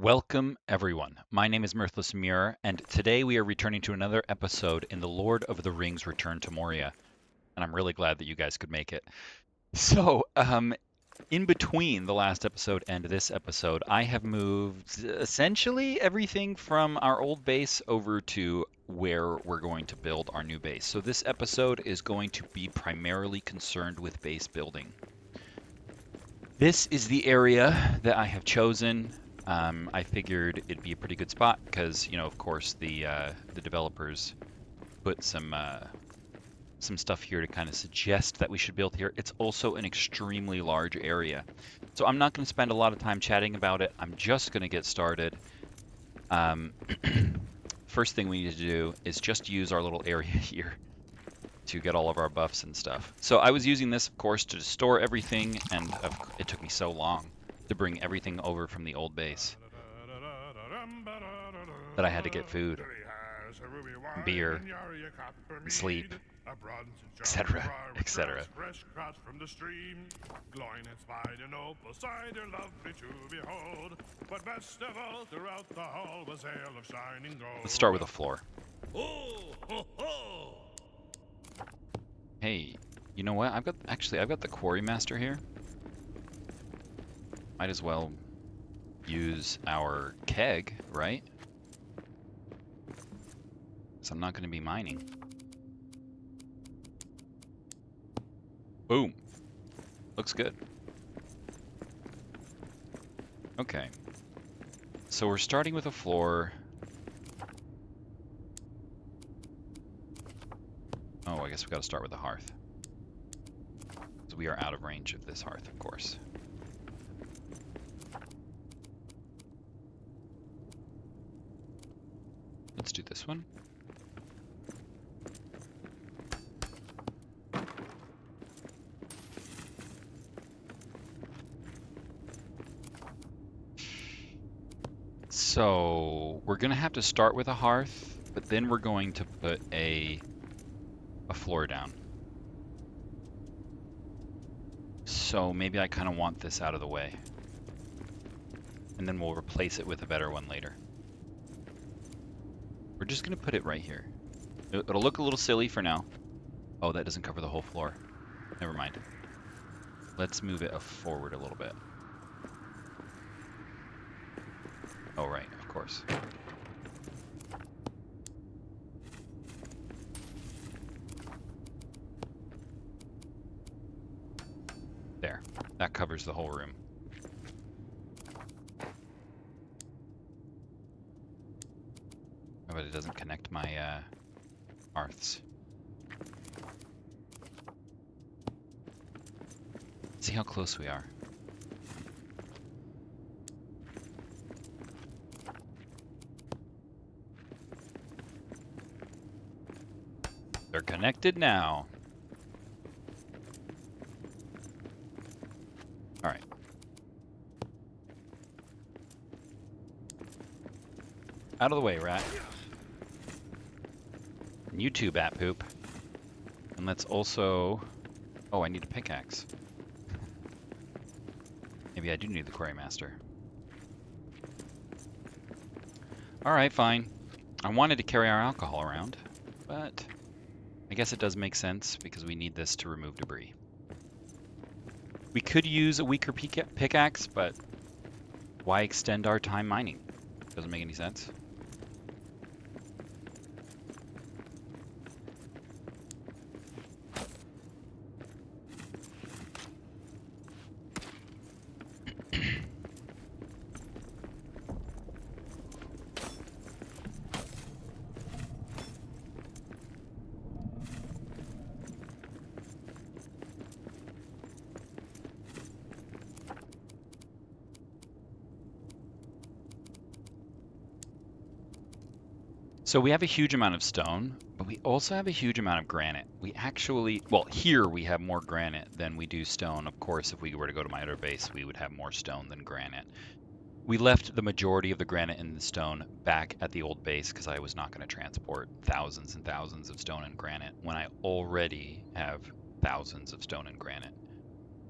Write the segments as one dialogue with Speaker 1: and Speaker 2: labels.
Speaker 1: Welcome, everyone. My name is Mirthless Mirror, and today we are returning to another episode in the Lord of the Rings Return to Moria. And I'm really glad that you guys could make it. So, in between the last episode and this episode, I have moved essentially everything from our old base over to where we're going to build our new base. So, this episode is going to be primarily concerned with base building. This is the area that I have chosen. I figured it'd be a pretty good spot because, of course, the developers put some stuff here to kind of suggest that we should build here. It's also an extremely large area, so I'm not going to spend a lot of time chatting about it. I'm just going to get started. Um, First thing we need to do is just use our little area here to get all of our buffs and stuff. So I was using this, of course, to store everything, and it took me so long to bring everything over from the old base that I had to get food, beer, and sleep, etc., etc. Let's start with a floor. Hey, you know what? I've got the quarry master here. Might as well use our keg, right? So I'm not going to be mining. Boom. Looks good. Okay. So we're starting with a floor. Oh, I guess we got to start with the hearth. Because we are out of range of this hearth, of course. Let's do this one. So we're going to have to start with a hearth, but then we're going to put a floor down. So maybe I kind of want this out of the way. And then we'll replace it with a better one later. We're just going to put it right here. It'll look a little silly for now. Oh, that doesn't cover the whole floor. Never mind. Let's move it forward a little bit. Oh, right, of course. There. That covers the whole room. But it doesn't connect my hearths. See how close we are. They're connected now. All right. Out of the way, rat. And you too, bat poop. And let's also... Oh, I need a pickaxe. Maybe I do need the quarry master. Alright, fine. I wanted to carry our alcohol around, but I guess it does make sense because we need this to remove debris. We could use a weaker pickaxe, but why extend our time mining? Doesn't make any sense. So we have a huge amount of stone, but we also have a huge amount of granite. We actually, well, here we have more granite than we do stone. Of course, if we were to go to my other base, we would have more stone than granite. We left the majority of the granite and the stone back at the old base because I was not going to transport thousands and thousands of stone and granite when I already have thousands of stone and granite.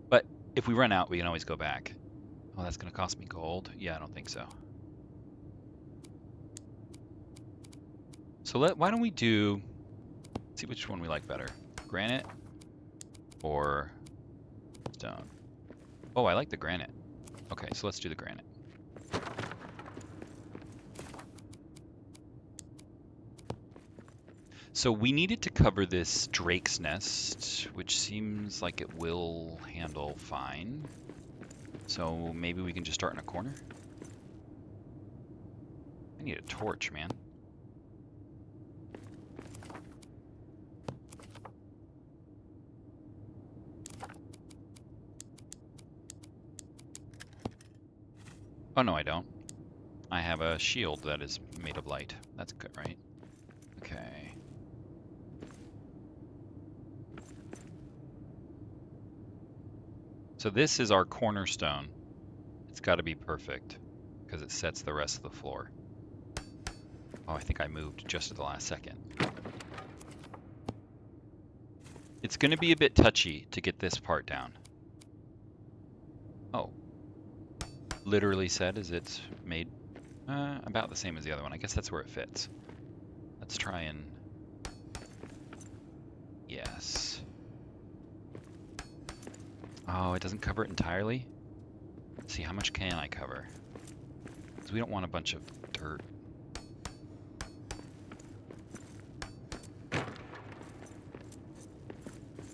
Speaker 1: But if we run out, we can always go back. Oh, that's going to cost me gold? Yeah, I don't think so. So why don't we let's see which one we like better. Granite or stone? Oh, I like the granite. Okay, so let's do the granite. So we needed to cover this drake's nest, which seems like it will handle fine. So maybe we can just start in a corner? I need a torch, man. Oh no, I don't. I have a shield that is made of light. That's good, right? Okay. So this is our cornerstone. It's got to be perfect because it sets the rest of the floor. Oh, I think I moved just at the last second. It's going to be a bit touchy to get this part down. Oh. Literally said as it's made about the same as the other one. I guess that's where it fits. Let's try and... Yes. Oh, it doesn't cover it entirely? Let's see, how much can I cover? Because we don't want a bunch of dirt.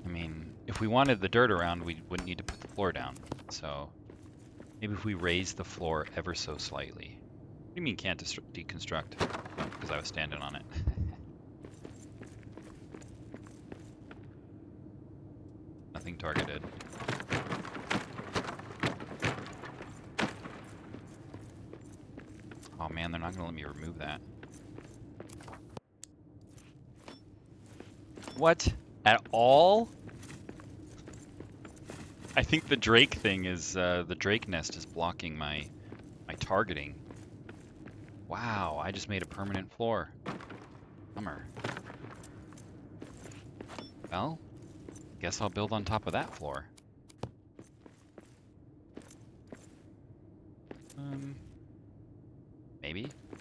Speaker 1: I mean, if we wanted the dirt around, we wouldn't need to put the floor down. So maybe if we raise the floor ever so slightly. What do you mean can't deconstruct? Oh, because I was standing on it. Nothing targeted. Oh man, they're not gonna let me remove that. What? At all? I think the drake thing is, the drake nest is blocking my targeting. Wow, I just made a permanent floor. Bummer. Well, guess I'll build on top of that floor.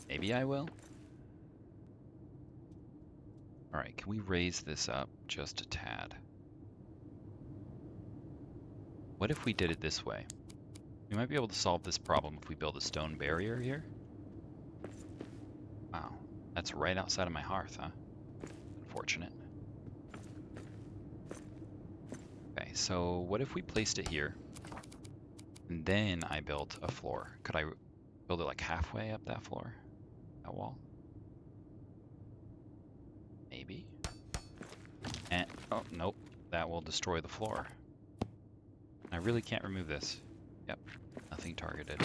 Speaker 1: Maybe I will. All right, can we raise this up just a tad? What if we did it this way? We might be able to solve this problem if we build a stone barrier here. Wow, that's right outside of my hearth, huh? Unfortunate. Okay, so what if we placed it here? And then I built a floor. Could I build it like halfway up that floor? That wall? Maybe. And, oh, nope. That will destroy the floor. I really can't remove this. Yep, nothing targeted.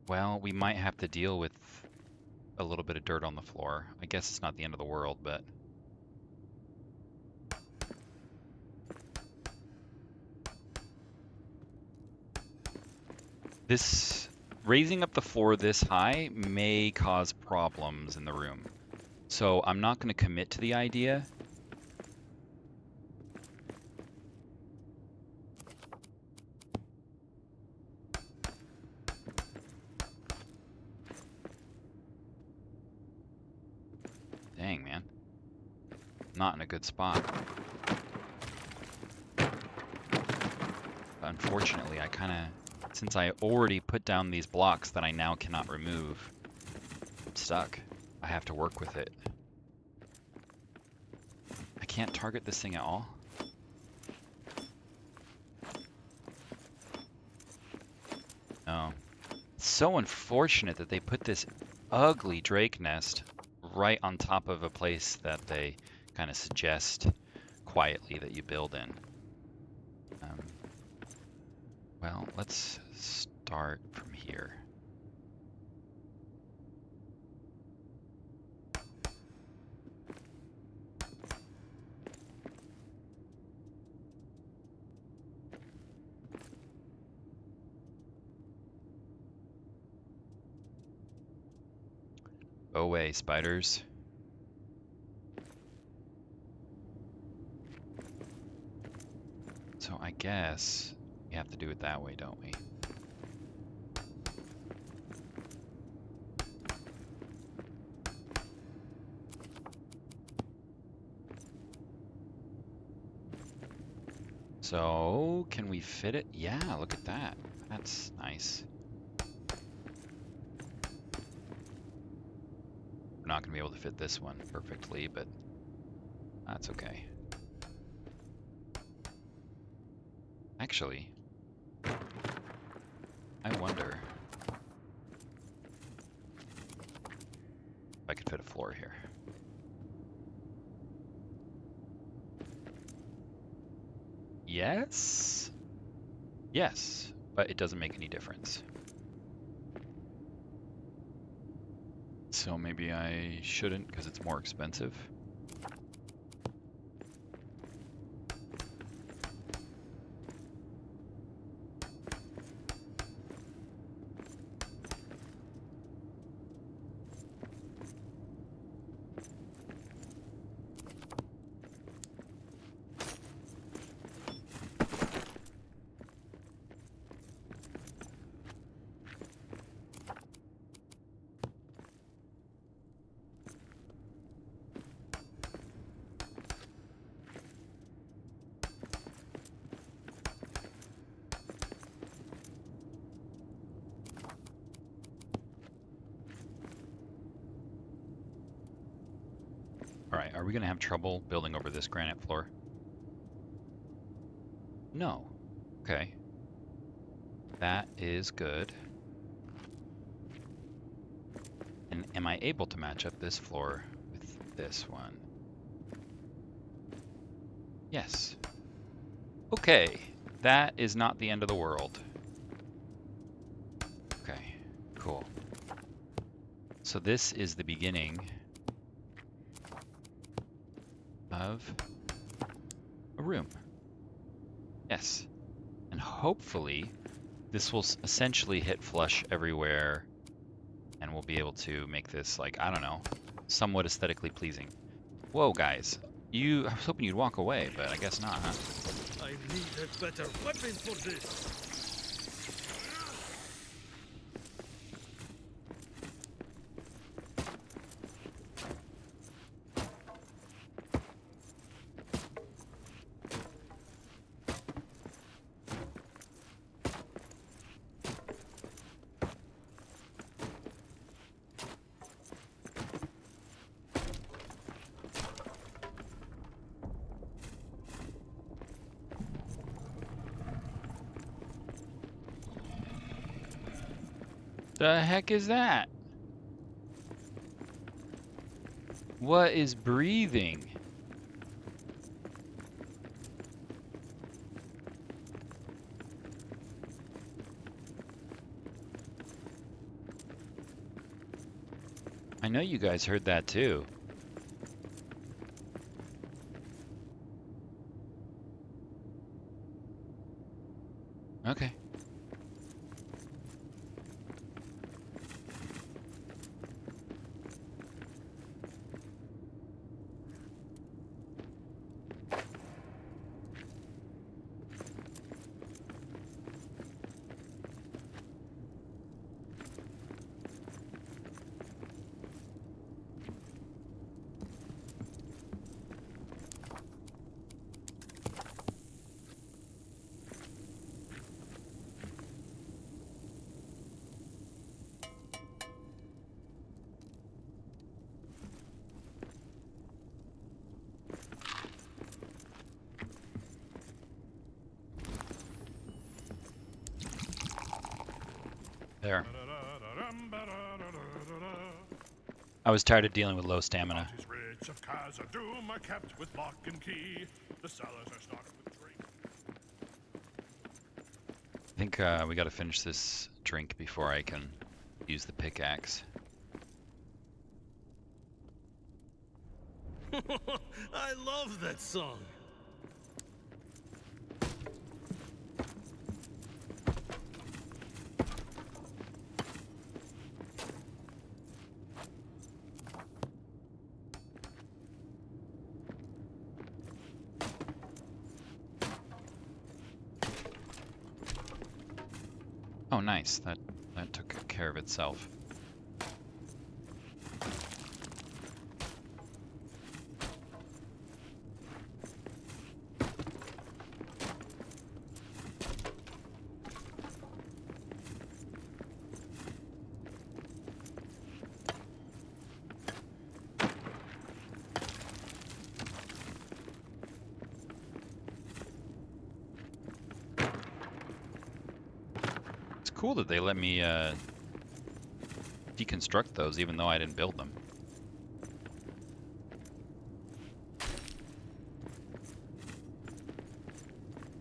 Speaker 1: Well, we might have to deal with a little bit of dirt on the floor. I guess it's not the end of the world, but... raising up the floor this high may cause problems in the room. So I'm not going to commit to the idea. Dang, man. Not in a good spot. Unfortunately, since I already put down these blocks that I now cannot remove, I'm stuck. I have to work with it. I can't target this thing at all. No. It's so unfortunate that they put this ugly drake nest right on top of a place that they kind of suggest quietly that you build in. Well, let's start from here. Go away, spiders. So I guess we have to do it that way, don't we? So, can we fit it? Yeah, look at that. That's nice. We're not going to be able to fit this one perfectly, but that's okay. Actually, I wonder if I could fit a floor here. Yes? Yes, but it doesn't make any difference. So maybe I shouldn't because it's more expensive. Alright, are we going to have trouble building over this granite floor? No. Okay. That is good. And am I able to match up this floor with this one? Yes. Okay. That is not the end of the world. Okay, cool. So this is the beginning of a room. Yes. And hopefully this will essentially hit flush everywhere and we'll be able to make this, like, I don't know, somewhat aesthetically pleasing. Whoa, guys. I was hoping you'd walk away, but I guess not, huh?
Speaker 2: I need a better weapon for this.
Speaker 1: The heck is that? What is breathing? I know you guys heard that too. Okay. There. I was tired of dealing with low stamina.
Speaker 2: Are kept with lock and key. The cellars are stocked with drink.
Speaker 1: I think we got to finish this drink before I can use the pickaxe.
Speaker 2: I love that song.
Speaker 1: Oh, nice. That took care of itself. cool that they let me deconstruct those even though I didn't build them.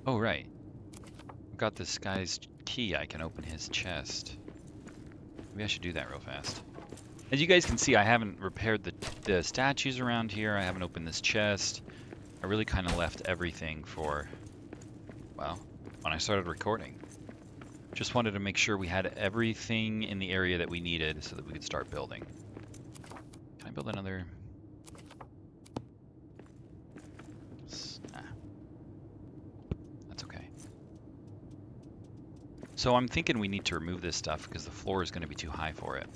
Speaker 1: Oh, right. I've got this guy's key. I can open his chest. Maybe I should do that real fast. As you guys can see, I haven't repaired the statues around here. I haven't opened this chest. I really kind of left everything for, well, when I started recording. Just wanted to make sure we had everything in the area that we needed so that we could start building. Can I build another? Nah, that's okay. So I'm thinking we need to remove this stuff because the floor is going to be too high for it.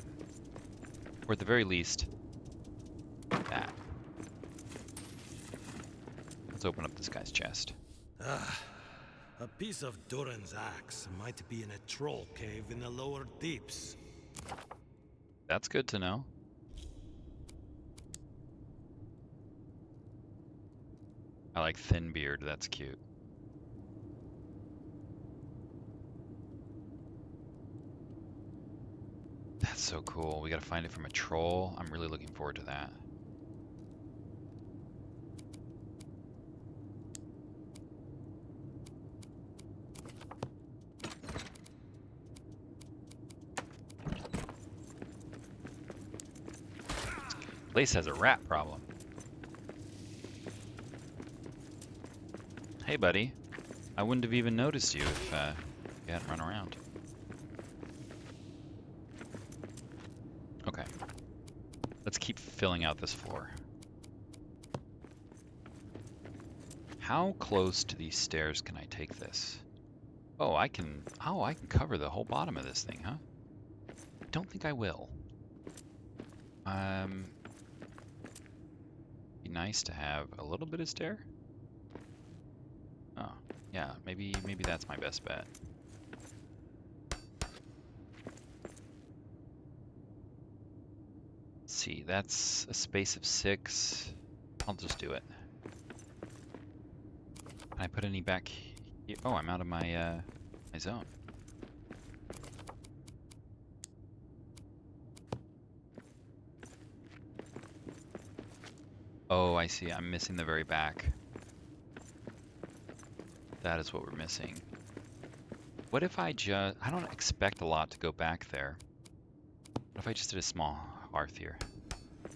Speaker 1: Or at the very least, that. Let's open up this guy's chest.
Speaker 3: Ah, a piece of Durin's axe might be in a troll cave in the lower deeps.
Speaker 1: That's good to know. I like thin beard, that's cute. That's so cool. We gotta find it from a troll. I'm really looking forward to that. Place has a rat problem. Hey, buddy. I wouldn't have even noticed you if you hadn't run around. Okay. Let's keep filling out this floor. How close to these stairs can I take this? Oh, I can cover the whole bottom of this thing, huh? I don't think I will. Be nice to have a little bit of stair. Oh, yeah, maybe that's my best bet. Let's see, that's a space of 6. I'll just do it. Can I put any back here? Oh, I'm out of my my zone. Oh, I see. I'm missing the very back. That is what we're missing. What if I don't expect a lot to go back there. What if I just did a small hearth here?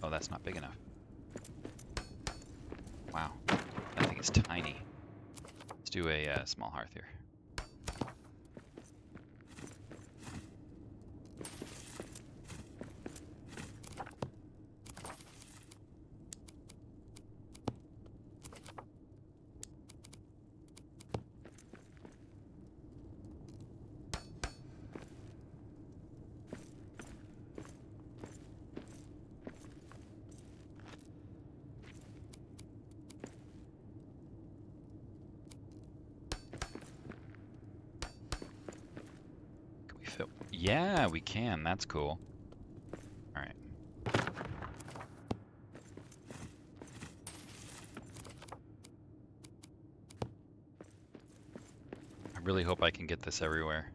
Speaker 1: Oh, that's not big enough. Wow, that thing is tiny. Let's do a small hearth here. Yeah, we can. That's cool. All right. I really hope I can get this everywhere.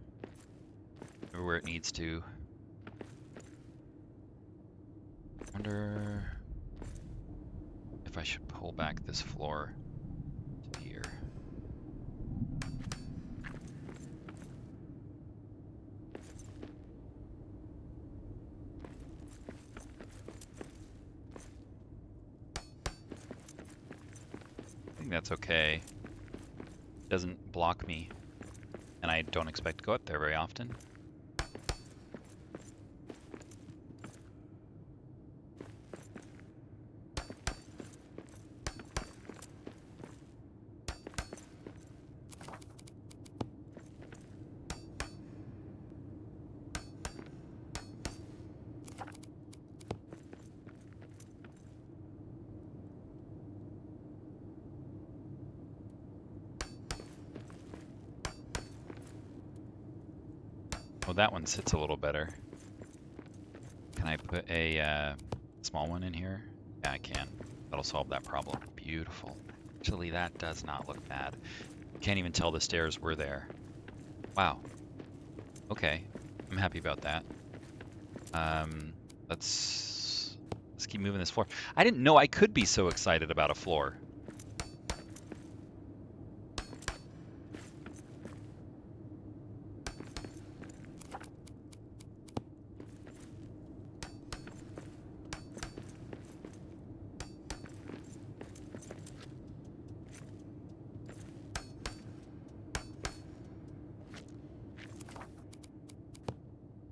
Speaker 1: Everywhere it needs to. Wonder if I should pull back this floor to here. I think that's okay. Doesn't block me, and I don't expect to go up there very often. Well, that one sits a little better. Can I put a small one in here? Yeah, I can. That'll solve that problem. Beautiful. Actually, that does not look bad. Can't even tell the stairs were there. Wow. Okay. I'm happy about that. Let's keep moving this floor. I didn't know I could be so excited about a floor.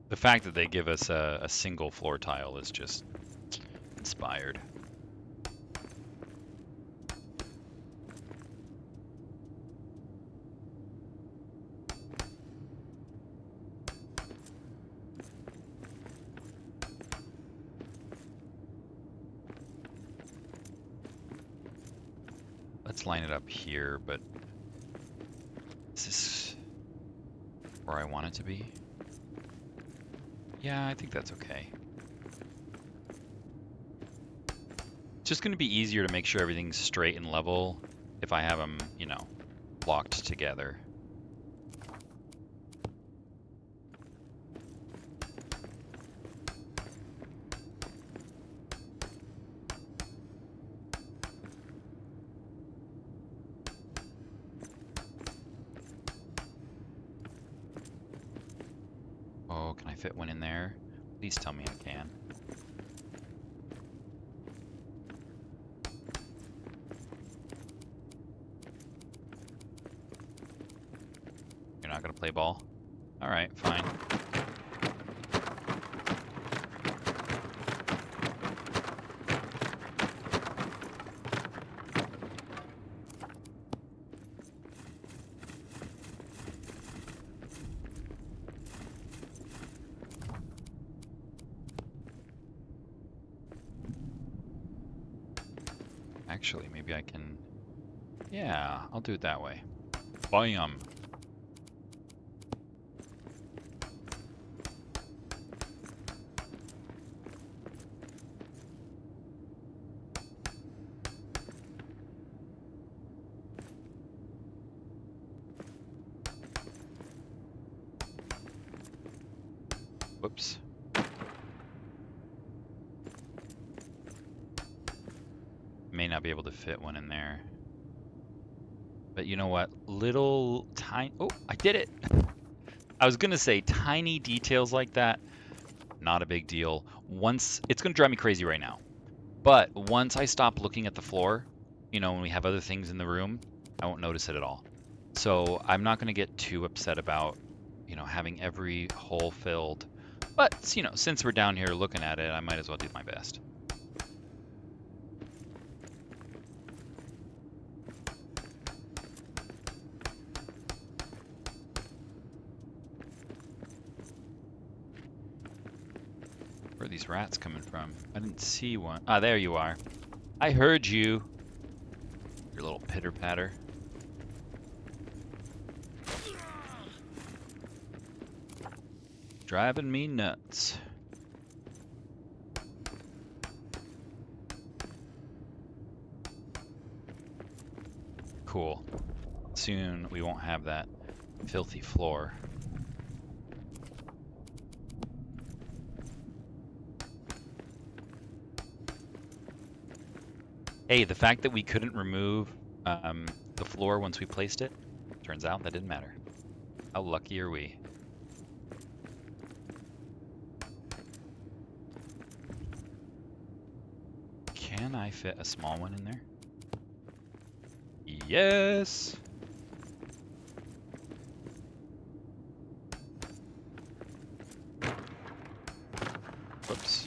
Speaker 1: The fact that they give us a single floor tile is just inspired. Let's line it up here, but is this where I want it to be? Yeah, I think that's okay. It's just going to be easier to make sure everything's straight and level if I have them, you know, locked together. Oh, can I fit one in there? Please tell me I can. You're not gonna play ball? Alright, fine. Actually, maybe I can... Yeah, I'll do it that way. Bam! Whoops. May not be able to fit one in there. But you know what? Little tiny... Oh, I did it! I was gonna say tiny details like that, not a big deal. Once... It's gonna drive me crazy right now. But once I stop looking at the floor, you know, when we have other things in the room, I won't notice it at all. So I'm not gonna get too upset about, you know, having every hole filled. But, you know, since we're down here looking at it, I might as well do my best. Where are these rats coming from? I didn't see one. Ah, there you are. I heard you. Your little pitter-patter. Driving me nuts. Cool. Soon we won't have that filthy floor. Hey, the fact that we couldn't remove the floor once we placed it, turns out that didn't matter. How lucky are we? Can I fit a small one in there? Yes! Whoops.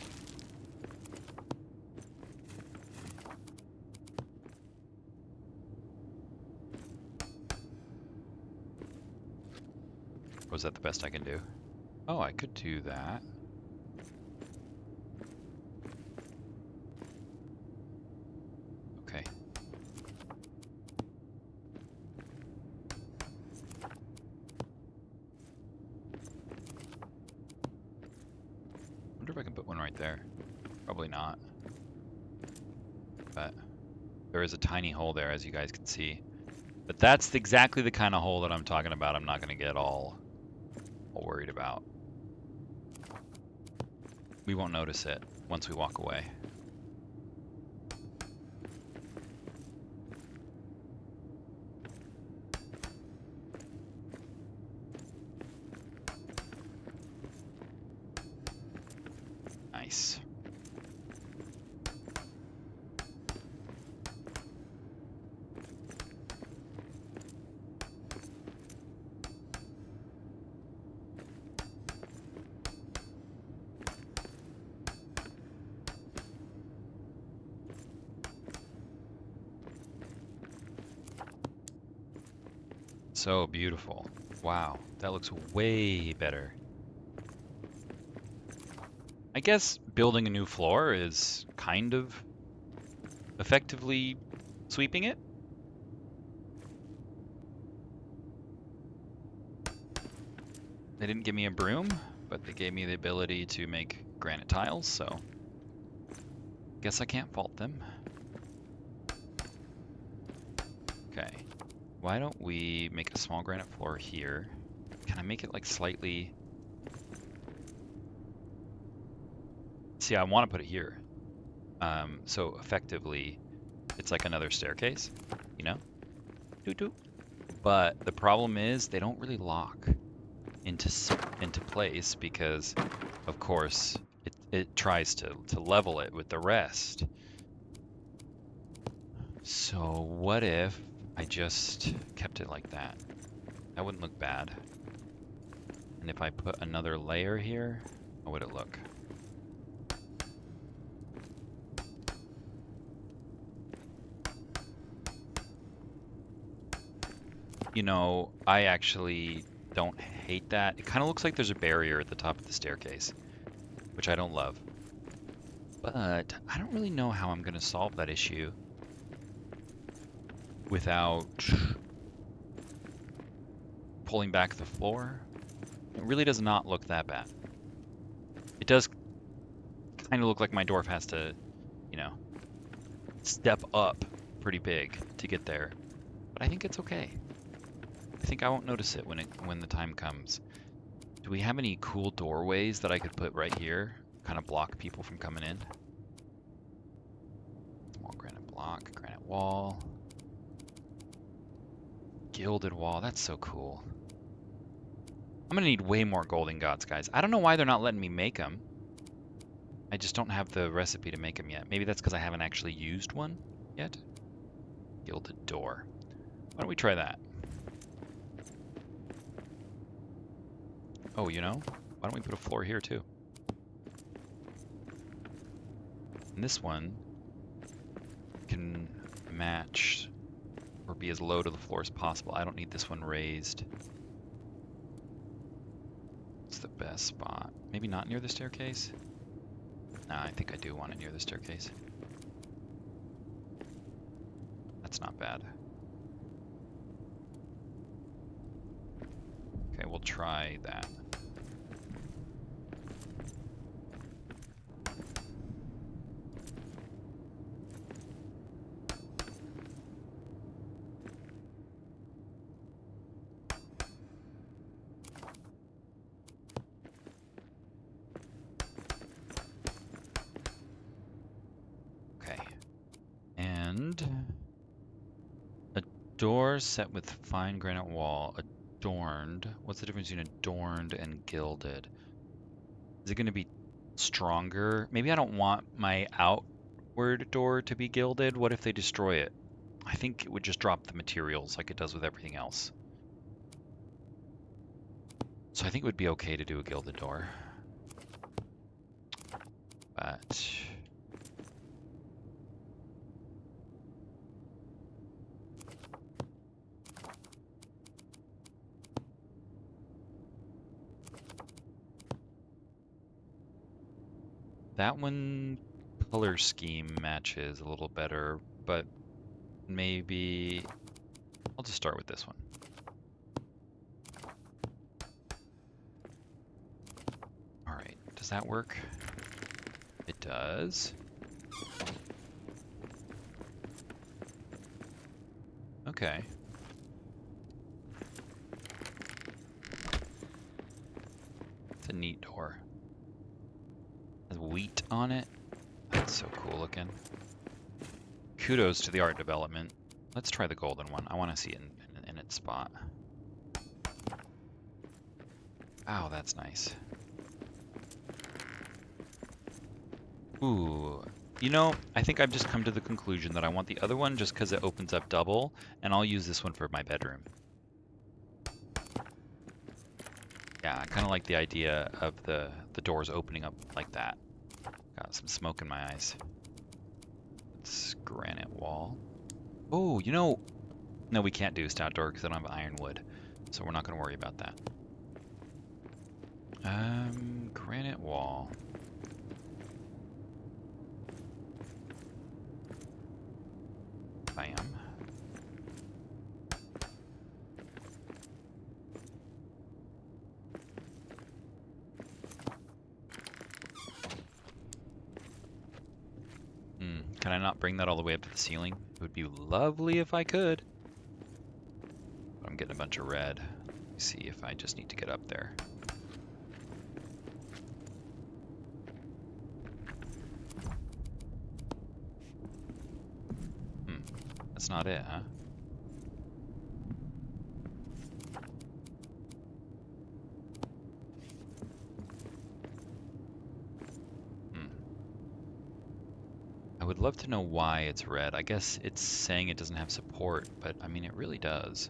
Speaker 1: Was that the best I can do? Oh, I could do that. Okay. Wonder if I can put one right there. Probably not. But there is a tiny hole there, as you guys can see. But that's exactly the kind of hole that I'm talking about. I'm not going to get all all worried about. We won't notice it once we walk away. Nice. So beautiful. Wow, that looks way better. I guess building a new floor is kind of effectively sweeping it. They didn't give me a broom, but they gave me the ability to make granite tiles, so guess I can't fault them. Okay, why don't we make a small granite floor here? Can I make it like slightly... See, I want to put it here. So effectively, it's like another staircase, you know? Doo-doo. But the problem is they don't really lock into place because, of course, it tries to level it with the rest. So what if I just kept it like that? That wouldn't look bad. And if I put another layer here, how would it look? You know, I actually don't hate that. It kind of looks like there's a barrier at the top of the staircase, which I don't love. But I don't really know how I'm going to solve that issue without pulling back the floor. It really does not look that bad. It does kind of look like my dwarf has to, you know, step up pretty big to get there. But I think it's okay. I think I won't notice it when the time comes. Do we have any cool doorways that I could put right here? Kind of block people from coming in. Small granite block, granite wall. Gilded wall, that's so cool. I'm gonna need way more golden gods, guys. I don't know why they're not letting me make them. I just don't have the recipe to make them yet. Maybe that's because I haven't actually used one yet. Gilded door. Why don't we try that? Oh, you know, why don't we put a floor here too? And this one can match or be as low to the floor as possible. I don't need this one raised. It's the best spot. Maybe not near the staircase? Nah, I think I do want it near the staircase. That's not bad. Okay, we'll try that. Okay. And a door set with fine granite wall, adorned. What's the difference between adorned and gilded? Is it going to be stronger? Maybe I don't want my outward door to be gilded. What if they destroy it? I think it would just drop the materials like it does with everything else. So I think it would be okay to do a gilded door. But that one color scheme matches a little better, but maybe I'll just start with this one. All right, does that work? It does. Okay. a neat door. It has wheat on it. That's so cool looking. Kudos to the art development. Let's try the golden one. I want to see it in its spot. Oh, that's nice. Ooh. You know, I think I've just come to the conclusion that I want the other one just because it opens up double, and I'll use this one for my bedroom. Yeah, I kind of like the idea of the doors opening up like that. Got some smoke in my eyes. It's granite wall. Oh, you know, no, we can't do stout door because I don't have ironwood, so we're not going to worry about that. Granite wall. Bam. Can I not bring that all the way up to the ceiling? It would be lovely if I could. But I'm getting a bunch of red. Let me see if I just need to get up there. That's not it, huh? I would love to know why it's red. I guess it's saying it doesn't have support, but I mean, it really does.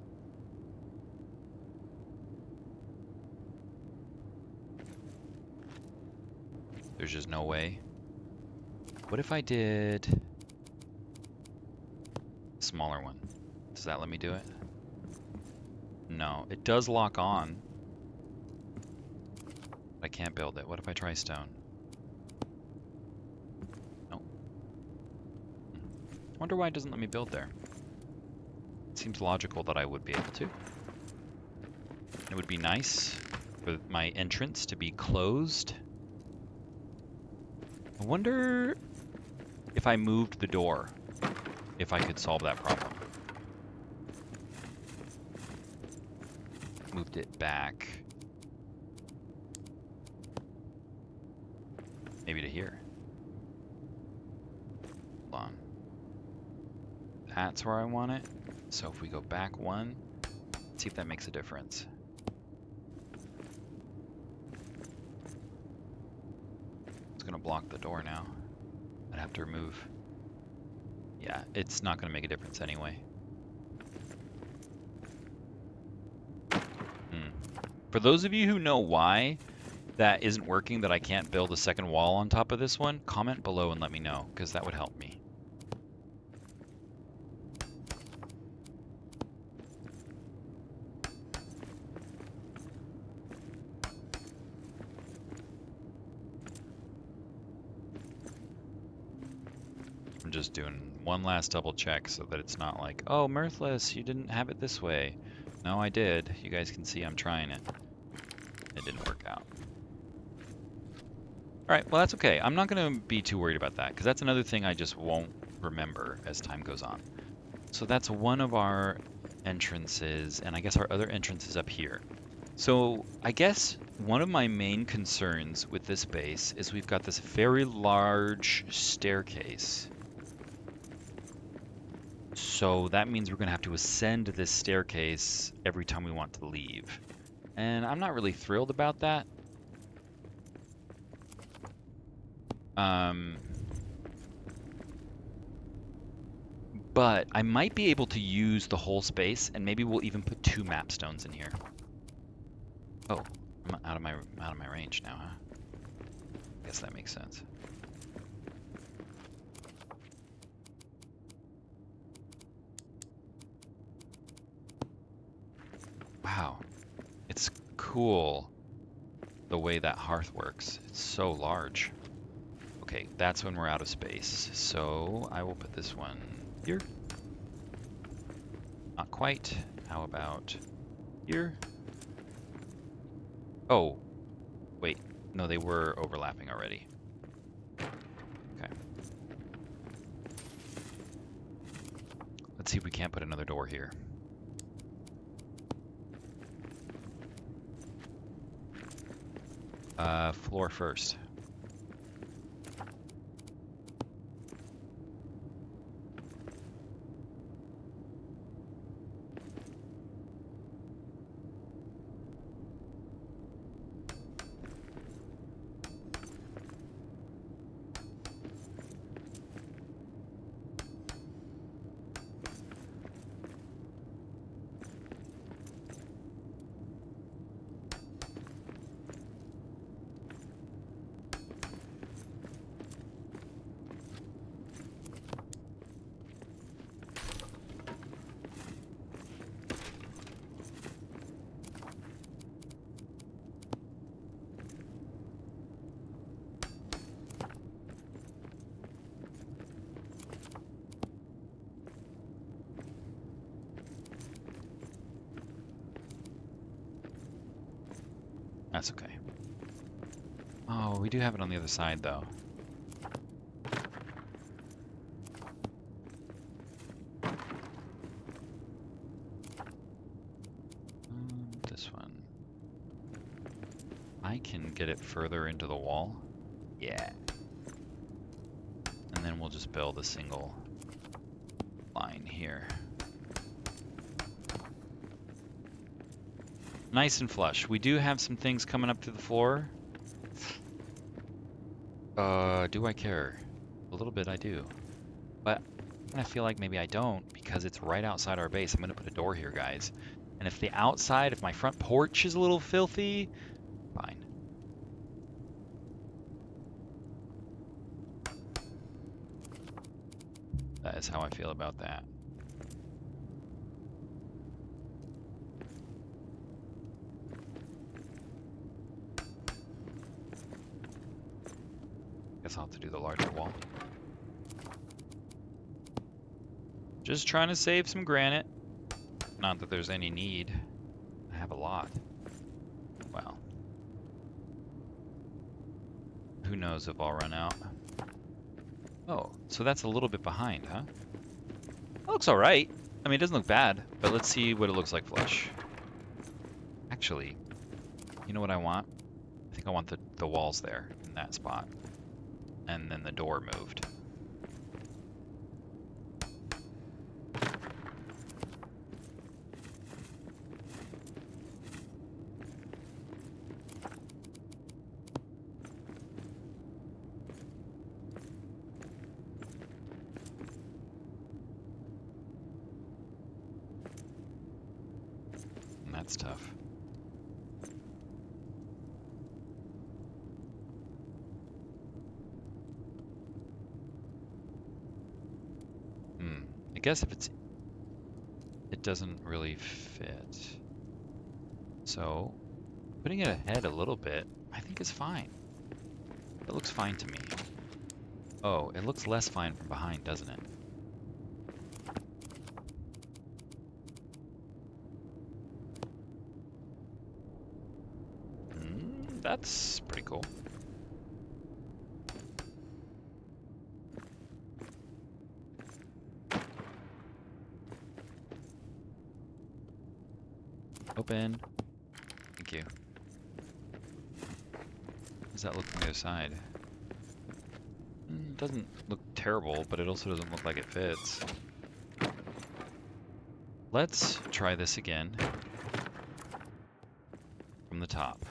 Speaker 1: There's just no way. What if I did a smaller one? Does that let me do it? No, it does lock on. But I can't build it. What if I try stone? Nope. I wonder why it doesn't let me build there. It seems logical that I would be able to. It would be nice for my entrance to be closed. I wonder if I moved the door, if I could solve that problem. Moved it back. Maybe to here. Hold on. That's where I want it. So if we go back one, let's see if that makes a difference. It's gonna block the door now. I'd have to remove. Yeah, it's not gonna make a difference anyway. For those of you who know why that isn't working, that I can't build a second wall on top of this one, comment below and let me know, because that would help me. I'm just doing one last double check so that it's not like, oh, Mirthless, you didn't have it this way. No, I did. You guys can see I'm trying it. It didn't work out. Alright, well that's okay. I'm not going to be too worried about that, because that's another thing I just won't remember as time goes on. So that's one of our entrances, and I guess our other entrance is up here. So I guess one of my main concerns with this base is we've got this very large staircase. So that means we're going to have to ascend this staircase every time we want to leave. And I'm not really thrilled about that. But I might be able to use the whole space, and maybe we'll even put 2 map stones in here. Oh, I'm out of my range now, huh? Guess that makes sense. Wow, it's cool the way that hearth works. It's so large. Okay, that's when we're out of space. So I will put this one here. Not quite. How about here? Oh, wait. No, they were overlapping already. Okay. Let's see if we can't put another door here. Floor first. That's okay. Oh, we do have it on the other side, though. This one. I can get it further into the wall. Yeah. And then we'll just build a single line here. Nice and flush. We do have some things coming up to the floor. Do I care? A little bit I do. But I feel like maybe I don't because it's right outside our base. I'm going to put a door here, guys. And if the outside, if my front porch is a little filthy, fine. That is how I feel about that. Guess I'll have to do the larger wall. Just trying to save some granite. Not that there's any need. I have a lot. Well. Who knows if I'll run out. Oh, so that's a little bit behind, huh? That looks alright. I mean, it doesn't look bad, but let's see what it looks like flush. Actually, you know what I want? I think I want the walls there in that spot. And then the door moved. And that's tough. I guess if it doesn't really fit. So, putting it ahead a little bit, I think is fine. It looks fine to me. Oh, it looks less fine from behind, doesn't it? That's pretty cool. Open. Thank you. How does that look from the other side? Doesn't look terrible, but it also doesn't look like it fits. Let's try this again from the top.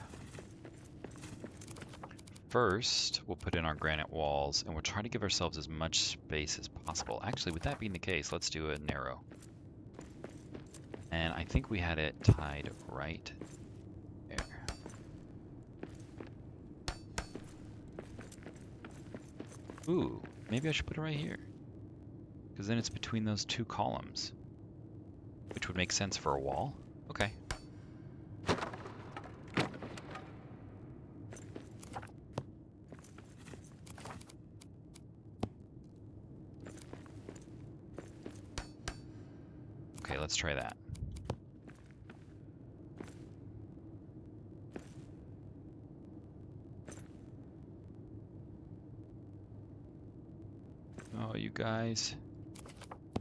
Speaker 1: First, we'll put in our granite walls, and we'll try to give ourselves as much space as possible. Actually, with that being the case, let's do a narrow. And I think we had it tied right there. Ooh, maybe I should put it right here. Because then it's between those two columns. Which would make sense for a wall. Okay. Okay, let's try that. Oh, you guys.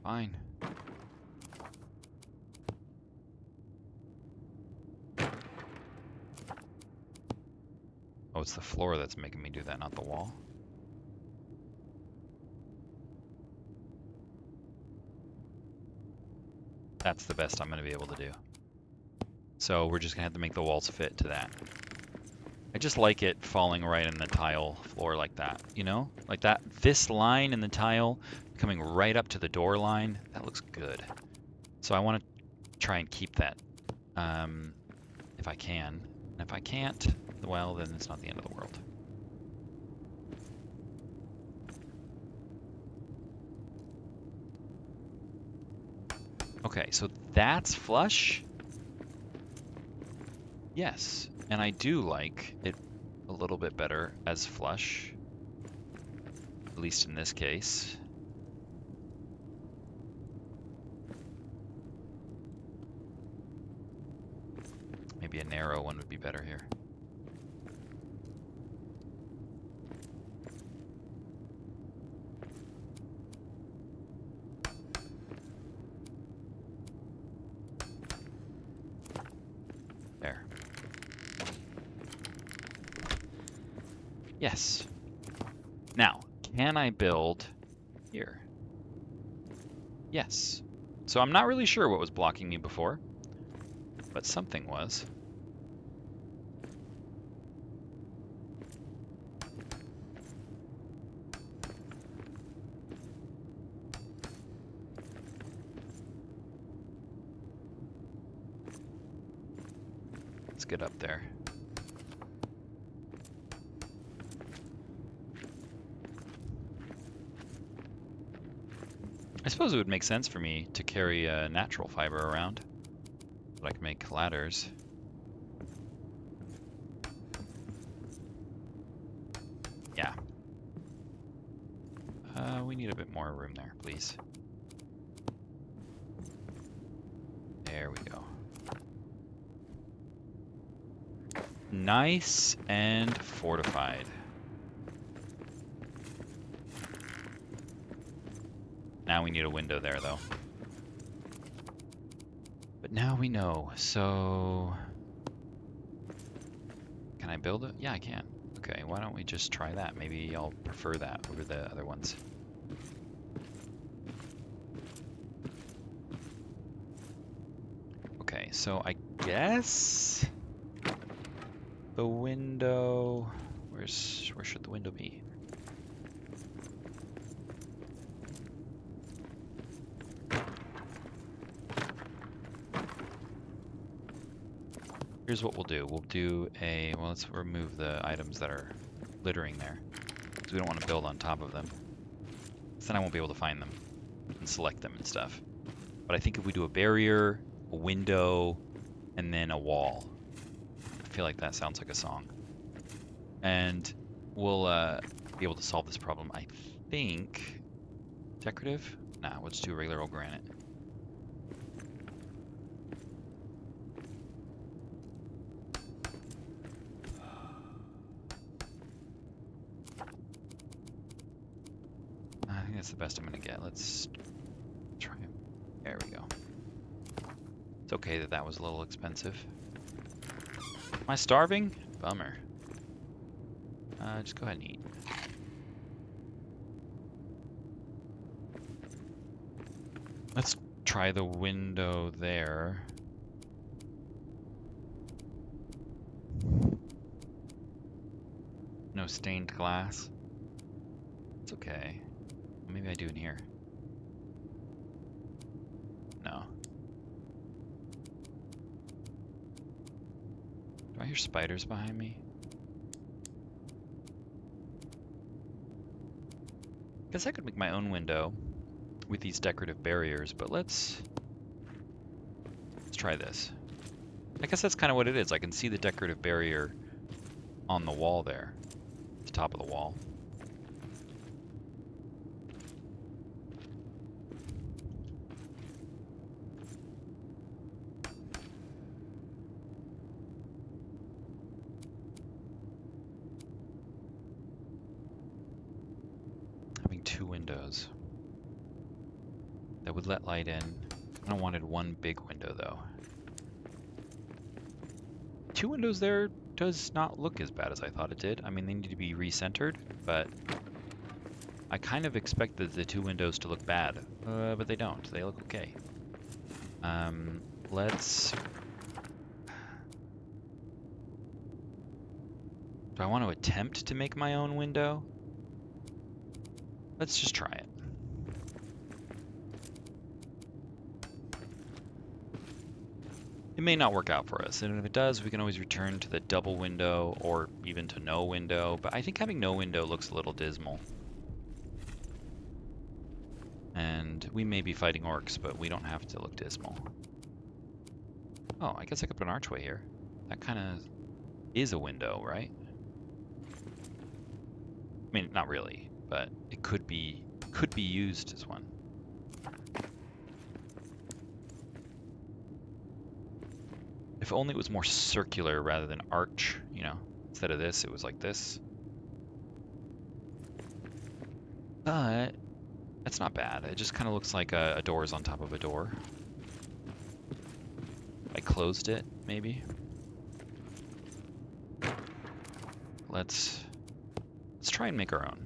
Speaker 1: Fine. Oh, Oh, it's the floor that's making me do that, not the wall. That's the best I'm going to be able to do. So we're just going to have to make the walls fit to that. I just like it falling right in the tile floor like that, you know? Like that, this line in the tile coming right up to the door line, that looks good. So I want to try and keep that if I can. And if I can't, well, then it's not the end of the world. Okay, so that's flush. Yes, and I do like it a little bit better as flush, at least in this case. Maybe a narrow one would be better here. There. Yes. Now, can I build here? Yes. So I'm not really sure what was blocking me before, but something was. Let's get up there. I suppose it would make sense for me to carry a natural fiber around, so I can make ladders. Yeah. We need a bit more room there, please. There we go. Nice and fortified. Now we need a window there, though. But now we know, so... Can I build it? Yeah, I can. Okay, why don't we just try that? Maybe I'll prefer that over the other ones. Okay, so I guess... The window... Where should the window be? Here's what we'll do. We'll do a... Well, let's remove the items that are littering there, because we don't want to build on top of them. So then I won't be able to find them and select them and stuff. But I think if we do a barrier, a window, and then a wall, I feel like that sounds like a song. And we'll be able to solve this problem, I think. Decorative? Nah, let's do regular old granite. I think that's the best I'm gonna get. Let's try it. There we go. It's okay that that was a little expensive. Am I starving? Bummer. Just go ahead and eat. Let's try the window there. No stained glass. It's okay. Maybe I do in here. No. Do I hear spiders behind me? Guess I could make my own window with these decorative barriers, but let's try this. I guess that's kind of what it is. I can see the decorative barrier on the wall there, at the top of the wall. Having two windows that would let light in. I don't wanted one big window though. Two windows there does not look as bad as I thought it did. I mean, they need to be recentered, but I kind of expected the two windows to look bad, but they don't. They look okay. Let's... Do I want to attempt to make my own window? Let's just try it. It may not work out for us, and if it does, we can always return to the double window or even to no window, but I think having no window looks a little dismal. And we may be fighting orcs, but we don't have to look dismal. Oh, I guess I could put an archway here. That kind of is a window, right? I mean, not really, but it could be used as one. If only it was more circular rather than arch, you know. Instead of this, it was like this. But that's not bad. It just kind of looks like a door is on top of a door. I closed it, maybe. Let's try and make our own.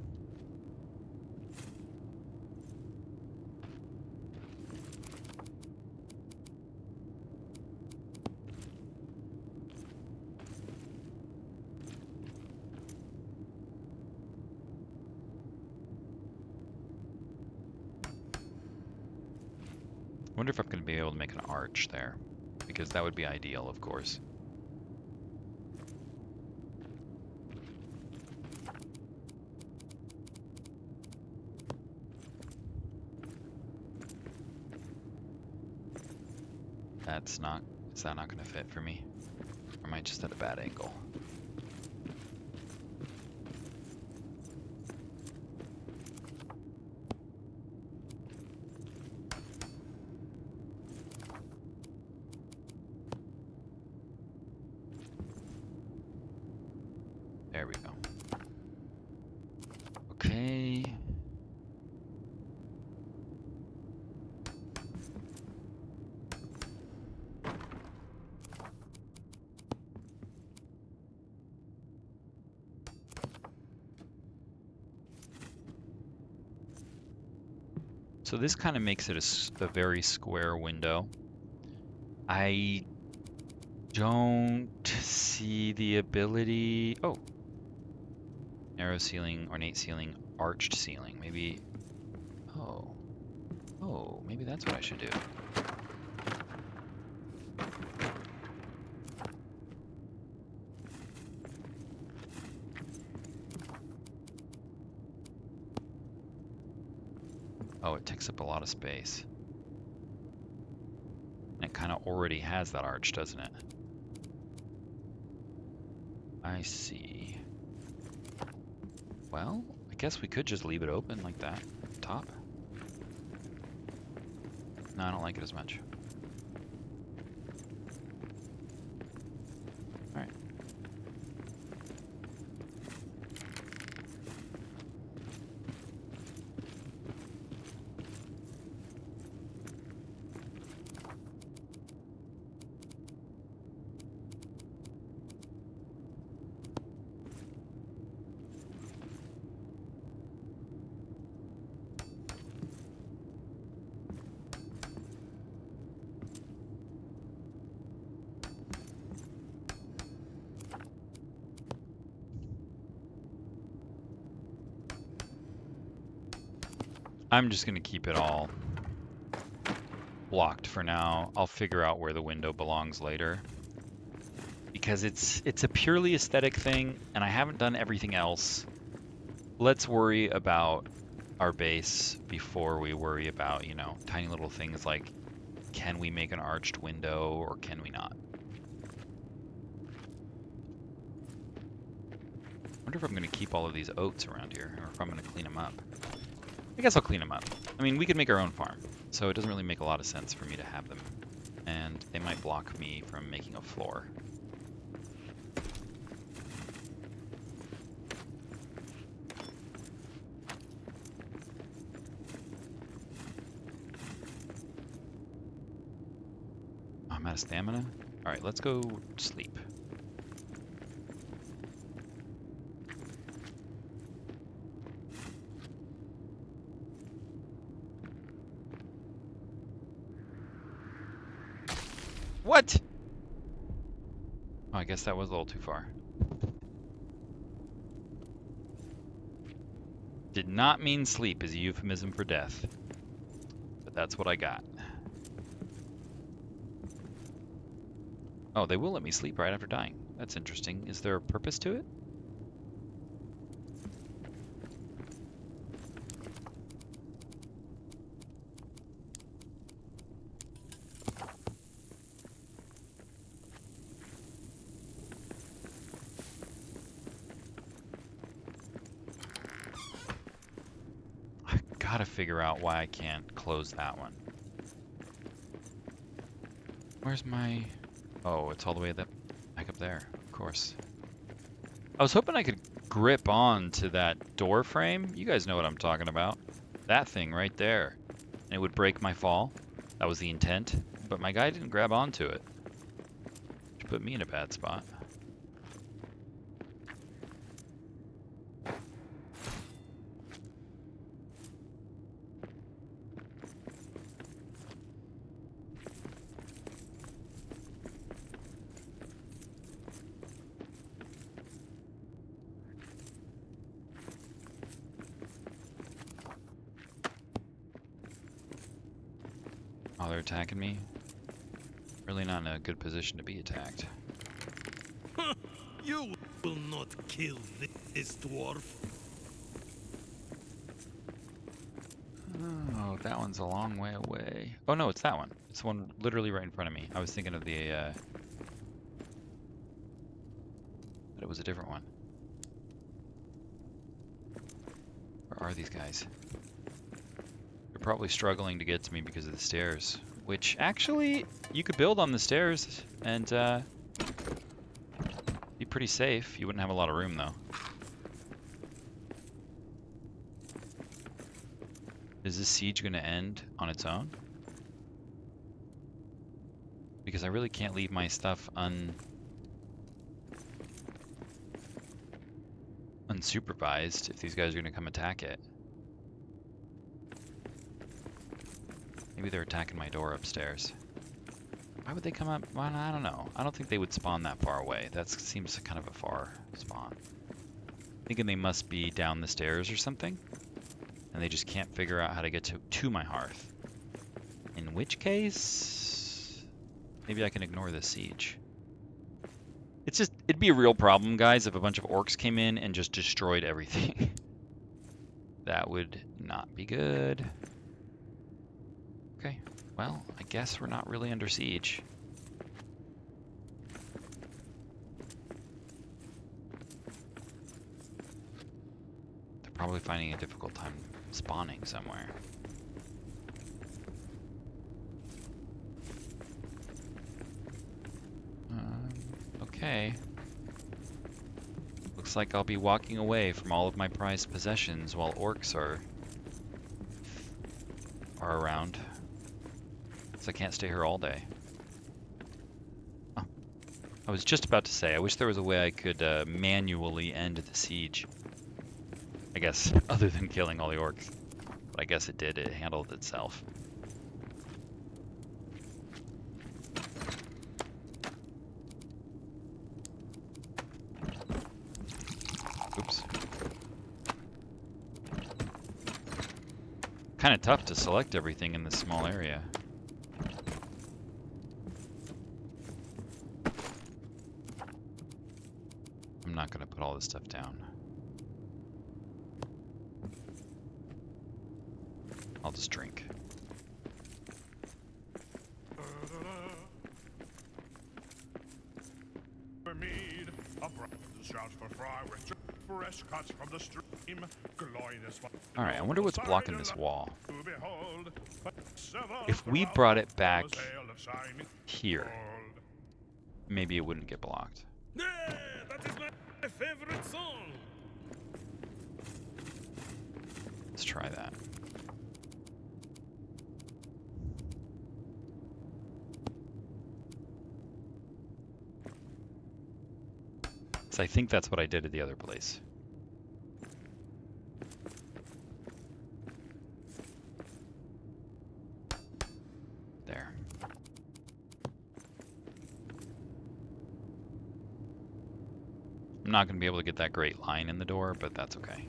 Speaker 1: I wonder if I'm going to be able to make an arch there, because that would be ideal, of course. Is that not going to fit for me? Or am I just at a bad angle? There we go. Okay. So this kind of makes it a very square window. I don't see the ability... Oh. Narrow ceiling, ornate ceiling, arched ceiling. Maybe... Oh. Oh, maybe that's what I should do. Oh, it takes up a lot of space. And it kind of already has that arch, doesn't it? I see. Well, I guess we could just leave it open like that. Top. No, I don't like it as much. Alright. I'm just going to keep it all blocked for now. I'll figure out where the window belongs later. Because it's a purely aesthetic thing, and I haven't done everything else. Let's worry about our base before we worry about, you know, tiny little things like, can we make an arched window or can we not? I wonder if I'm going to keep all of these oats around here, or if I'm going to clean them up. I guess I'll clean them up. I mean, we could make our own farm, so it doesn't really make a lot of sense for me to have them. And they might block me from making a floor. Oh, I'm out of stamina? Alright, let's go sleep. What? Oh, I guess that was a little too far. Did not mean sleep is a euphemism for death. But that's what I got. Oh, they will let me sleep right after dying. That's interesting. Is there a purpose to it? I gotta figure out why I can't close that one. Where's my... Oh, it's all the way back up there, of course. I was hoping I could grip on to that door frame. You guys know what I'm talking about. That thing right there. And it would break my fall. That was the intent. But my guy didn't grab onto it. Which put me in a bad spot. Oh, they're attacking me? Really not in a good position to be attacked.
Speaker 3: You will not kill this dwarf.
Speaker 1: Oh, that one's a long way away. Oh no, it's that one. It's the one literally right in front of me. I was thinking of the, but it was a different one. Where are these guys? They're probably struggling to get to me because of the stairs. Which, actually, you could build on the stairs and, be pretty safe. You wouldn't have a lot of room, though. Is this siege going to end on its own? Because I really can't leave my stuff unsupervised if these guys are going to come attack it. Maybe they're attacking my door upstairs. Why would they come up? Well, I don't know. I don't think they would spawn that far away. That seems kind of a far spawn. Thinking they must be down the stairs or something. And they just can't figure out how to get to my hearth. In which case, maybe I can ignore this siege. It's just, it'd be a real problem, guys, if a bunch of orcs came in and just destroyed everything. That would not be good. Okay, well, I guess we're not really under siege. They're probably finding a difficult time spawning somewhere. Okay. Looks like I'll be walking away from all of my prized possessions while orcs are around. So I can't stay here all day. Oh, I was just about to say, I wish there was a way I could manually end the siege. I guess, other than killing all the orcs. But I guess it did, it handled itself. Oops. Kind of tough to select everything in this small area. I'm not going to put all this stuff down. I'll just drink.
Speaker 2: Mead, a brand shout for fry with fresh cuts from the stream.
Speaker 1: Alright, I wonder what's blocking this wall.
Speaker 2: To behold,
Speaker 1: If we brought it back here, maybe it wouldn't get blocked.
Speaker 3: Yeah, that is my favorite song.
Speaker 1: Let's try that. So I think that's what I did at the other place. There. I'm not going to be able to get that great line in the door, but that's okay.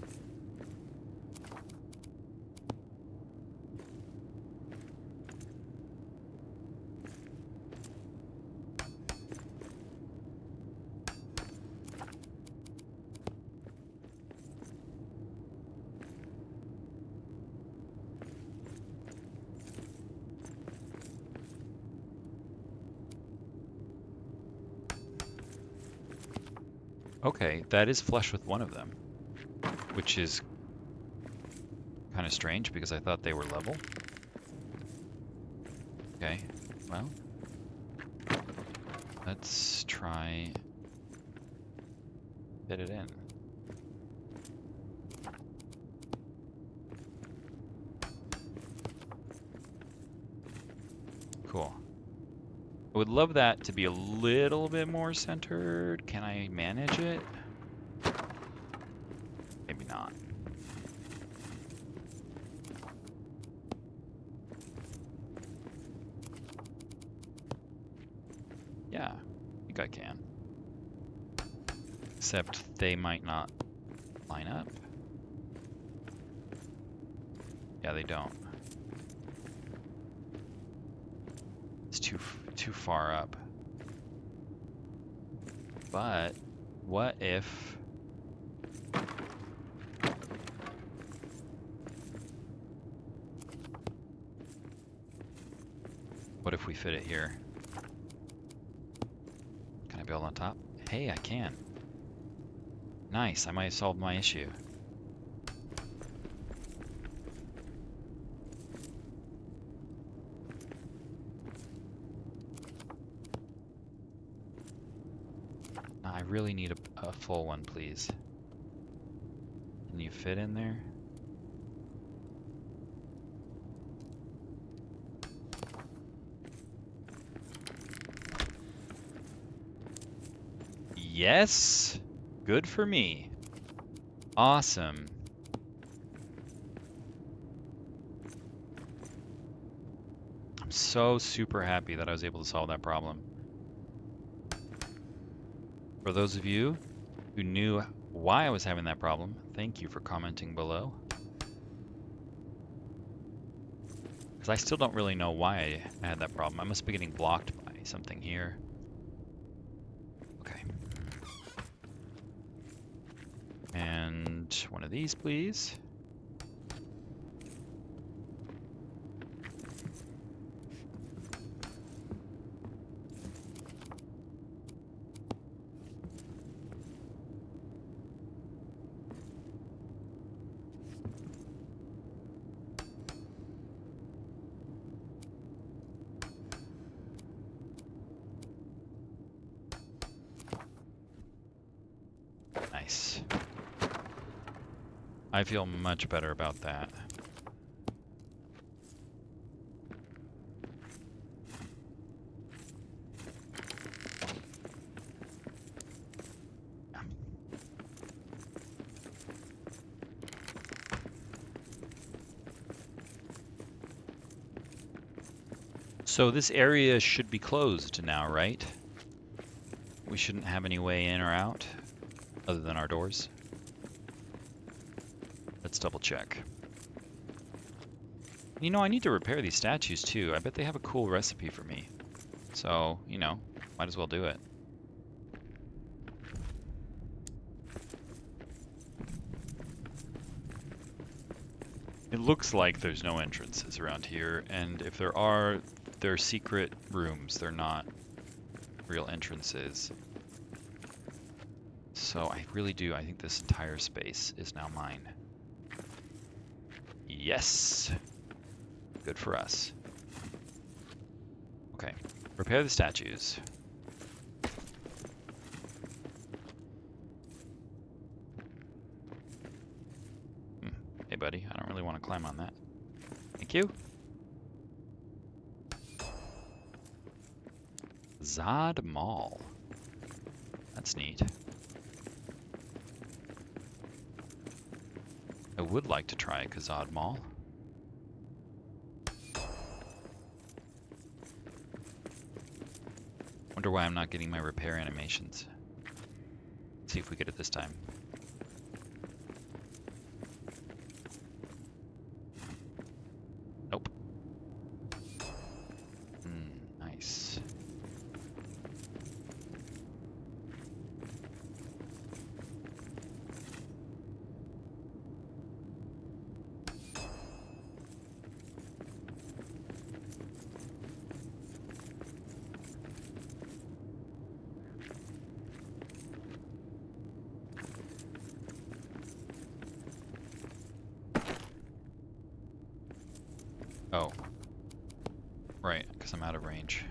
Speaker 1: Okay, that is flush with one of them, which is kind of strange because I thought they were level. Okay, well, let's try fit it in. Cool. I would love that to be a little bit more centered. Can I manage it? Maybe not. Yeah, I think I can. Except they might not line up. Yeah, they don't. It's too far up. But what if we fit it here? Can I build on top? Hey, I can. Nice, I might have solved my issue. I really need a full one, please. Can you fit in there? Yes! Good for me. Awesome. I'm so super happy that I was able to solve that problem. For those of you who knew why I was having that problem, thank you for commenting below. Because I still don't really know why I had that problem. I must be getting blocked by something here. Okay. And one of these, please. Nice. I feel much better about that. So this area should be closed now, right? We shouldn't have any way in or out other than our doors. Let's double check. You know, I need to repair these statues too. I bet they have a cool recipe for me. So, you know, might as well do it. It looks like there's no entrances around here, and if there are, they're secret rooms. They're not real entrances. So I really do. I think this entire space is now mine. Yes! Good for us. Okay, repair the statues. Hey buddy, I don't really want to climb on that. Thank you. Zod Mall. That's neat. I would like to try a Kazad Mall. Wonder why I'm not getting my repair animations. See if we get it this time. Nope. Nice. Oh. Right, because I'm out of range.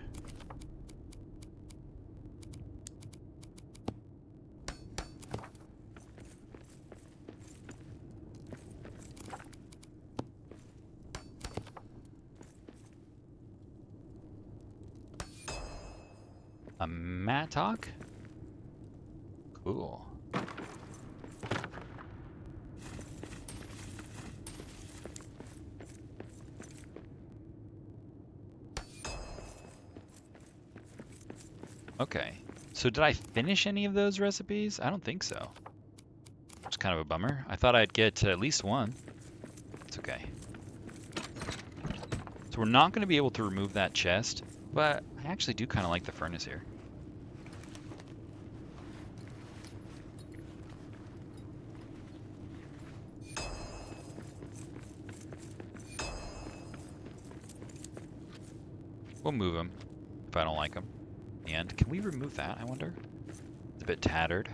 Speaker 1: A mattock? Cool. Okay. So did I finish any of those recipes? I don't think so. It's kind of a bummer. I thought I'd get at least one. It's okay. So we're not going to be able to remove that chest, but I actually do kind of like the furnace here. We'll move them if I don't like them. And can we remove that, I wonder? It's a bit tattered.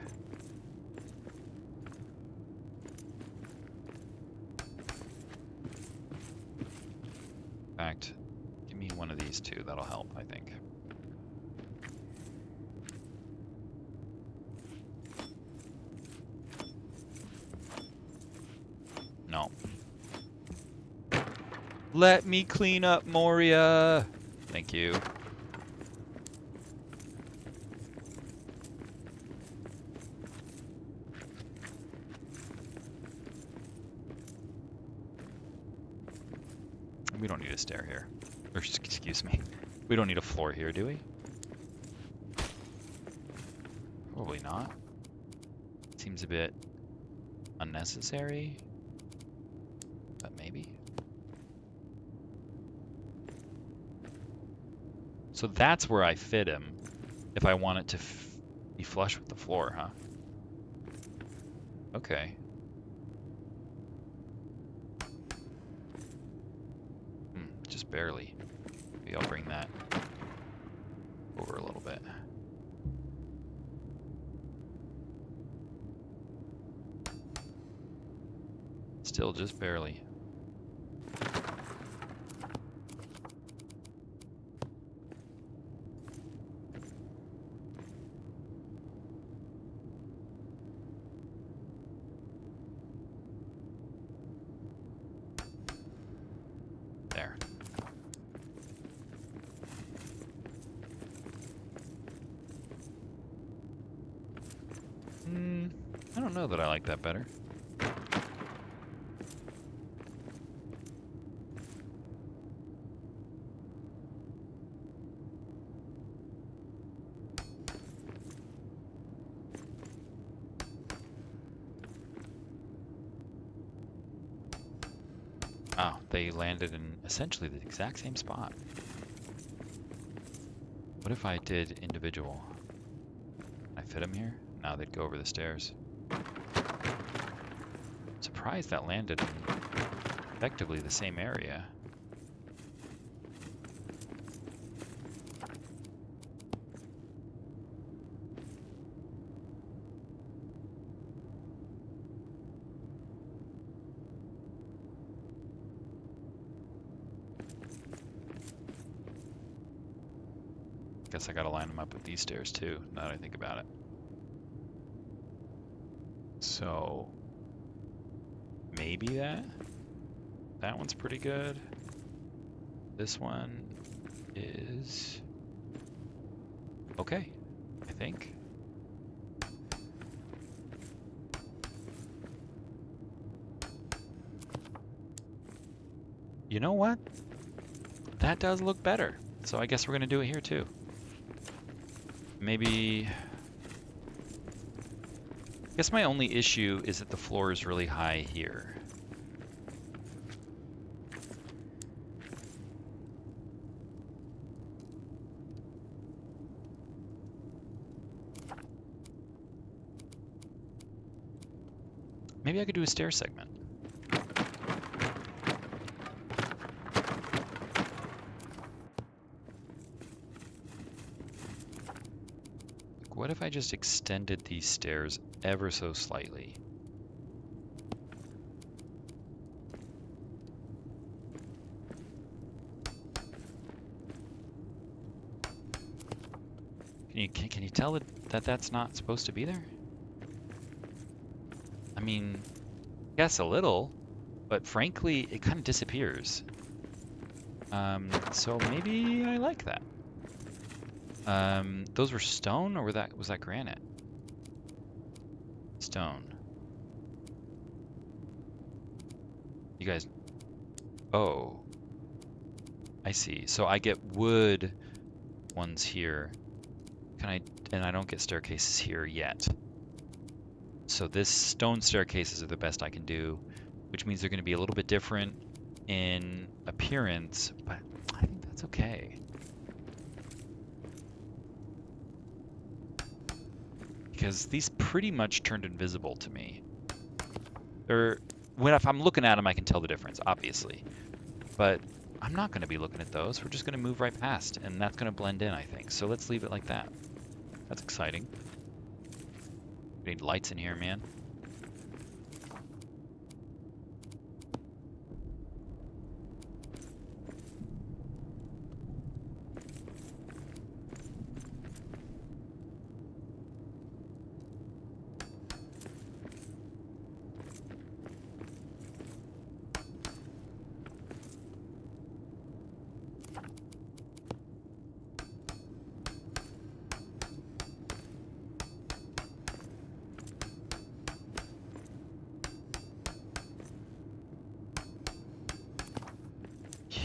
Speaker 1: In fact, give me one of these two. That'll help, I think. No. Let me clean up Moria! Thank you. We don't need a stair here. Or, excuse me. We don't need a floor here, do we? Probably not. Seems a bit unnecessary. But maybe. So that's where I fit him. If I want it to be flush with the floor, huh? Okay. Just barely. Maybe I'll bring that over a little bit. Still just barely. There. I don't know that I like that better. Oh, they landed in essentially the exact same spot. What if I did individual? Can I fit them here? No, they'd go over the stairs. Surprised that landed in effectively the same area. Guess I gotta line them up with these stairs too, now that I think about it. So maybe that one's pretty good. This one is okay, I think. You know what? That does look better. So I guess we're gonna do it here too. Maybe guess my only issue is that the floor is really high here. Maybe I could do a stair segment. What if I just extended these stairs ever so slightly? Can you tell that that's not supposed to be there? I mean, yes, a little, but frankly, it kind of disappears. So maybe I like that. Those were stone, or was that granite? Stone. You guys. Oh, I see. So I get wood ones here. And I don't get staircases here yet. So this stone staircases are the best I can do, which means they're going to be a little bit different in appearance, but I think that's okay. Because these pretty much turned invisible to me. If I'm looking at them, I can tell the difference, obviously. But I'm not going to be looking at those. We're just going to move right past, and that's going to blend in, I think. So let's leave it like that. That's exciting. We need lights in here, man.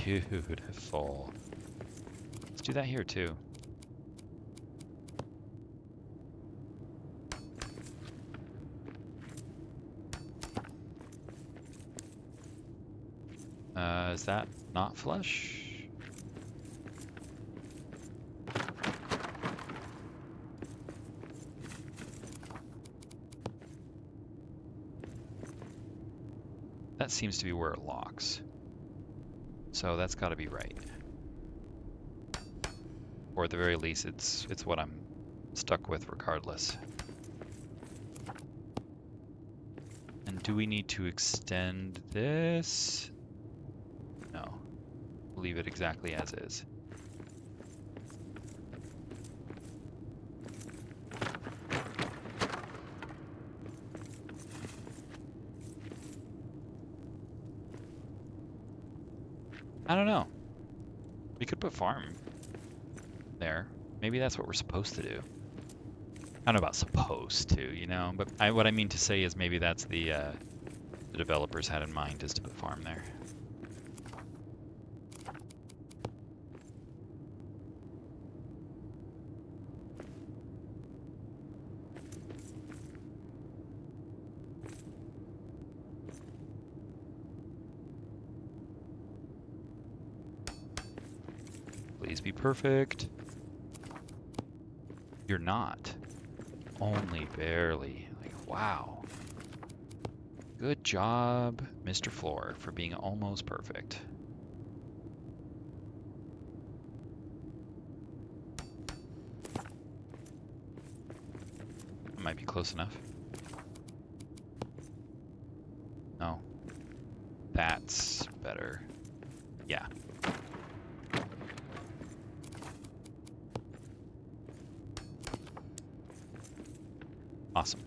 Speaker 1: Beautiful. Let's do that here too. Is that not flush? That seems to be where it locks. So that's got to be right. Or at the very least, it's what I'm stuck with regardless. And do we need to extend this? No. Leave it exactly as is. I don't know. We could put farm there. Maybe that's what we're supposed to do. I don't know about supposed to, you know, but what I mean to say is maybe that's the developers had in mind, is to put farm there. Please be perfect. You're not. Only barely. Like, wow. Good job, Mr. Floor, for being almost perfect. Might be close enough. No. That's better. Yeah. Awesome.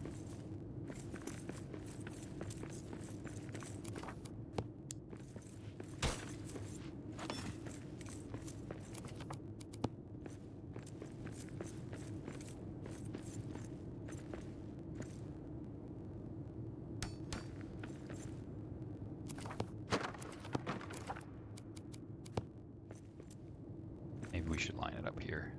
Speaker 1: Maybe we should line it up here.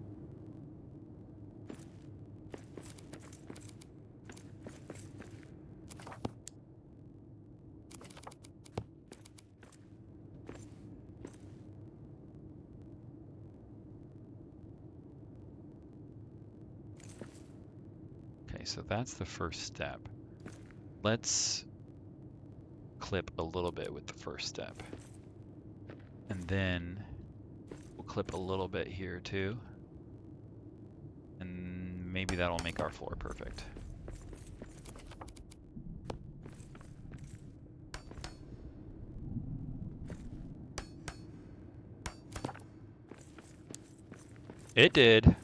Speaker 1: so that's the first step. Let's clip a little bit with the first step. And then we'll clip a little bit here too. And maybe that'll make our floor perfect. It did.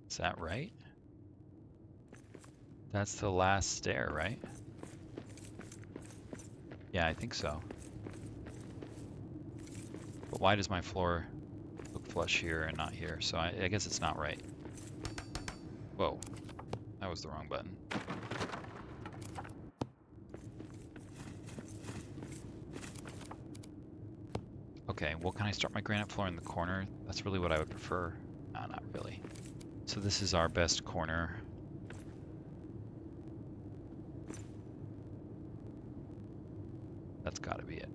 Speaker 1: Is that right? That's the last stair, right? Yeah, I think so. But why does my floor look flush here and not here? So I guess it's not right. Whoa, that was the wrong button. Okay, well, can I start my granite floor in the corner? That's really what I would prefer. No, not really. So this is our best corner. That's gotta be it.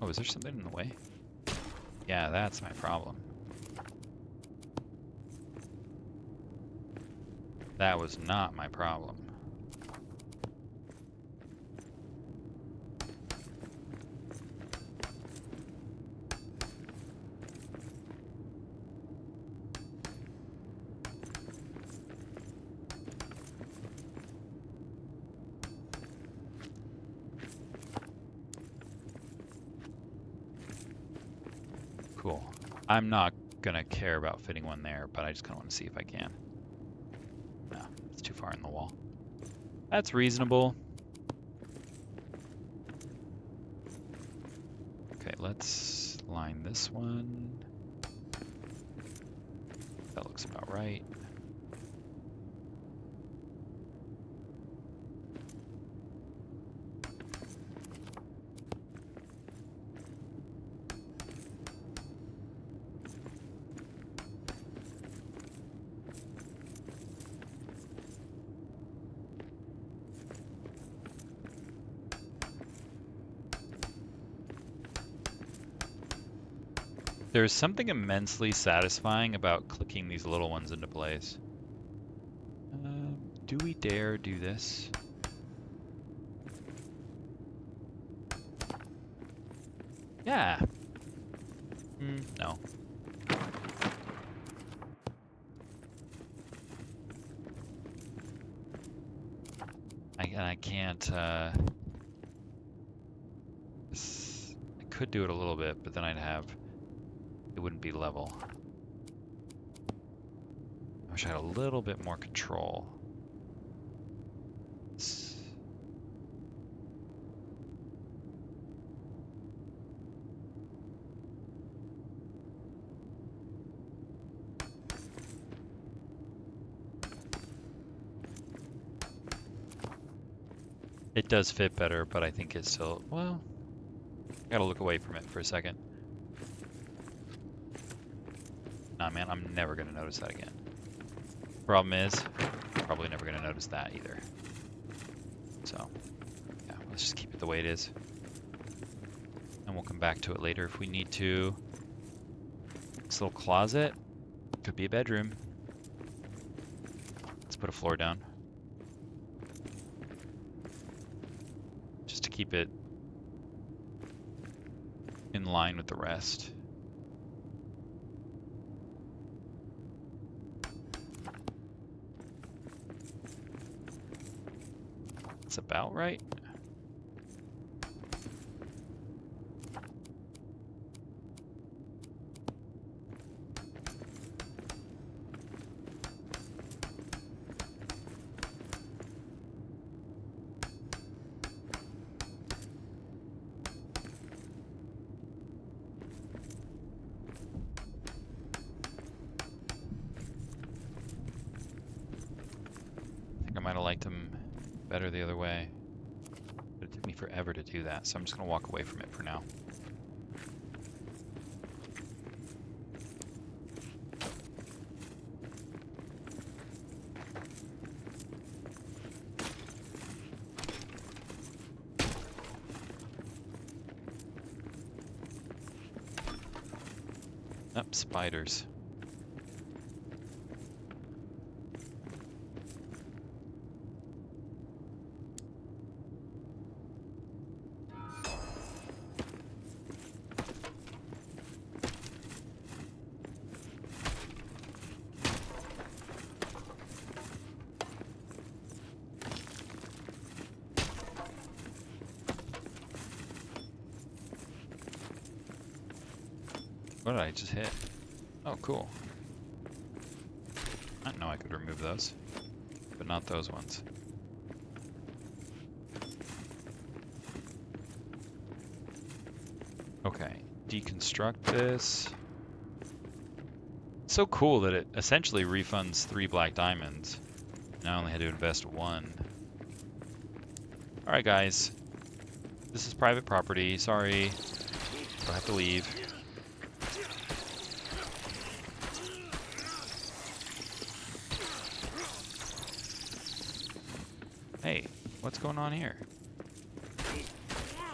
Speaker 1: Oh, is there something in the way? Yeah, that's my problem. That was not my problem. Cool. I'm not gonna care about fitting one there, but I just kinda wanna see if I can. No, it's too far in the wall. That's reasonable. Okay, let's line this one. That looks about right. There's something immensely satisfying about clicking these little ones into place. Do we dare do this? Yeah. No. I can't, I could do it a little bit, but then it wouldn't be level. I wish I had a little bit more control. It does fit better, but I think it's still, well, I gotta look away from it for a second. Nah, man, I'm never gonna notice that again. Problem is, probably never gonna notice that either. So, yeah, let's just keep it the way it is. And we'll come back to it later if we need to. This little closet could be a bedroom. Let's put a floor down. Just to keep it in line with the rest. that's about right. I think I might have liked them better the other way. But it took me forever to do that, so I'm just going to walk away from it for now. Nope, spiders. What did I just hit? Oh, cool. I didn't know I could remove those, but not those ones. Okay, deconstruct this. It's so cool that it essentially refunds 3 black diamonds. And I only had to invest 1. Alright guys, this is private property, sorry. I'll have to leave. Hey, what's going on here? You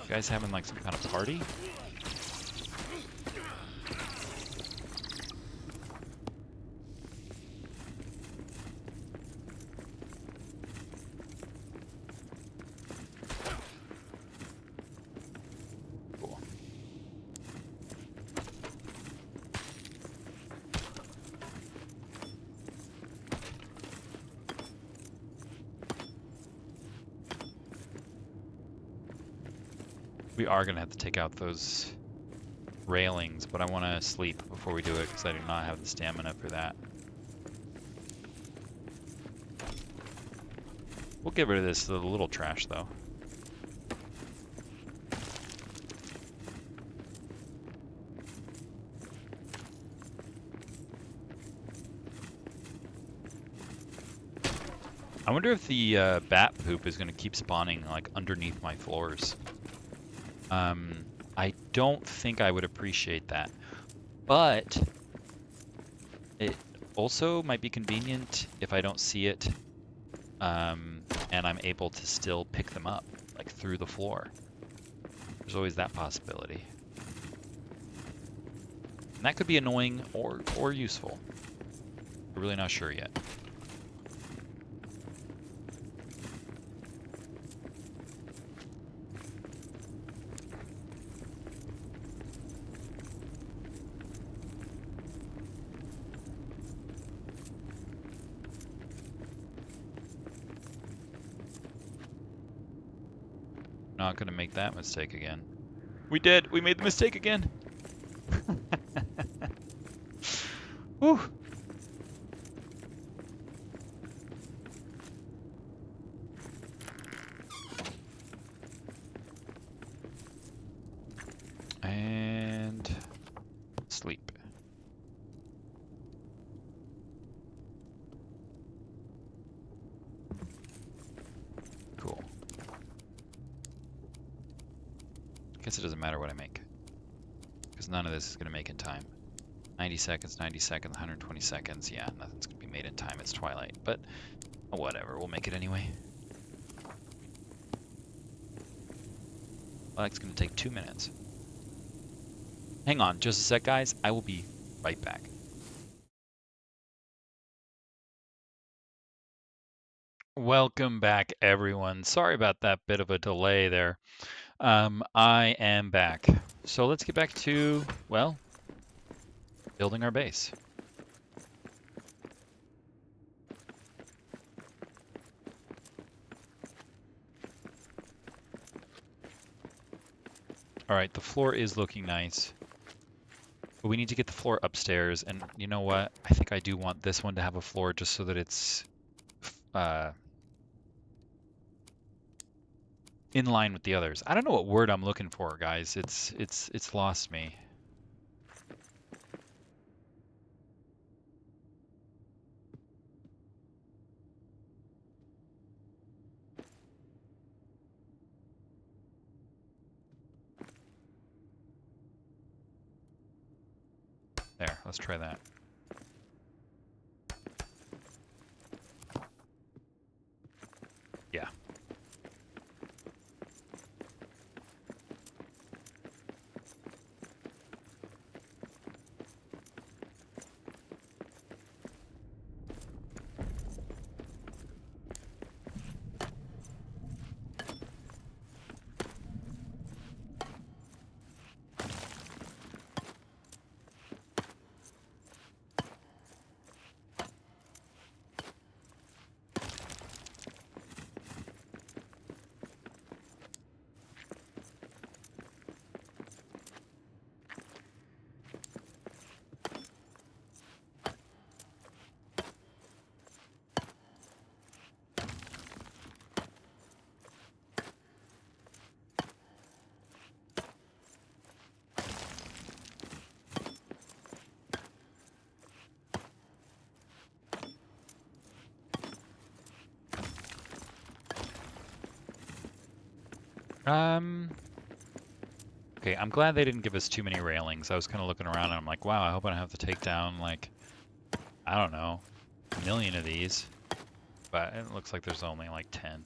Speaker 1: guys having like some kind of party? Cool. We are going to have to take out those railings, but I want to sleep before we do it because I do not have the stamina for that. We'll get rid of this little trash though. I wonder if the bat poop is going to keep spawning like underneath my floors. I don't think I would appreciate that, but it also might be convenient if I don't see it, and I'm able to still pick them up, like through the floor. There's always that possibility. And that could be annoying or useful. We're really not sure yet. Not gonna make that mistake again. We did! We made the mistake again! Whew! And sleep. Cool. Guess it doesn't matter what I make, because none of this is going to make in time. 90 seconds, 90 seconds, 120 seconds. Yeah, nothing's going to be made in time. It's twilight, but whatever. We'll make it anyway. Well, that's going to take 2 minutes. Hang on just a sec, guys. I will be right back. Welcome back, everyone. Sorry about that bit of a delay there. I am back. So let's get back to, well, building our base. All right, the floor is looking nice. But we need to get the floor upstairs, and you know what? I think I do want this one to have a floor just so that it's uh, in line with the others. I don't know what word I'm looking for, guys. It's lost me. There, let's try that. Yeah. Okay, I'm glad they didn't give us too many railings. I was kind of looking around and I'm like, wow, I hope I don't have to take down, like, I don't know, a million of these. But it looks like there's only like 10.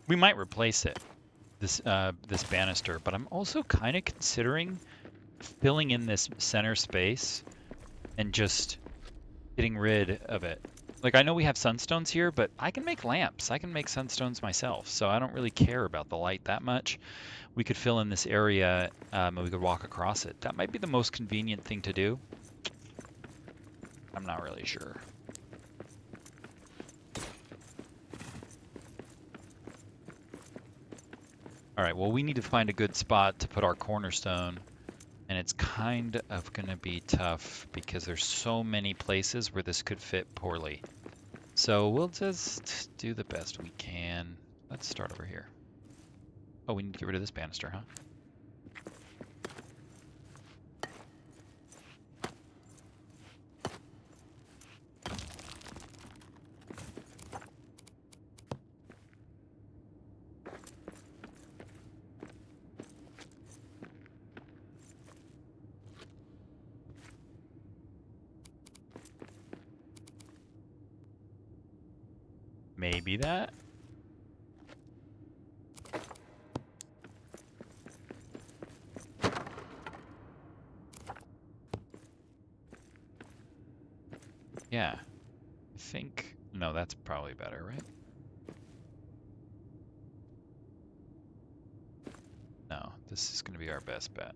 Speaker 1: We might replace it, this banister, but I'm also kind of considering filling in this center space and just getting rid of it. Like, I know we have sunstones here, but I can make lamps. I can make sunstones myself, so I don't really care about the light that much. We could fill in this area, and we could walk across it. That might be the most convenient thing to do. I'm not really sure. All right, well, we need to find a good spot to put our cornerstone, and it's kind of going to be tough because there's so many places where this could fit poorly. So we'll just do the best we can. Let's start over here. Oh, we need to get rid of this banister, huh? Maybe that. Yeah. I think, no, that's probably better, right? No, this is going to be our best bet.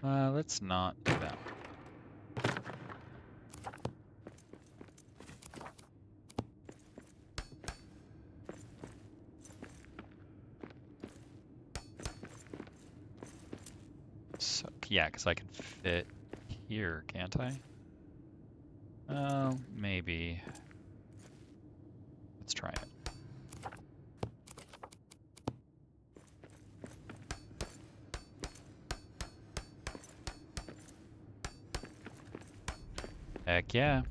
Speaker 1: Let's not do that. So, yeah, because I can fit here, can't I? Oh, maybe. Let's try it. Heck yeah.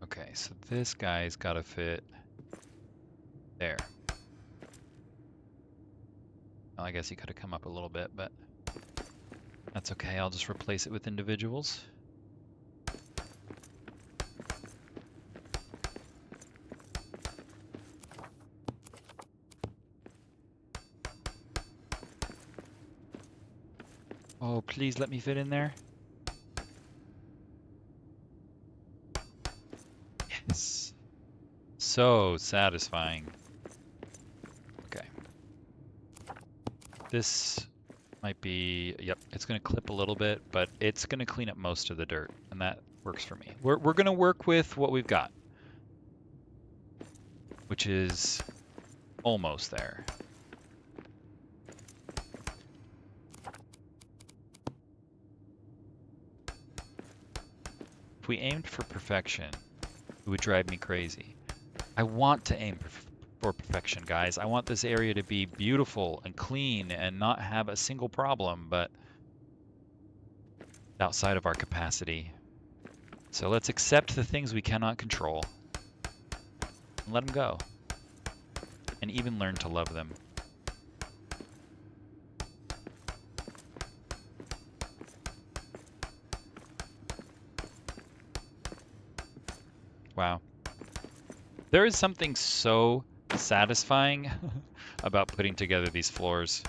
Speaker 1: Okay, so this guy's got to fit there. Well, I guess he could have come up a little bit, but that's okay. I'll just replace it with individuals. Oh, please let me fit in there. Yes. So satisfying. Okay. This might be, yep, it's going to clip a little bit, but it's going to clean up most of the dirt, and that works for me. We're going to work with what we've got, which is almost there. If we aimed for perfection, it would drive me crazy. I want to aim for perfection, guys. I want this area to be beautiful and clean and not have a single problem, but outside of our capacity. So let's accept the things we cannot control and let them go. And even learn to love them. Wow. There is something so satisfying about putting together these floors.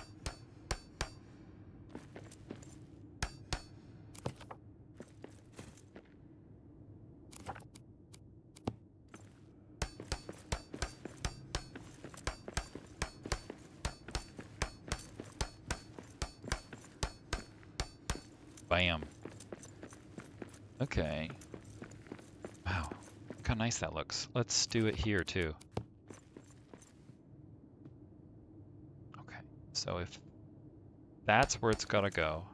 Speaker 1: Bam. Okay. Wow. Look how nice that looks. Let's do it here too. Okay. So if that's where it's gotta go.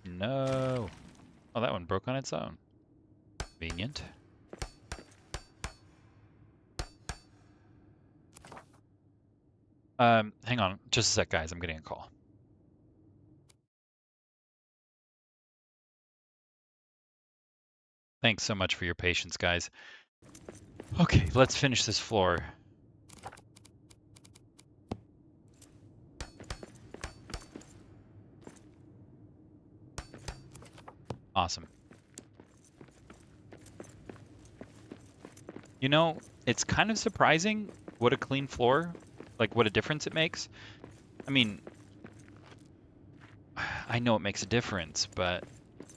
Speaker 1: No. Oh, that one broke on its own. Convenient. Hang on just a sec, guys. I'm getting a call. Thanks so much for your patience, guys. Okay, let's finish this floor. Awesome. You know, it's kind of surprising what a clean floor, like what a difference it makes. I mean, I know it makes a difference, but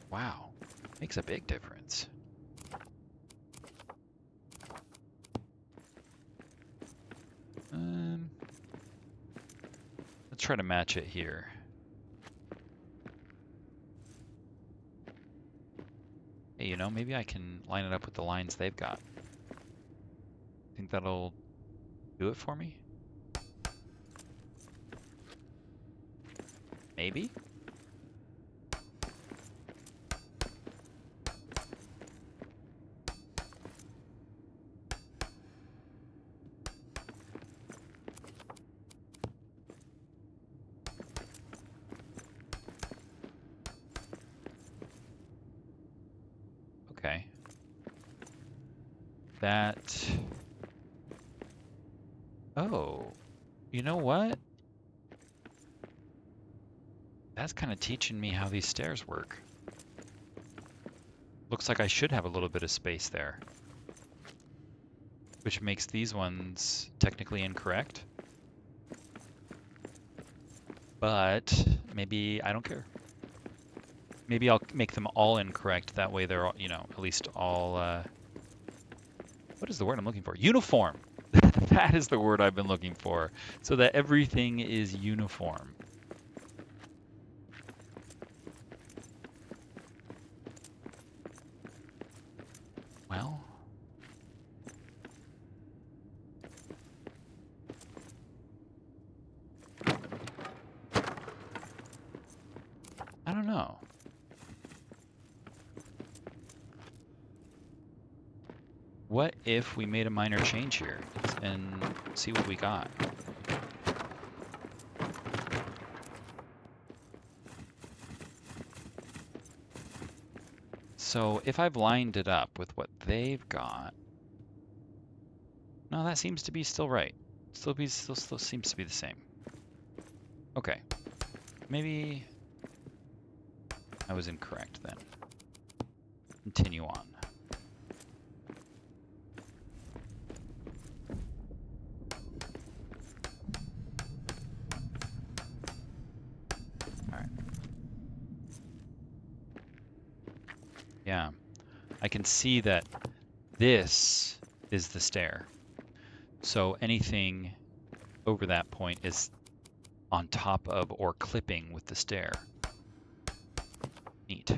Speaker 1: wow, it makes a big difference. Let's try to match it here. Hey, you know, maybe I can line it up with the lines they've got. Think that'll do it for me? Maybe? Okay. That... Oh, you know what? That's kind of teaching me how these stairs work. Looks like I should have a little bit of space there, which makes these ones technically incorrect. But maybe I don't care. Maybe I'll make them all incorrect. That way they're all, you know, at least all, what is the word I'm looking for? Uniform. That is the word I've been looking for. So that everything is uniform. Well, I don't know. What if we made a minor change here and see what we got? So if I've lined it up with what they've got, no, that seems to be still right. Still seems to be the same. Okay, maybe I was incorrect then. Continue on. All right. Yeah, I can see that this is the stair. So anything over that point is on top of or clipping with the stair. Neat. All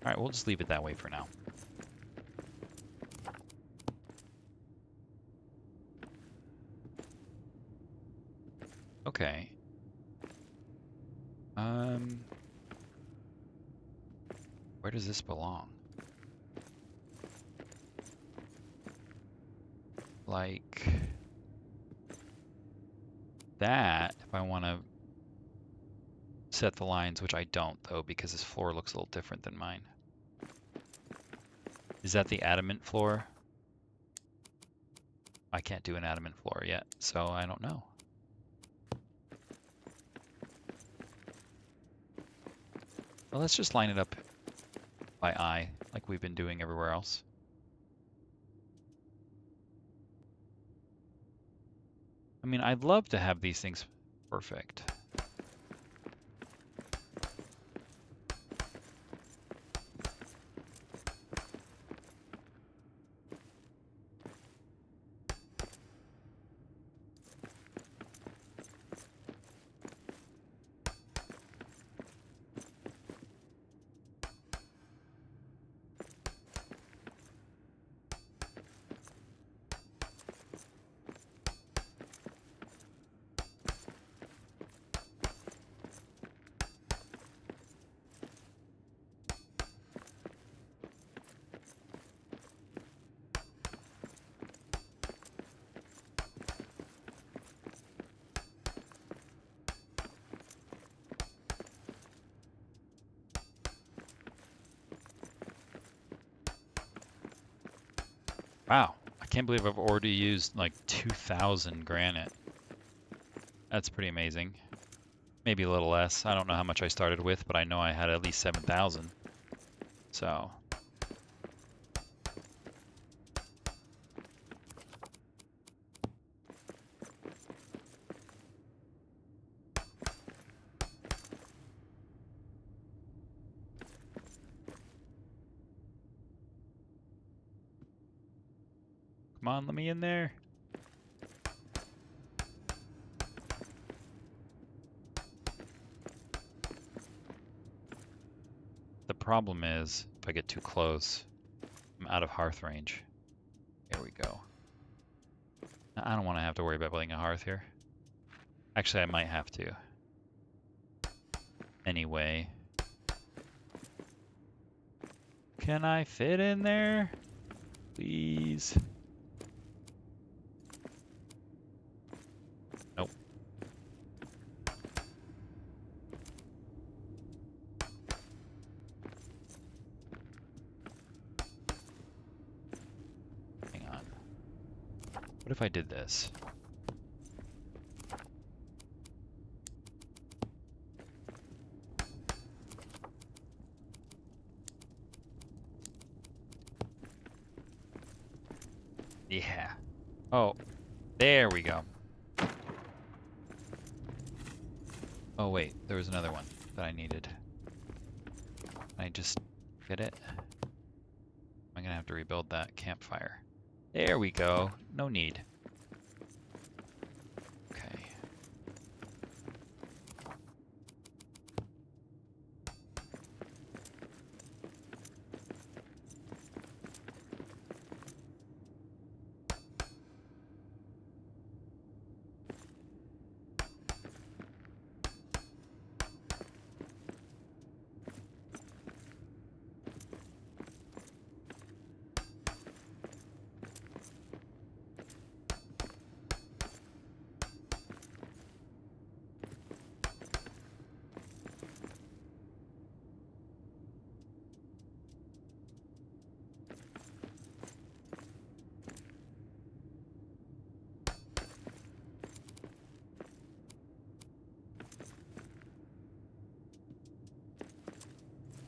Speaker 1: right, we'll just leave it that way for now. Okay. Where does this belong? Like that, if I want to set the lines, which I don't though, because this floor looks a little different than mine. Is that the adamant floor? I can't do an adamant floor yet, so I don't know. Well, let's just line it up by eye, like we've been doing everywhere else. I mean, I'd love to have these things perfect. Wow, I can't believe I've already used like 2,000 granite. That's pretty amazing. Maybe a little less. I don't know how much I started with, but I know I had at least 7,000. So, come on, let me in there. The problem is, if I get too close, I'm out of hearth range. There we go. I don't want to have to worry about building a hearth here. Actually, I might have to. Anyway. Can I fit in there? Please. Nope. What if I did this? Yeah. Oh, there we go. Oh wait, there was another one that I needed. Can I just get it? I'm gonna have to rebuild that campfire. There we go. No need. Okay.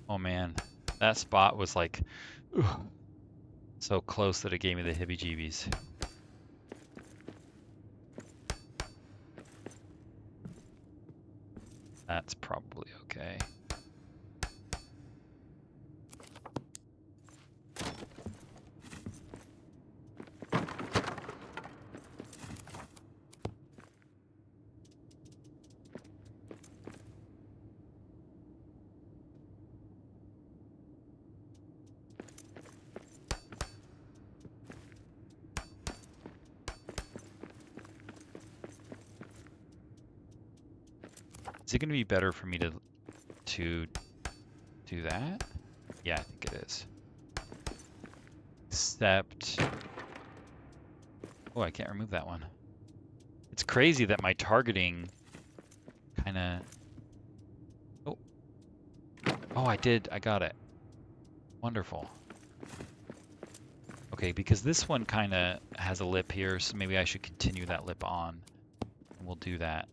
Speaker 1: Oh man, that spot was like so close that it gave me the heebie-jeebies. That's probably okay. Is it going to be better for me to do that? Yeah, I think it is. Except, oh, I can't remove that one. It's crazy that my targeting kind of, oh, oh, I did, I got it. Wonderful. Okay, because this one kind of has a lip here, so maybe I should continue that lip on. And we'll do that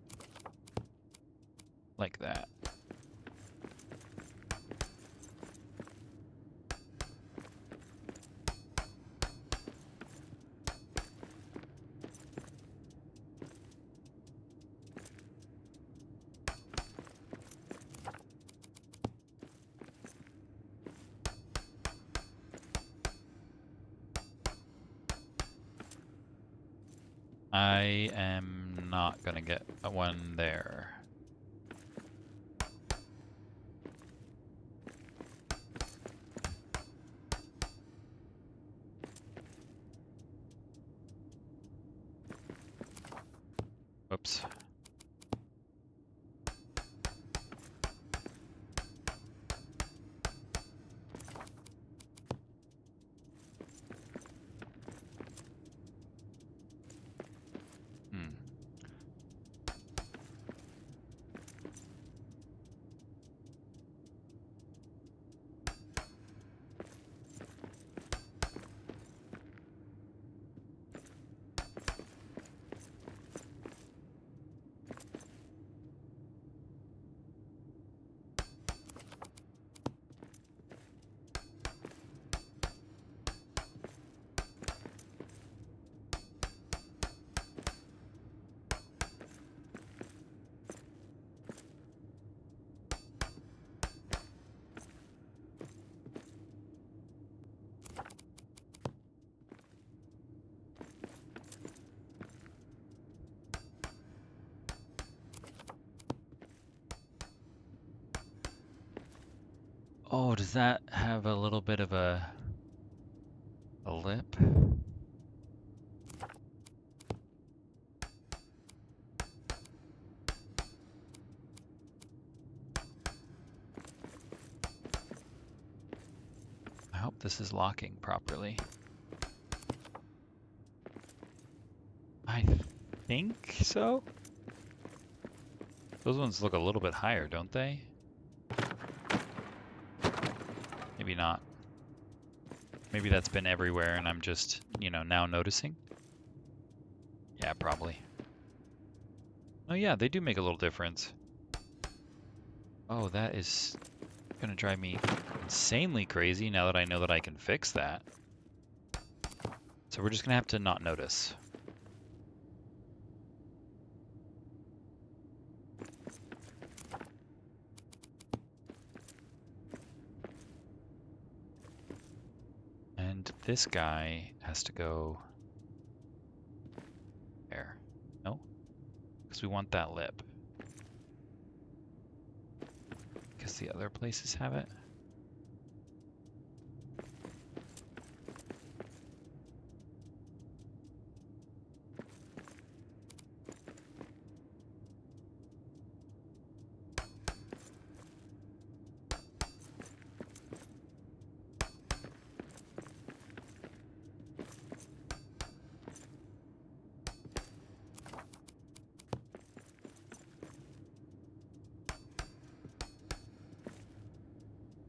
Speaker 1: like that. I am not gonna get one there. Whoops. Hmm. Oh, does that have a little bit of a lip? I hope this is locking properly. I think so. Those ones look a little bit higher, don't they? Maybe not. Maybe that's been everywhere and I'm just, you know, now noticing. Yeah, probably. Oh yeah, they do make a little difference. Oh, that is gonna drive me insanely crazy now that I know that I can fix that. So we're just gonna have to not notice. And this guy has to go there. No? Because we want that lip. Because the other places have it.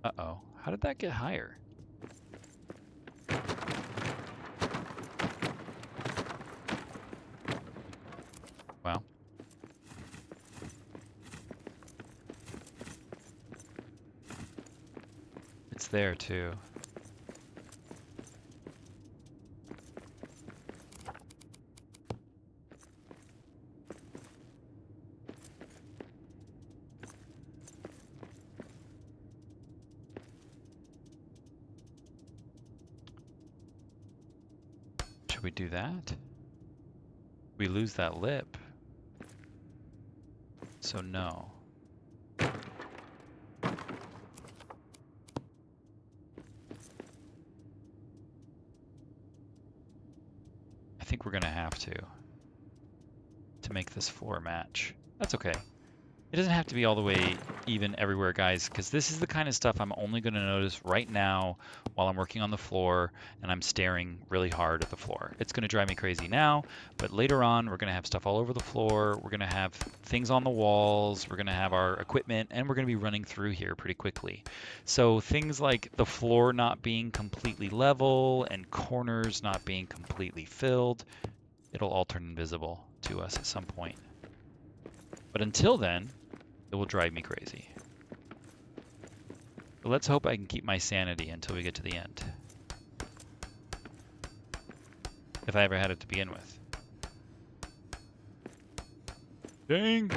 Speaker 1: Uh-oh. How did that get higher? Well, it's there too. Should we do that? We lose that lip. So no. I think we're gonna have to make this floor match. That's okay. It doesn't have to be all the way even everywhere, guys, because this is the kind of stuff I'm only going to notice right now while I'm working on the floor and I'm staring really hard at the floor. It's going to drive me crazy now, but later on we're going to have stuff all over the floor. We're going to have things on the walls. We're going to have our equipment, and we're going to be running through here pretty quickly. So things like the floor not being completely level and corners not being completely filled, it'll all turn invisible to us at some point. But until then, it will drive me crazy. But let's hope I can keep my sanity until we get to the end. If I ever had it to begin with. Dang!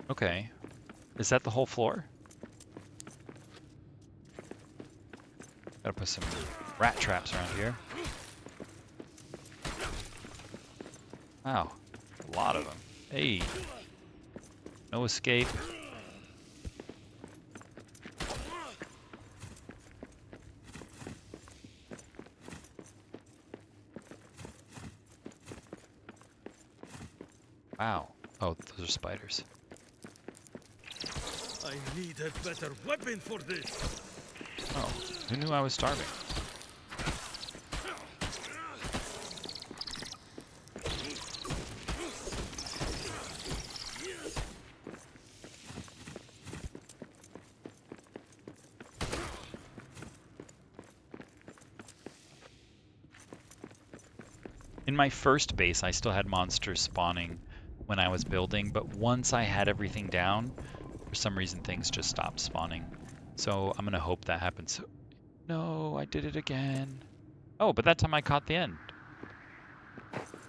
Speaker 1: Okay. Is that the whole floor? Gotta put some rat traps around here. Wow. A lot of them. Hey. No escape. Wow. Oh, those are spiders.
Speaker 3: I need a better weapon for this.
Speaker 1: Oh, who knew I was starving? In my first base, I still had monsters spawning when I was building, but once I had everything down, for some reason things just stopped spawning. So I'm gonna hope that happens. No, I did it again. Oh, but that time I caught the end.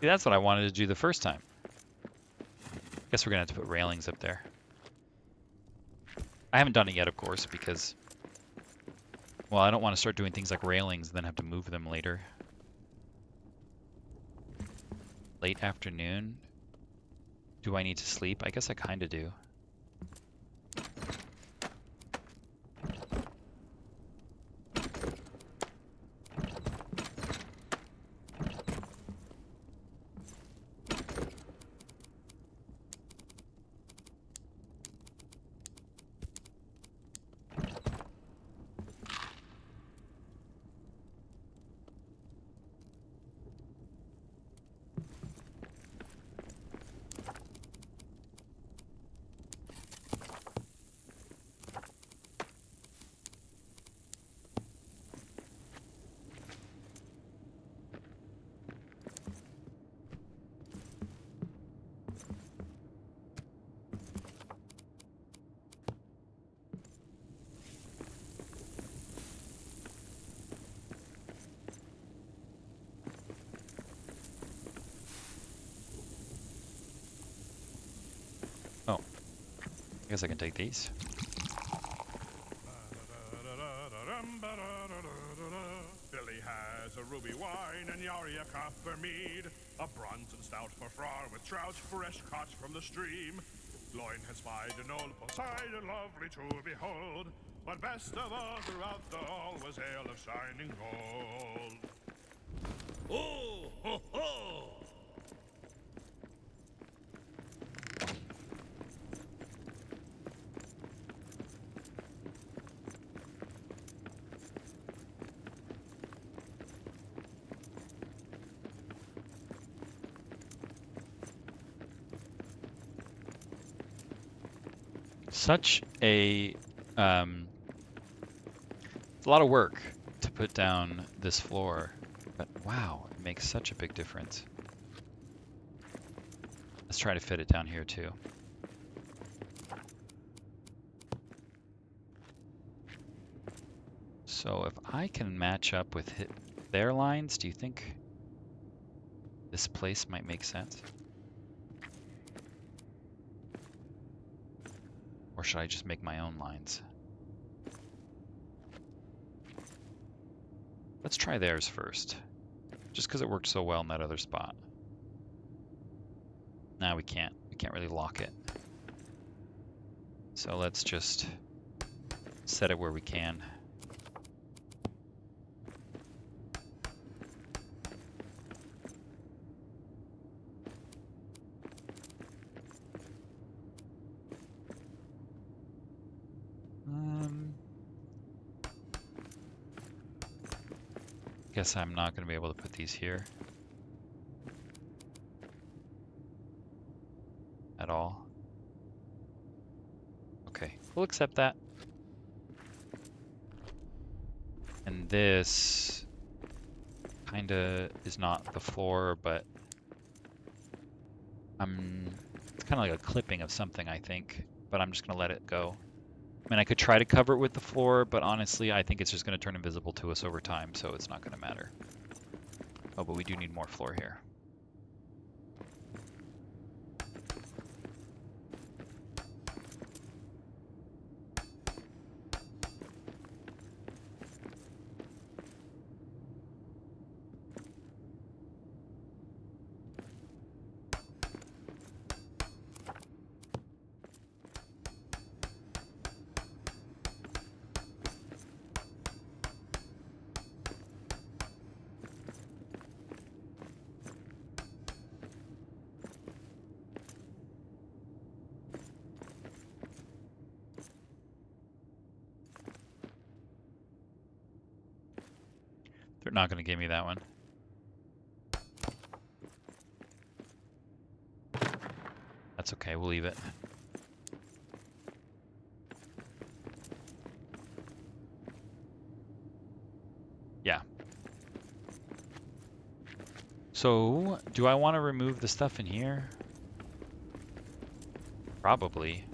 Speaker 1: See, that's what I wanted to do the first time. Guess we're gonna have to put railings up there. I haven't done it yet, of course, because, well, I don't want to start doing things like railings and then have to move them later. Late afternoon. Do I need to sleep? I guess I kind of do. I guess I can take these.
Speaker 2: Billy has a ruby wine and Yari a copper mead, a bronze and stout for Frar with trout fresh caught from the stream. Loin has spied an old Poseidon lovely to behold, but best of all throughout the hall was ale of shining gold.
Speaker 3: Oh, ho, ho!
Speaker 1: Such a it's a lot of work to put down this floor, but wow, it makes such a big difference. Let's try to fit it down here too. So if I can match up with their lines, do you think this place might make sense? Or should I just make my own lines? Let's try theirs first, just because it worked so well in that other spot. Now we can't really lock it. So let's just set it where we can. Guess I'm not going to be able to put these here at all. Okay, we'll accept that. And this kind of is not the floor, but it's kind of like a clipping of something, I think, but I'm just going to let it go. I mean, I could try to cover it with the floor, but honestly, I think it's just going to turn invisible to us over time, so it's not going to matter. Oh, but we do need more floor here. They're not going to give me that one. That's okay, we'll leave it. Yeah. So, do I want to remove the stuff in here? Probably.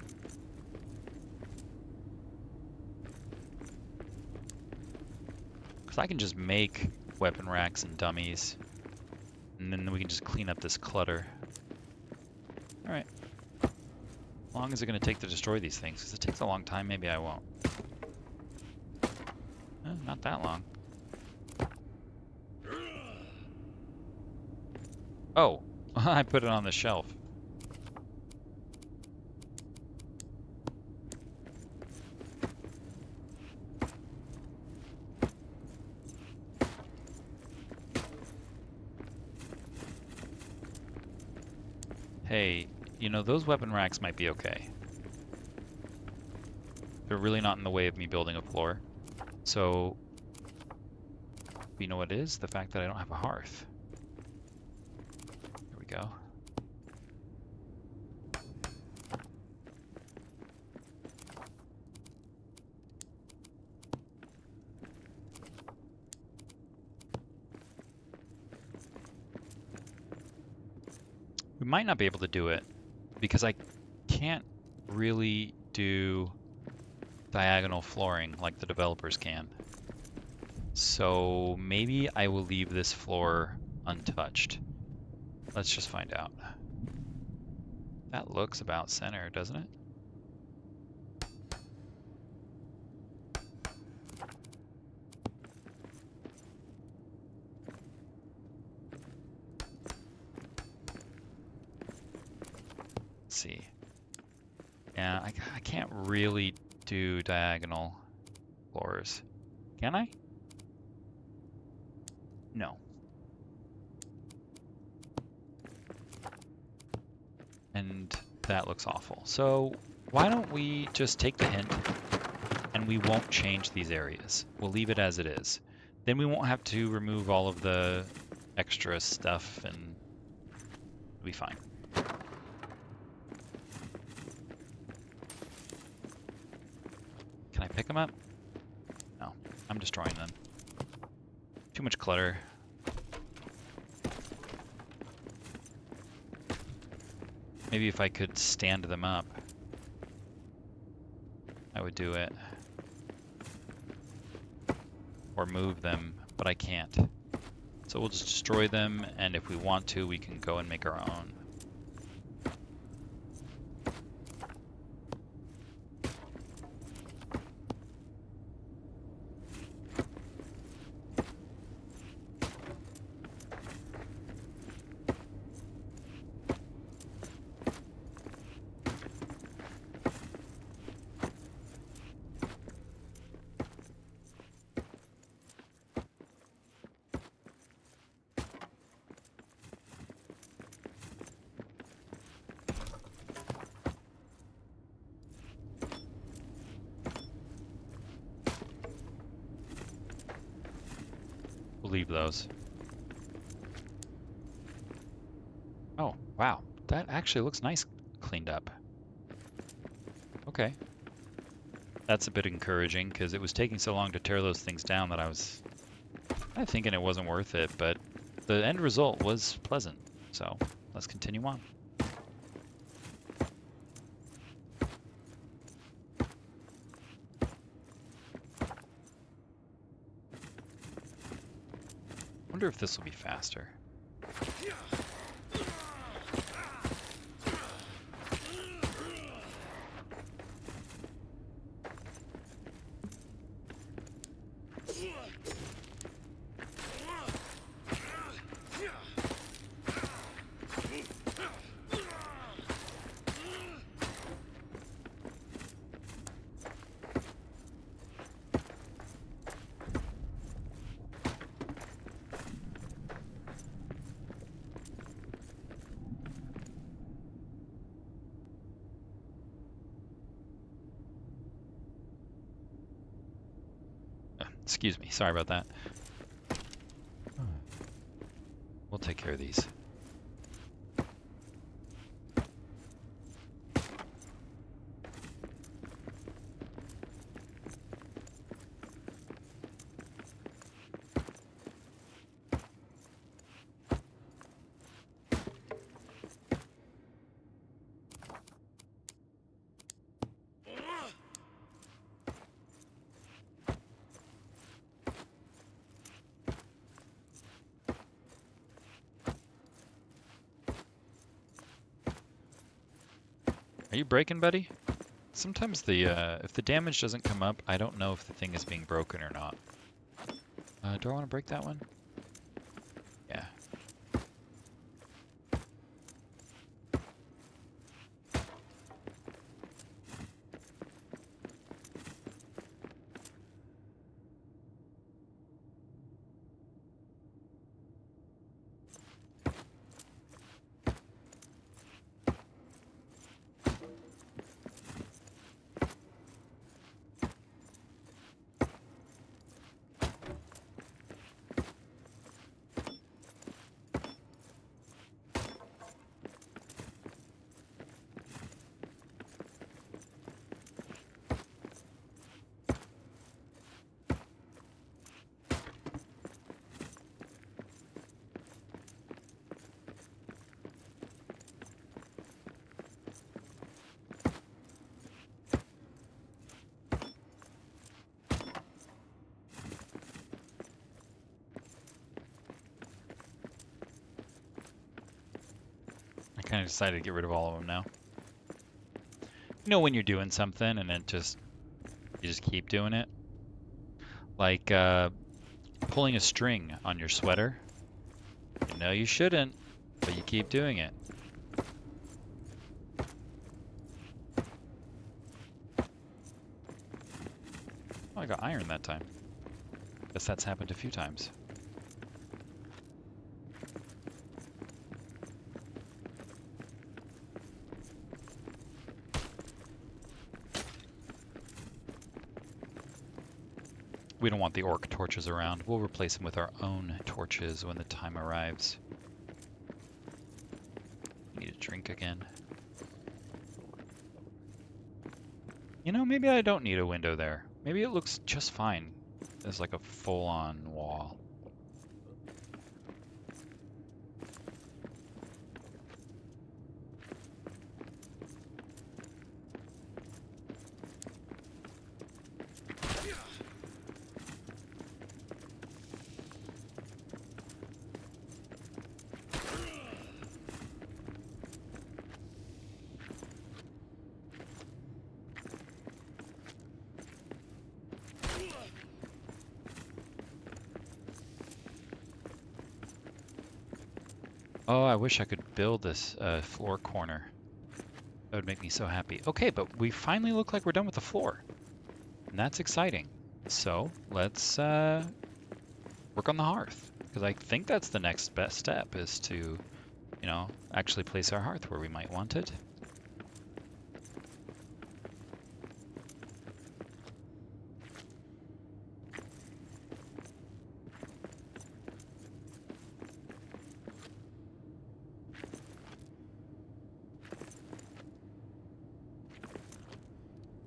Speaker 1: Because I can just make weapon racks and dummies, and then we can just clean up this clutter. Alright. How long is it going to take to destroy these things? Because it takes a long time, maybe I won't. Not that long. Oh, I put it on the shelf. Hey, you know, those weapon racks might be okay. They're really not in the way of me building a floor. So, you know what it is? The fact that I don't have a hearth. There we go. We might not be able to do it because I can't really do diagonal flooring like the developers can. So maybe I will leave this floor untouched. Let's just find out. That looks about center, doesn't it? see. Yeah, I can't really do diagonal floors. Can I? No. And that looks awful. So why don't we just take the hint and we won't change these areas. We'll leave it as it is. Then we won't have to remove all of the extra stuff and it'll be fine. Can I pick them up? No, I'm destroying them. Too much clutter. Maybe if I could stand them up, I would do it. Or move them, but I can't. So we'll just destroy them, and if we want to, we can go and make our own. We'll leave those. Oh, wow. That actually looks nice cleaned up. Okay. That's a bit encouraging because it was taking so long to tear those things down that I was kind of thinking it wasn't worth it, but the end result was pleasant. So let's continue on. Wonder if this will be faster. Excuse me, sorry about that. We'll take care of these. Are you breaking, buddy? Sometimes the if the damage doesn't come up, I don't know if the thing is being broken or not. Do I want to break that one? Yeah. I kind of decided to get rid of all of them now. You know when you're doing something and you just keep doing it? Like pulling a string on your sweater. You know you shouldn't, but you keep doing it. got iron that time. Guess that's happened a few times. We don't want the orc torches around. We'll replace them with our own torches when the time arrives. Need a drink again. You know, maybe I don't need a window there. Maybe it looks just fine as like a full-on wall. Oh, I wish I could build this floor corner. That would make me so happy. Okay, but we finally look like we're done with the floor. And that's exciting. So let's work on the hearth. Because I think that's the next best step, is to, you know, actually place our hearth where we might want it.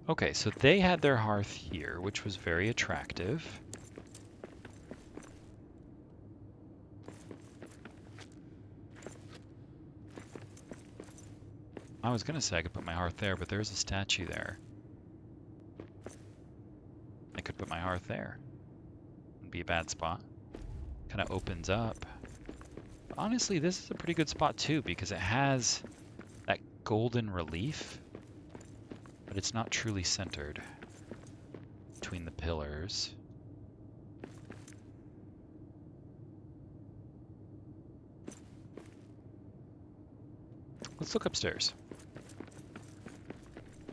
Speaker 1: Okay, so they had their hearth here, which was very attractive. I was gonna say I could put my hearth there, but there's a statue there. I could put my hearth there. Wouldn't be a bad spot. Kind of opens up. Honestly, this is a pretty good spot too, because it has that golden relief, but it's not truly centered between the pillars. Let's look upstairs.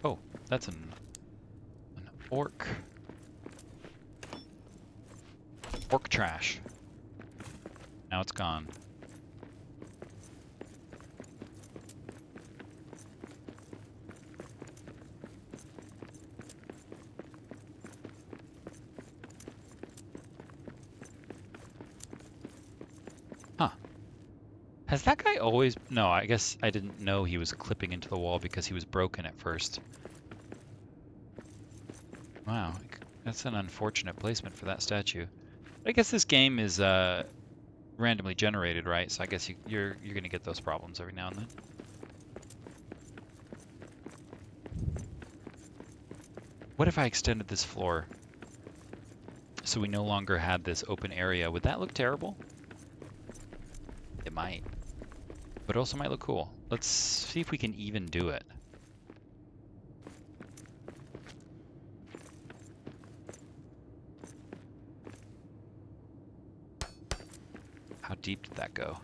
Speaker 1: Oh, that's an orc. Orc trash. Now it's gone. Huh. Has that guy always... No, I guess I didn't know he was clipping into the wall because he was broken at first. Wow, that's an unfortunate placement for that statue. I guess this game is randomly generated, right? So I guess you're gonna get those problems every now and then. What if I extended this floor so we no longer had this open area? Would that look terrible? It might. But it also might look cool. Let's see if we can even do it. How deep did that go?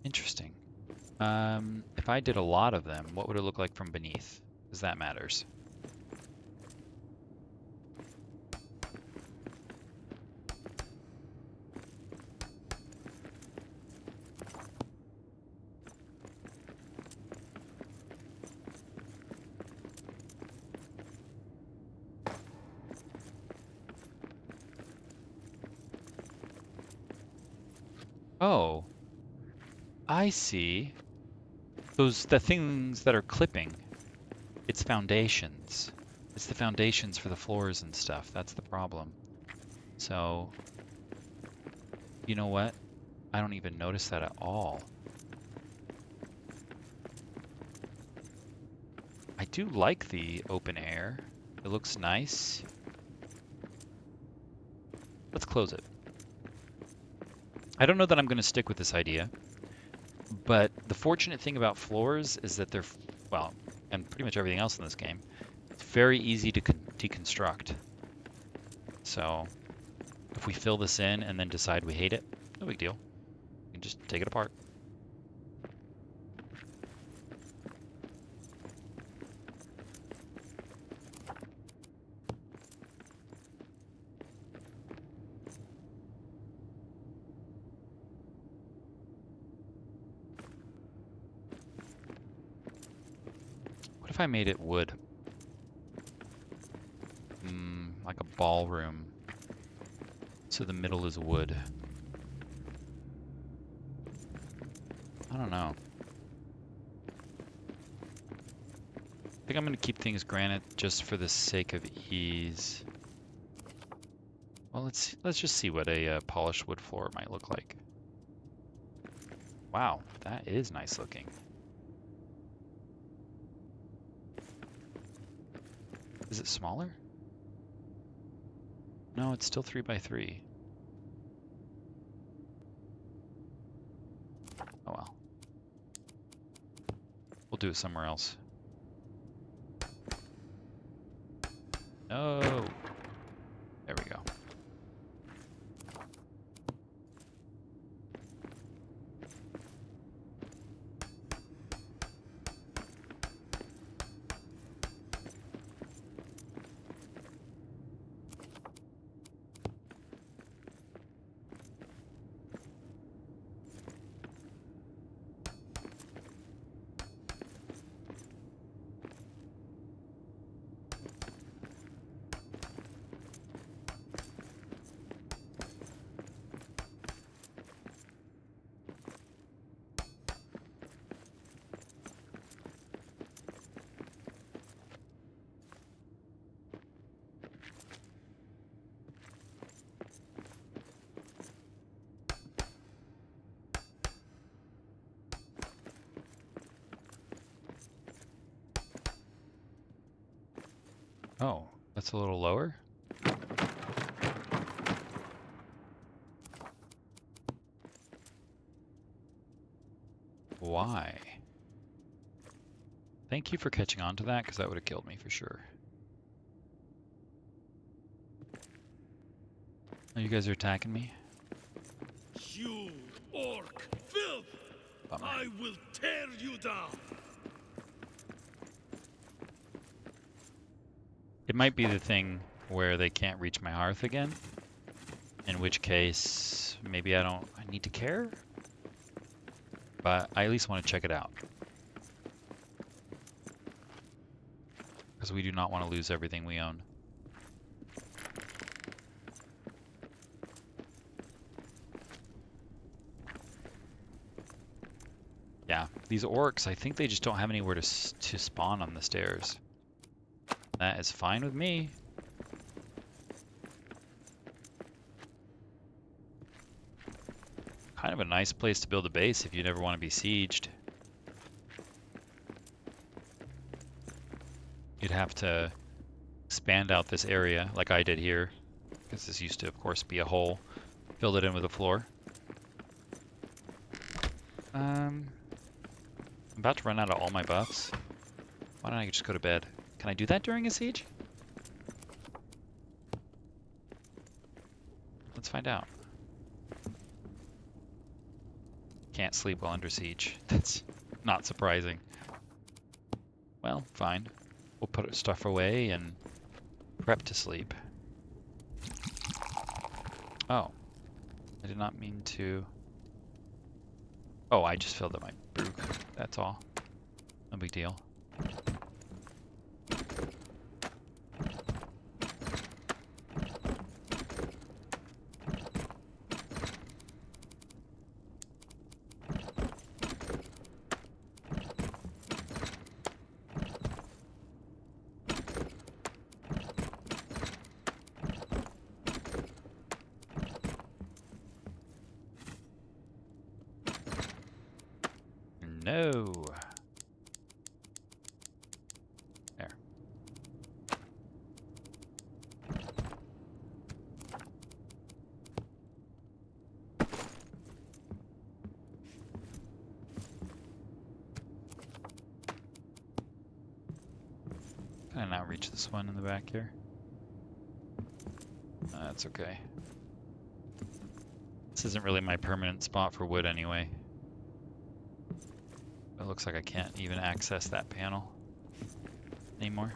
Speaker 1: Interesting. If I did a lot of them, what would it look like from beneath? Because that matters. Oh, I see. The things that are clipping, it's foundations. It's the foundations for the floors and stuff. That's the problem. So, you know what? I don't even notice that at all. I do like the open air. It looks nice. Let's close it. I don't know that I'm going to stick with this idea, but the fortunate thing about floors is that they're, well, and pretty much everything else in this game, it's very easy to deconstruct. So if we fill this in and then decide we hate it, no big deal. We can just take it apart. if I made it wood? Like a ballroom. So the middle is wood. I don't know. I think I'm going to keep things granite just for the sake of ease. Well, let's just see what a polished wood floor might look like. Wow, that is nice looking. Is it smaller? No, it's still 3 by 3. Oh well. We'll do it somewhere else. No. There we go. Oh, that's a little lower? Why? Thank you for catching on to that, because that would have killed me for sure. Oh, you guys are attacking me?
Speaker 3: You orc filth!
Speaker 1: Bummer.
Speaker 3: I will tear you down!
Speaker 1: It might be the thing where they can't reach my hearth again, in which case maybe I need to care, but I at least want to check it out. Because we do not want to lose everything we own. Yeah, these orcs, I think they just don't have anywhere to spawn on the stairs. That is fine with me. Kind of a nice place to build a base if you never want to be sieged. You'd have to expand out this area like I did here, because this used to, of course, be a hole. Filled it in with a floor. I'm about to run out of all my buffs. Why don't I just go to bed? Can I do that during a siege? Let's find out. Can't sleep while under siege. That's not surprising. Well, fine. We'll put stuff away and prep to sleep. Oh. I did not mean to... Oh, I just filled up my brew. That's all. No big deal. No. There. Can I not reach this one in the back here? That's okay. This isn't really my permanent spot for wood anyway. It looks like I can't even access that panel anymore.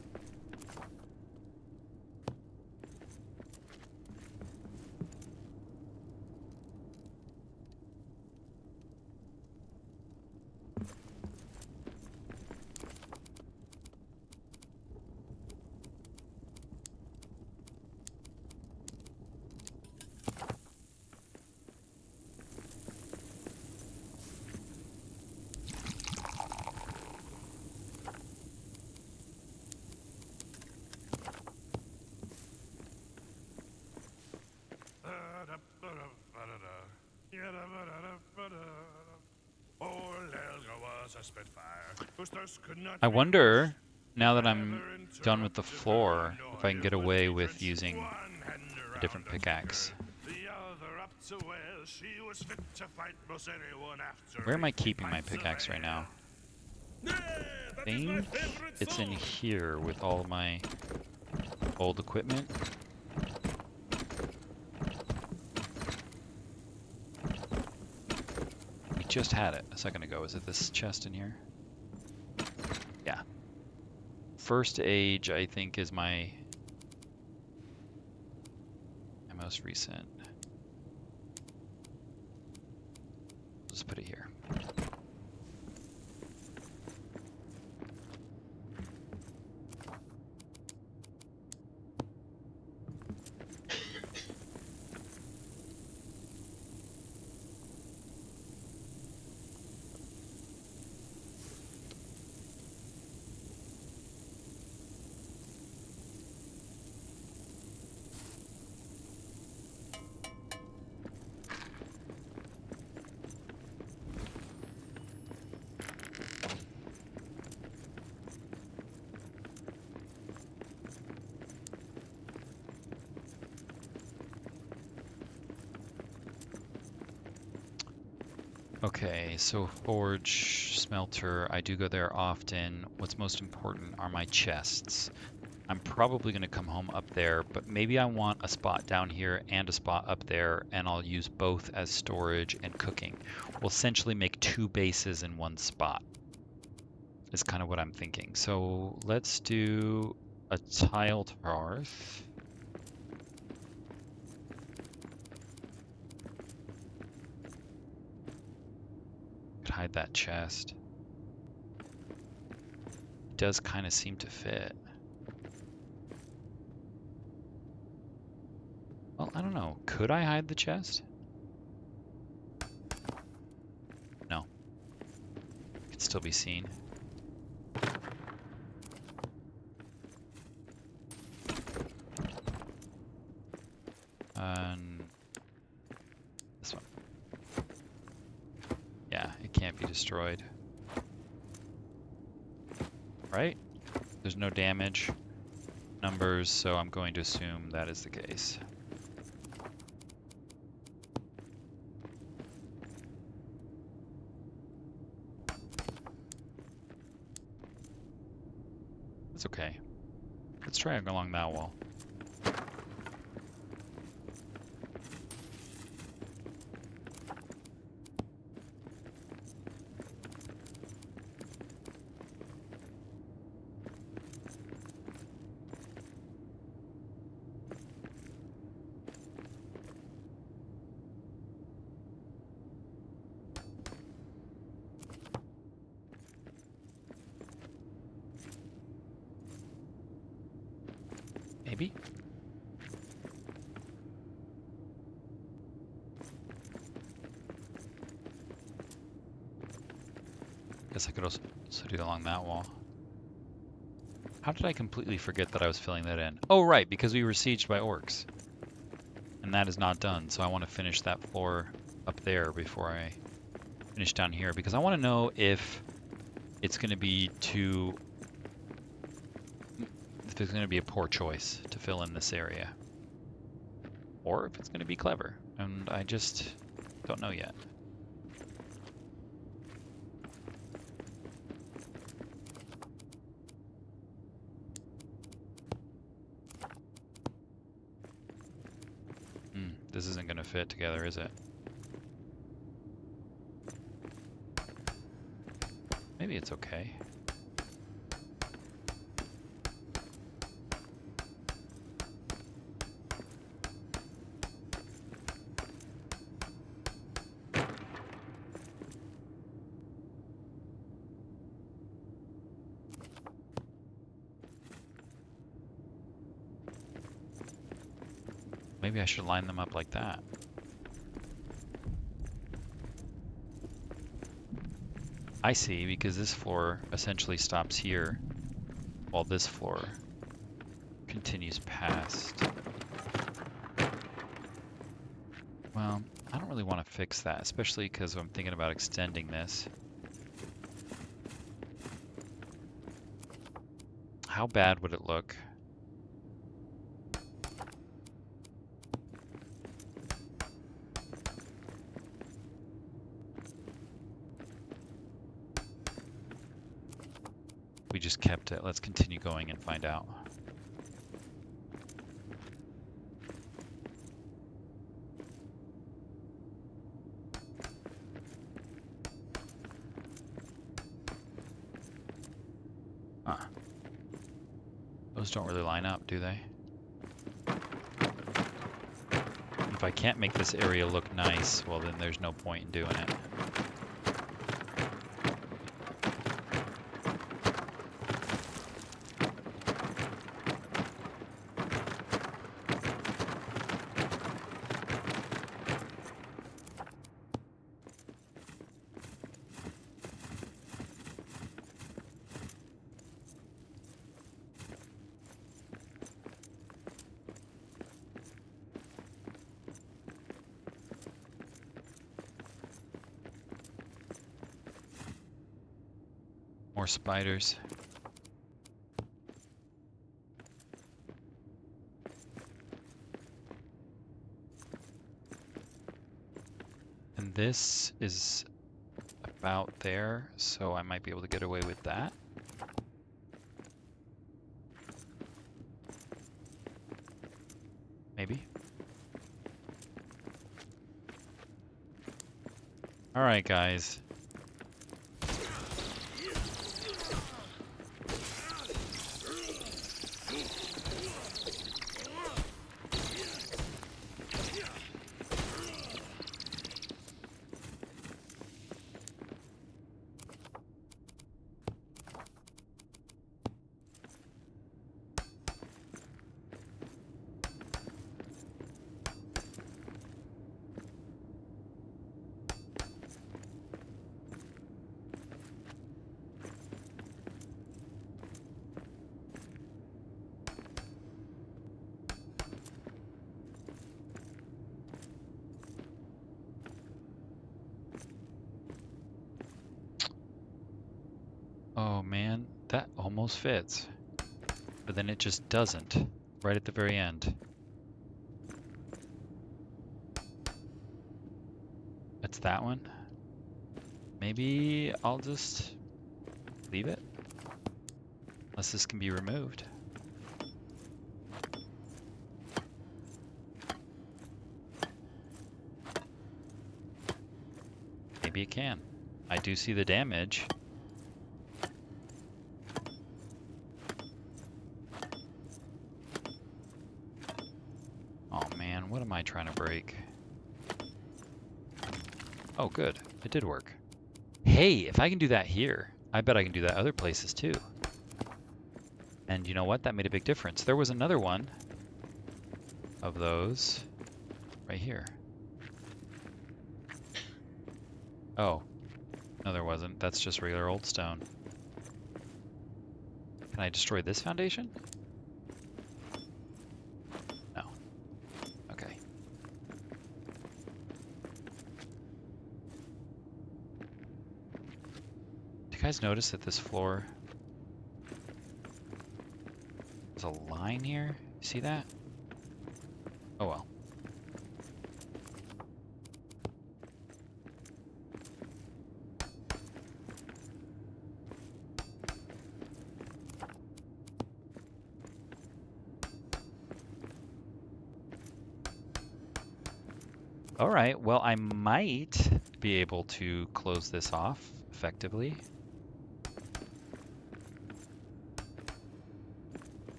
Speaker 2: Old Elga was a spitfire, whose thirst could not
Speaker 1: I
Speaker 2: be
Speaker 1: wonder,
Speaker 2: quenched.
Speaker 1: now that I'm
Speaker 2: Ever in
Speaker 1: done with the
Speaker 2: turns, if her
Speaker 1: floor, if I can
Speaker 2: annoyed
Speaker 1: get
Speaker 2: with
Speaker 1: away with
Speaker 2: hatred,
Speaker 1: using
Speaker 2: one hand
Speaker 1: a
Speaker 2: around
Speaker 1: different
Speaker 2: her
Speaker 1: pickaxe.
Speaker 2: finger, the other up to well. She was fit to fight most anyone after
Speaker 1: Where am I
Speaker 2: 18
Speaker 1: keeping my
Speaker 2: pints of
Speaker 1: pickaxe right now?
Speaker 3: Yeah,
Speaker 1: I
Speaker 3: that is my
Speaker 1: think
Speaker 3: favorite
Speaker 1: it's in
Speaker 3: song.
Speaker 1: here with all of my old equipment. We just had it a second ago. Is it this chest in here? Yeah. First Age, I think, is my most recent. Just put it here. Okay, so forge, smelter, I do go there often. What's most important are my chests. I'm probably going to come home up there, but maybe I want a spot down here and a spot up there, and I'll use both as storage and cooking. We'll essentially make two bases in one spot, is kind of what I'm thinking. So let's do a tiled hearth. Could hide that chest. It does kind of seem to fit. Well, I don't know. Could I hide the chest? No. It could still be seen. This one. Yeah, it can't be destroyed. Right? There's no damage numbers, so I'm going to assume that is the case. It's okay. Let's try along that wall. Maybe? Guess I could also do it along that wall. How did I completely forget that I was filling that in? Oh, right, because we were sieged by orcs. And that is not done, so I want to finish that floor up there before I finish down here, because I want to know if it's going to be if it's going to be a poor choice to fill in this area. Or if it's going to be clever, and I just don't know yet. This isn't going to fit together, is it? Maybe it's okay. Maybe I should line them up like that. I see, because this floor essentially stops here, while this floor continues past. Well, I don't really want to fix that, especially because I'm thinking about extending this. How bad would it look? We just kept it. Let's continue going and find out. Huh. Those don't really line up, do they? If I can't make this area look nice, well then there's no point in doing it. More spiders. And this is about there, so I might be able to get away with that. Maybe. All right, guys. Oh man, that almost fits. But then it just doesn't, right at the very end. That's that one. Maybe I'll just leave it, unless this can be removed. Maybe it can. I do see the damage. Oh man, what am I trying to break? Oh good, it did work. Hey, if I can do that here, I bet I can do that other places too. And you know what? That made a big difference. There was another one of those right here. Oh, no there wasn't. That's just regular old stone. Can I destroy this foundation? No. Okay. Do you guys notice that this floor has a line here? See that? Oh well. All right, well, I might be able to close this off effectively.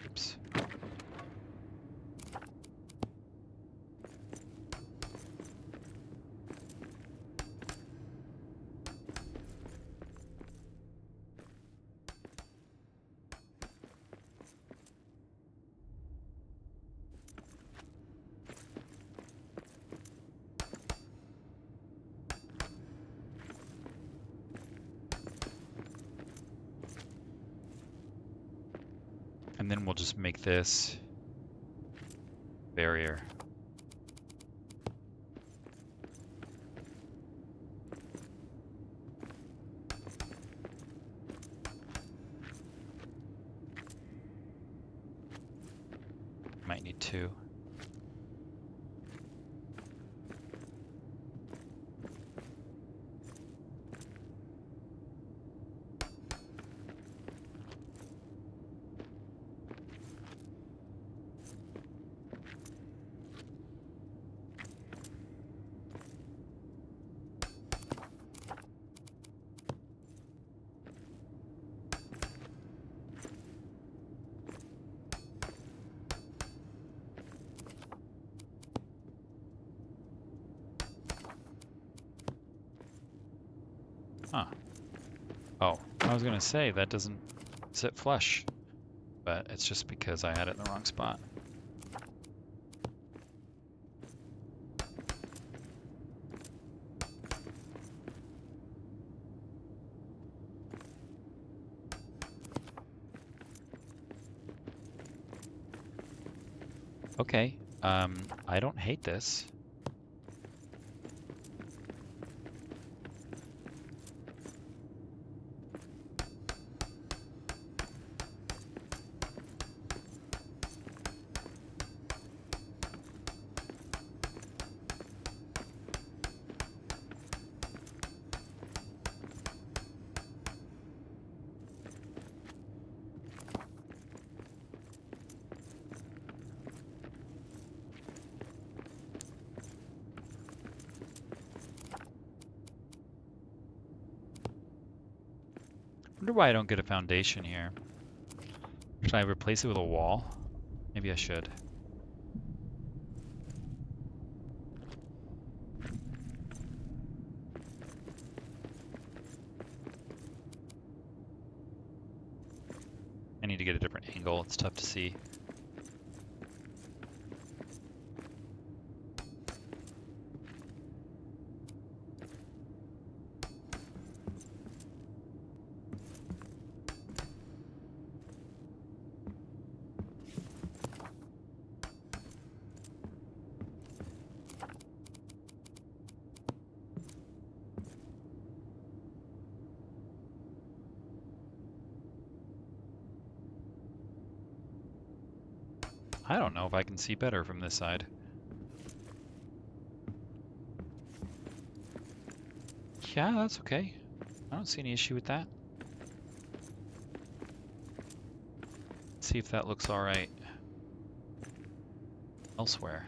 Speaker 1: Oops. And then we'll just make this barrier. Might need two. Huh. Oh, I was gonna say that doesn't sit flush, but it's just because I had it in the wrong spot. Okay, I don't hate this. Wonder why I don't get a foundation here. Should I replace it with a wall? Maybe I should. I need to get a different angle. It's tough to see. I don't know if I can see better from this side. Yeah, that's okay. I don't see any issue with that. Let's see if that looks all right elsewhere.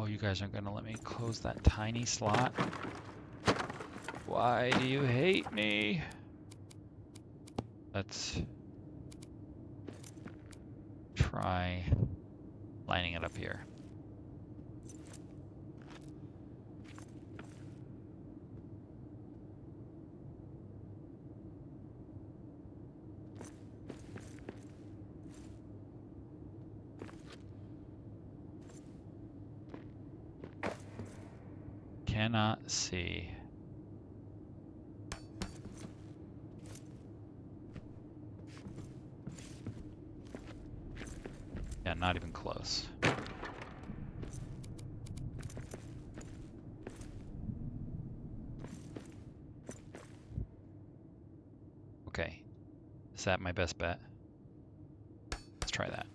Speaker 1: Oh, you guys aren't gonna let me close that tiny slot? Why do you hate me? Let's try lining it up here. Cannot see. Yeah, not even close. Okay, is that my best bet? Let's try that.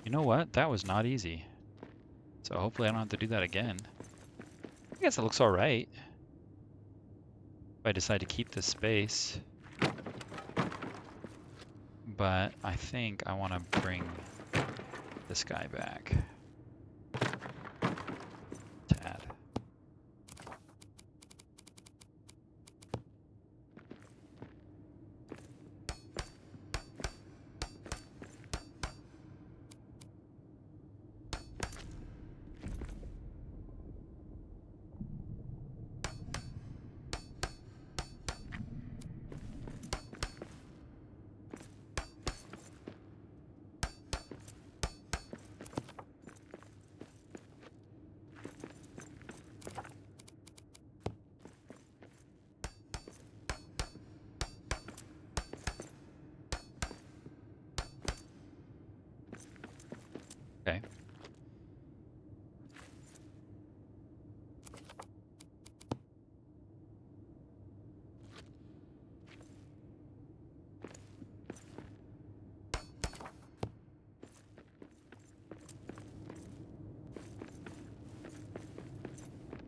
Speaker 1: You know what? That was not easy. So hopefully I don't have to do that again. I guess it looks all right. If I decide to keep this space. But I think I want to bring this guy back. Tad. Okay.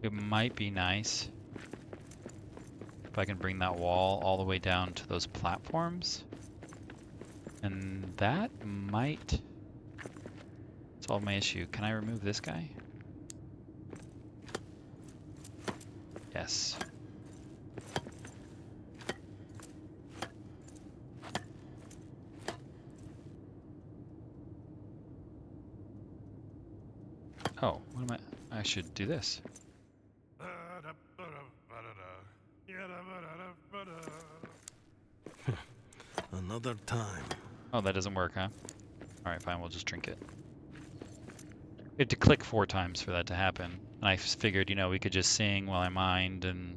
Speaker 1: It might be nice if I can bring that wall all the way down to those platforms. And that might solve my issue. Can I remove this guy? Yes. Oh, what am I should do this.
Speaker 3: Another time.
Speaker 1: Oh, that doesn't work, huh? Alright, fine, we'll just drink it. We had to click 4 times for that to happen. And I figured, you know, we could just sing while I mined and,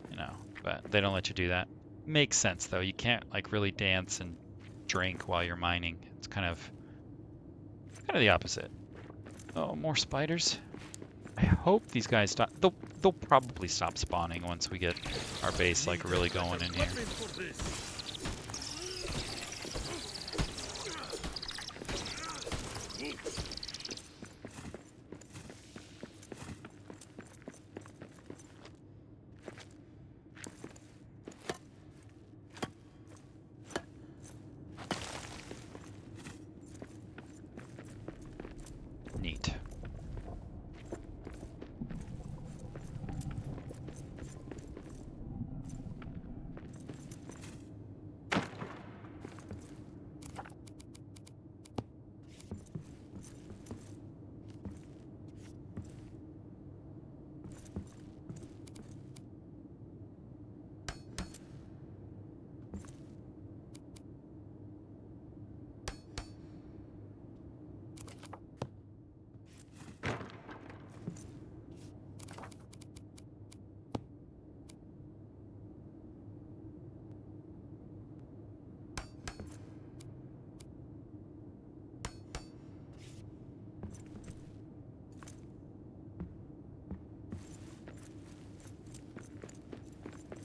Speaker 1: you know, but they don't let you do that. Makes sense, though. You can't, like, really dance and drink while you're mining. It's kind of the opposite. Oh, more spiders. I hope these guys stop. They'll probably stop spawning once we get our base, like, really going in here. Neat.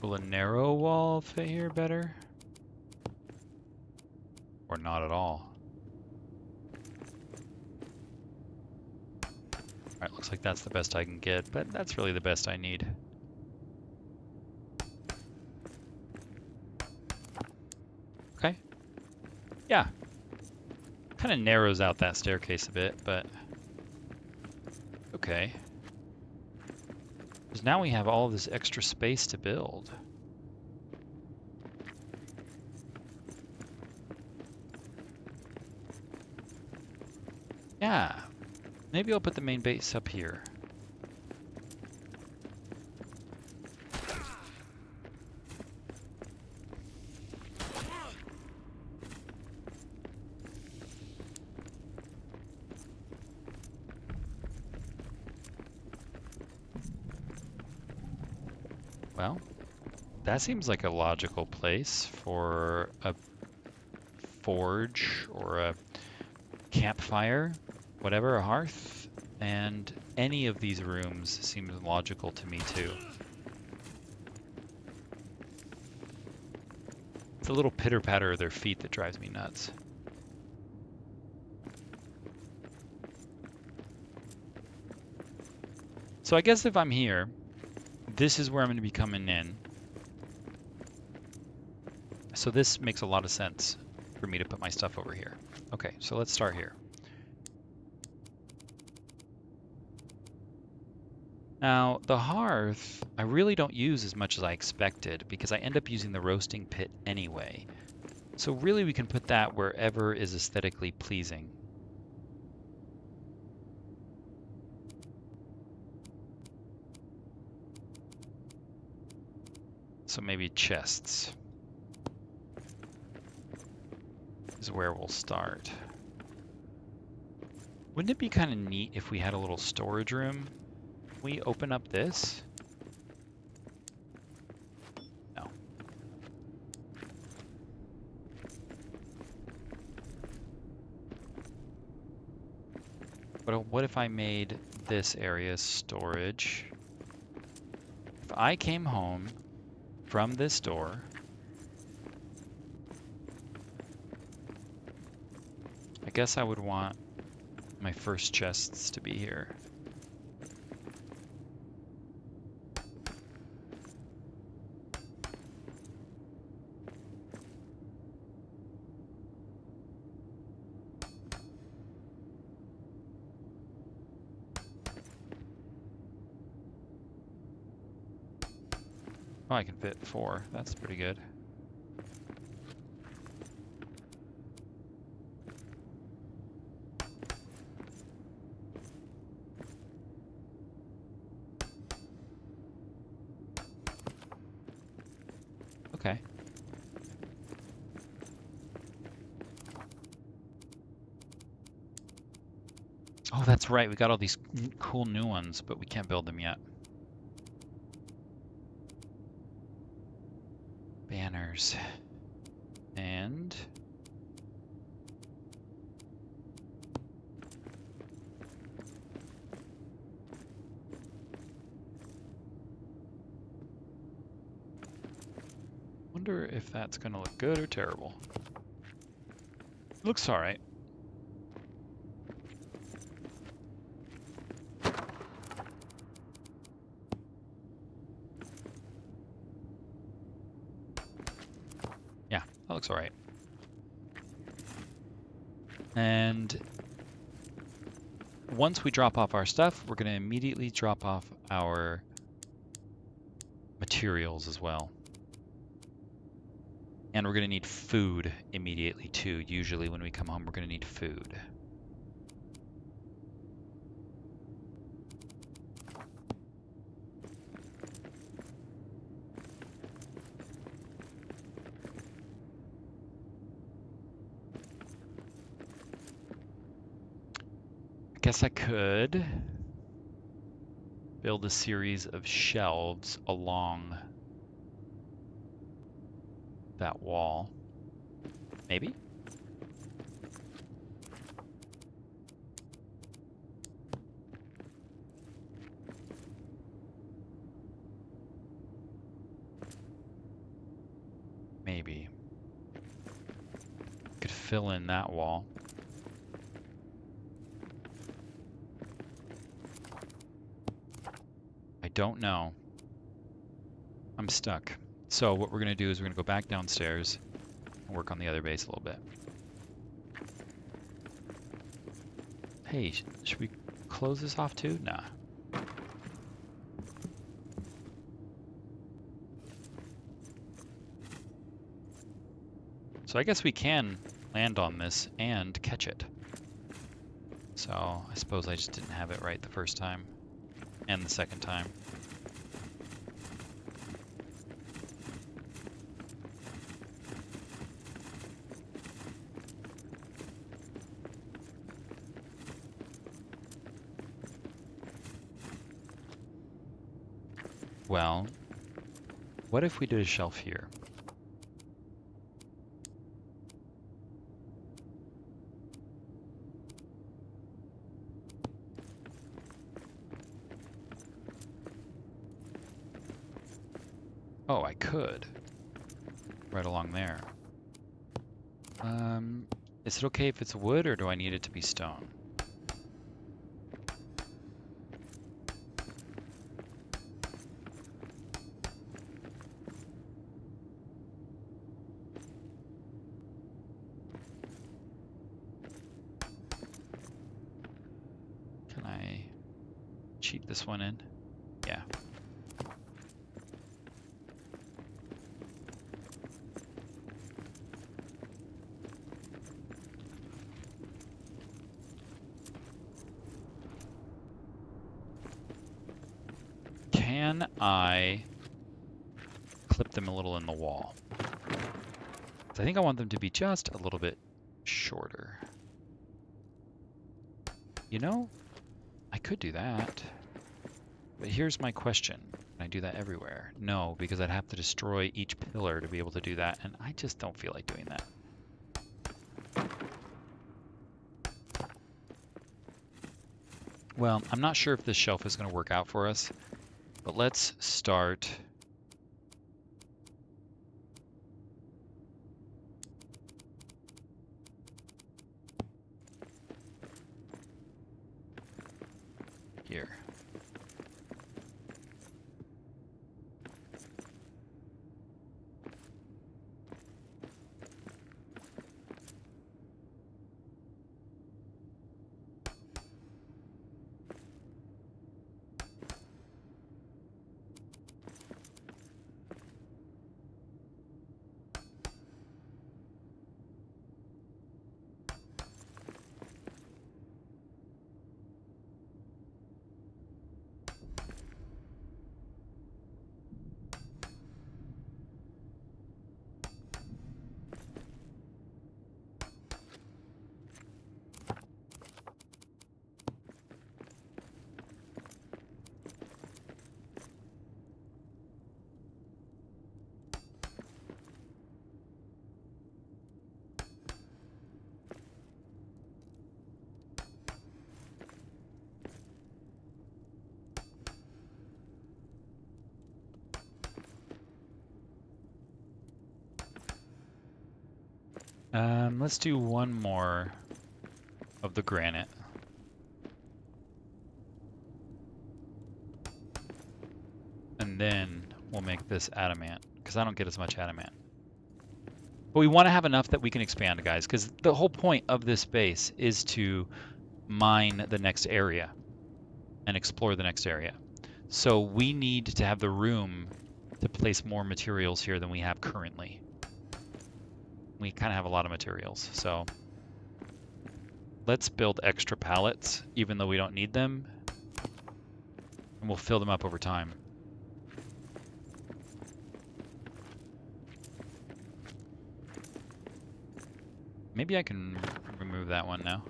Speaker 1: Will a narrow wall fit here better? Or not at all? Alright, looks like that's the best I can get, but that's really the best I need. Okay. Yeah. Kind of narrows out that staircase a bit, but okay. Because now we have all this extra space to build. Yeah. Maybe I'll put the main base up here. Well, that seems like a logical place for a forge or a campfire, whatever, a hearth, and any of these rooms seems logical to me too. It's a little pitter-patter of their feet that drives me nuts. So I guess if I'm here, this is where I'm going to be coming in. So this makes a lot of sense for me to put my stuff over here. Okay, so let's start here. Now, the hearth, I really don't use as much as I expected because I end up using the roasting pit anyway. So really we can put that wherever is aesthetically pleasing. So maybe chests is where we'll start. Wouldn't it be kind of neat if we had a little storage room? Can we open up this? No. But what if I made this area storage? If I came home from this door, I guess I would want my first chests to be here. Oh, I can fit 4. That's pretty good. Okay. Oh, that's right. We got all these cool new ones, but we can't build them yet. Banners. And wonder if that's gonna look good or terrible. Looks all right. Yeah, that looks all right. And once we drop off our stuff, we're going to immediately drop off our materials as well. And we're going to need food immediately too. Usually when we come home, we're going to need food. I guess I could build a series of shelves along that wall. Maybe? Maybe. Could fill in that wall. I don't know. I'm stuck. So what we're going to do is we're going to go back downstairs and work on the other base a little bit. Hey, should we close this off too? Nah. So I guess we can land on this and catch it. So I suppose I just didn't have it right the first time and the second time. Well, what if we did a shelf here? Oh, I could. Right along there. Is it okay if it's wood or do I need it to be stone? Can I cheat this one in? can I clip them a little in the wall? So I think I want them to be just a little bit shorter. You know, I could do that. But here's my question. Can I do that everywhere? No, because I'd have to destroy each pillar to be able to do that, and I just don't feel like doing that. Well, I'm not sure if this shelf is going to work out for us, but let's start. Here. Let's do one more of the granite. And then we'll make this adamant, because I don't get as much adamant. But we want to have enough that we can expand, guys, because the whole point of this base is to mine the next area and explore the next area. So we need to have the room to place more materials here than we have currently. We kind of have a lot of materials, so let's build extra pallets, even though we don't need them, and we'll fill them up over time. Maybe I can remove that one now.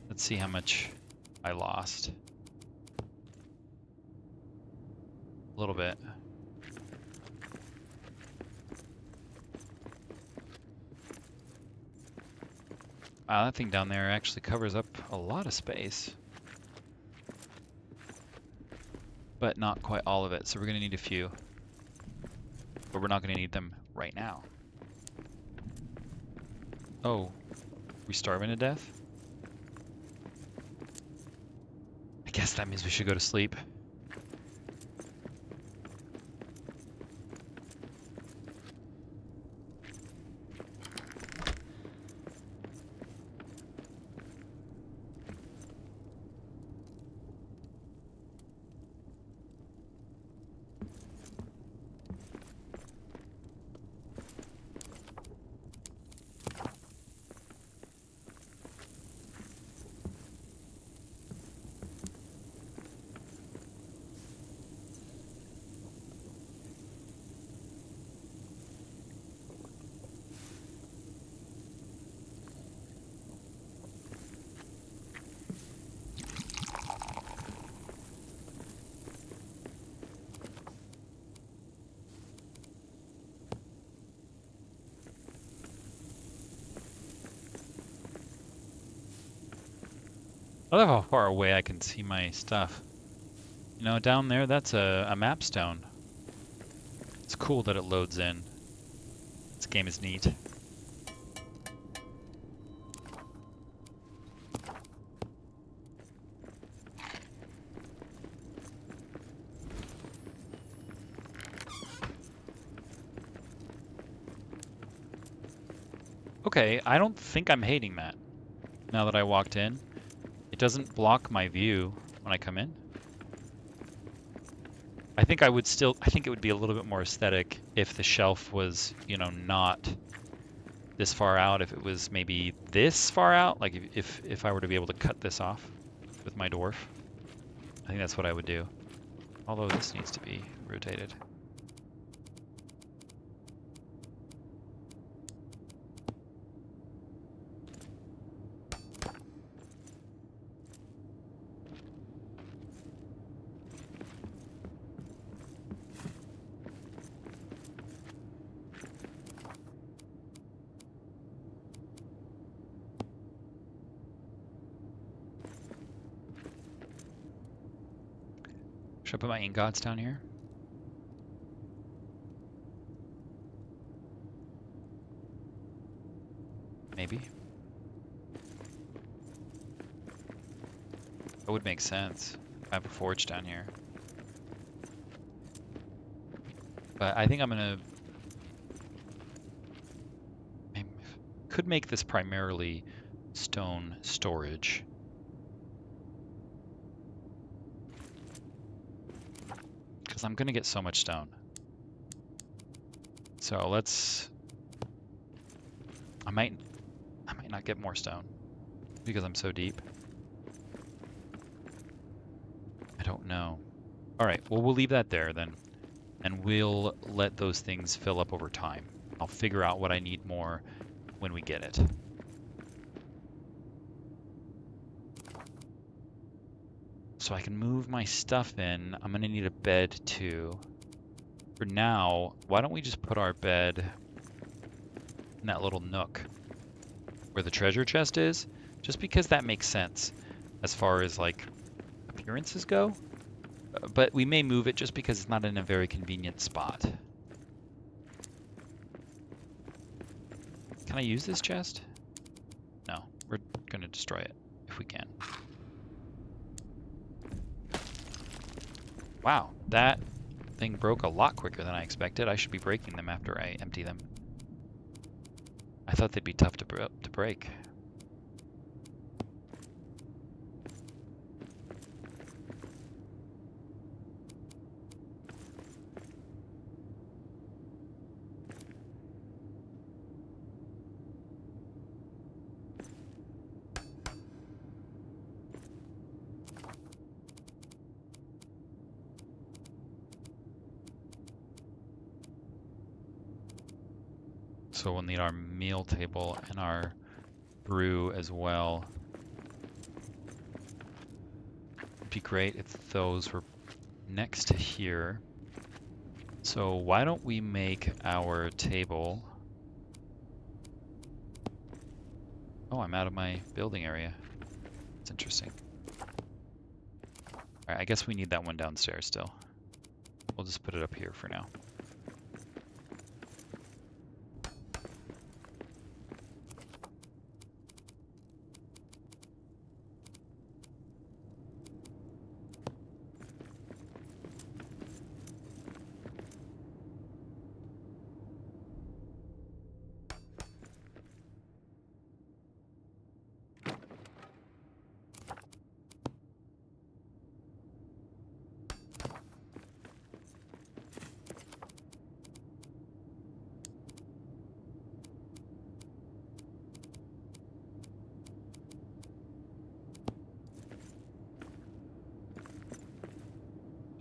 Speaker 1: Let's see how much I lost. A little bit. Wow, that thing down there actually covers up a lot of space. But not quite all of it, so we're going to need a few. But we're not going to need them right now. Oh, we starving to death? I guess that means we should go to sleep. I love how far away I can see my stuff. You know, down there, that's a map stone. It's cool that it loads in. This game is neat. Okay, I don't think I'm hating that. Now that I walked in, it doesn't block my view when I come in. I think it would be a little bit more aesthetic if the shelf was, you know, not this far out, if it was maybe this far out, like if I were to be able to cut this off with my dwarf. I think that's what I would do. Although this needs to be rotated. Should I put my ingots down here? Maybe. That would make sense. I have a forge down here. But I think I'm gonna... I could make this primarily stone storage. Because I'm gonna get so much stone. So let's... I might not get more stone because I'm so deep. I don't know. All right, well, we'll leave that there then. And we'll let those things fill up over time. I'll figure out what I need more when we get it. So I can move my stuff in. I'm gonna need a bed too. For now, why don't we just put our bed in that little nook where the treasure chest is? Just because that makes sense as far as like appearances go. But we may move it just because it's not in a very convenient spot. Can I use this chest? No, we're gonna destroy it if we can. Wow, that thing broke a lot quicker than I expected. I should be breaking them after I empty them. I thought they'd be tough to break. So we'll need our meal table and our brew as well. It'd be great if those were next to here. So why don't we make our table... Oh, I'm out of my building area. That's interesting. Alright, I guess we need that one downstairs still. We'll just put it up here for now.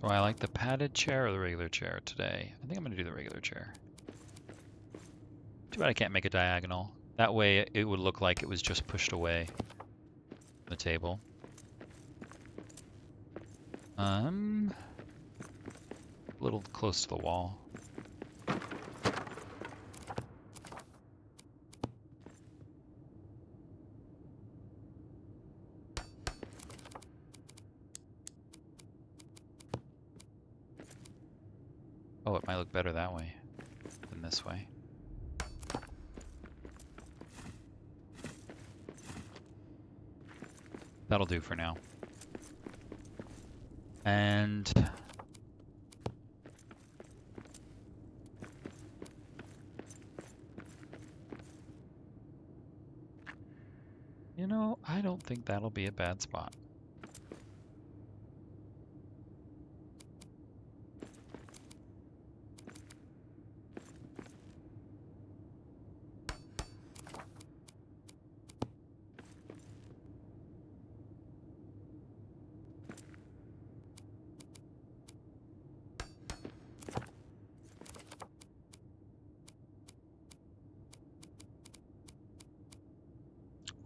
Speaker 1: Do I like the padded chair or the regular chair today? I think I'm going to do the regular chair. Too bad I can't make a diagonal. That way it would look like it was just pushed away from the table. A little close to the wall. Oh, it might look better that way than this way. That'll do for now. And you know, I don't think that'll be a bad spot.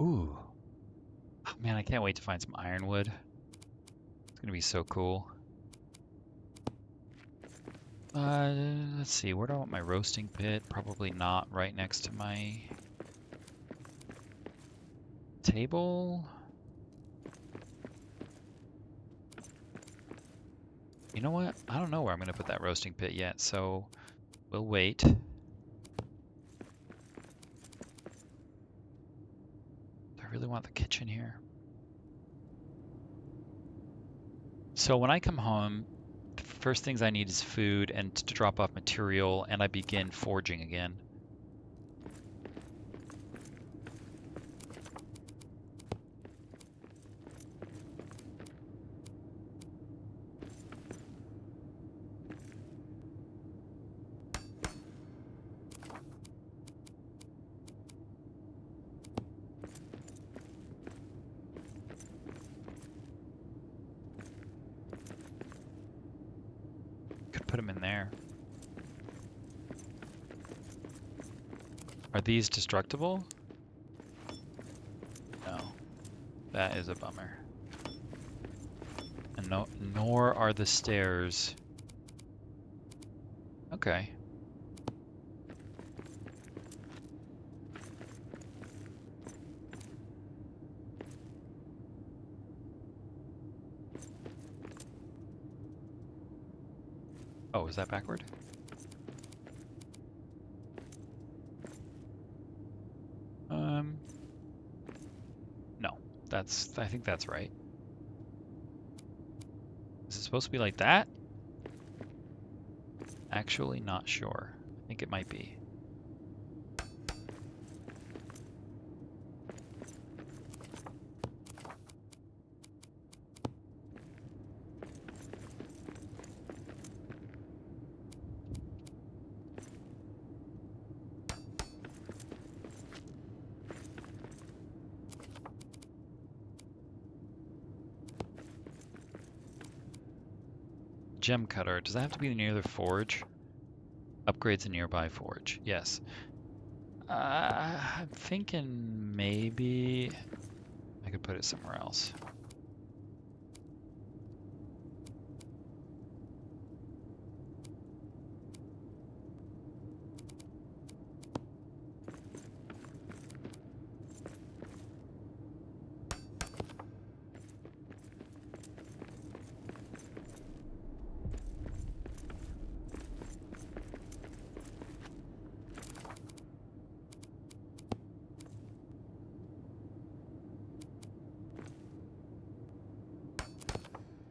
Speaker 1: Ooh. Oh, man, I can't wait to find some ironwood. It's gonna be so cool. Let's see, where do I want my roasting pit? Probably not right next to my table. You know what? I don't know where I'm gonna put that roasting pit yet, so we'll wait. Do I really want the kitchen here? So when I come home, the first things I need is food and to drop off material, and I begin forging again. Could put them in there. Are these destructible? No. That is a bummer. And no, nor are the stairs. Okay. Oh, is that backward? No. I think that's right. Is it supposed to be like that? Actually, not sure. I think it might be. Gem cutter. Does that have to be near the forge? Upgrades a nearby forge. Yes. I'm thinking maybe I could put it somewhere else.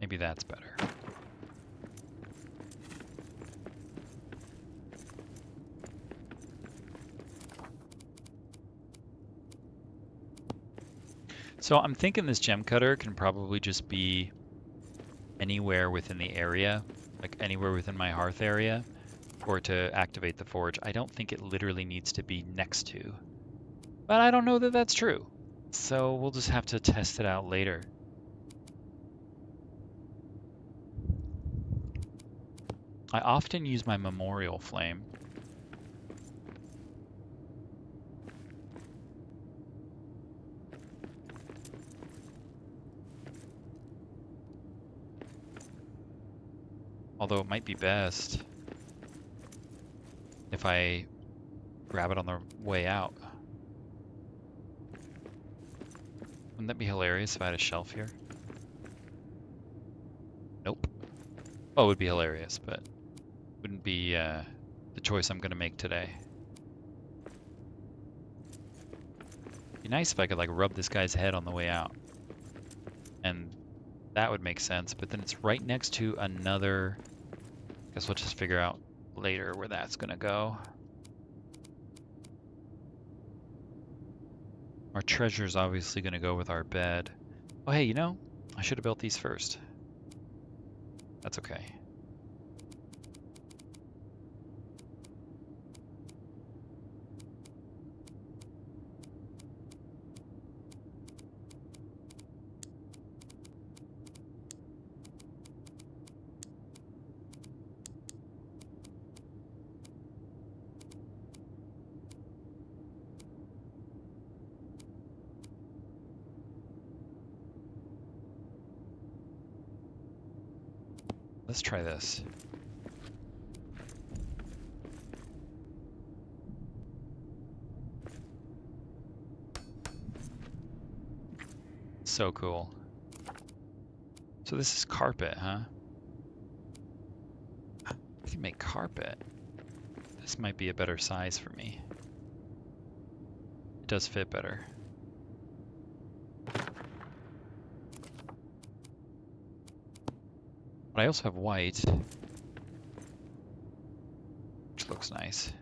Speaker 1: Maybe that's better. So I'm thinking this gem cutter can probably just be anywhere within the area, like anywhere within my hearth area, or to activate the forge. I don't think it literally needs to be next to, but I don't know that that's true. So we'll just have to test it out later. I often use my memorial flame. Although it might be best if I grab it on the way out. Wouldn't that be hilarious if I had a shelf here? Nope. Well, it would be hilarious, but wouldn't be the choice I'm gonna make today. Be nice if I could like rub this guy's head on the way out. And that would make sense, but then it's right next to another. Guess we'll just figure out later where that's gonna go. Our treasure's obviously gonna go with our bed. Oh hey, you know, I should have built these first. That's okay. let's try this. So cool. So this is carpet, huh? I can make carpet. This might be a better size for me. It does fit better. But I also have white, which looks nice.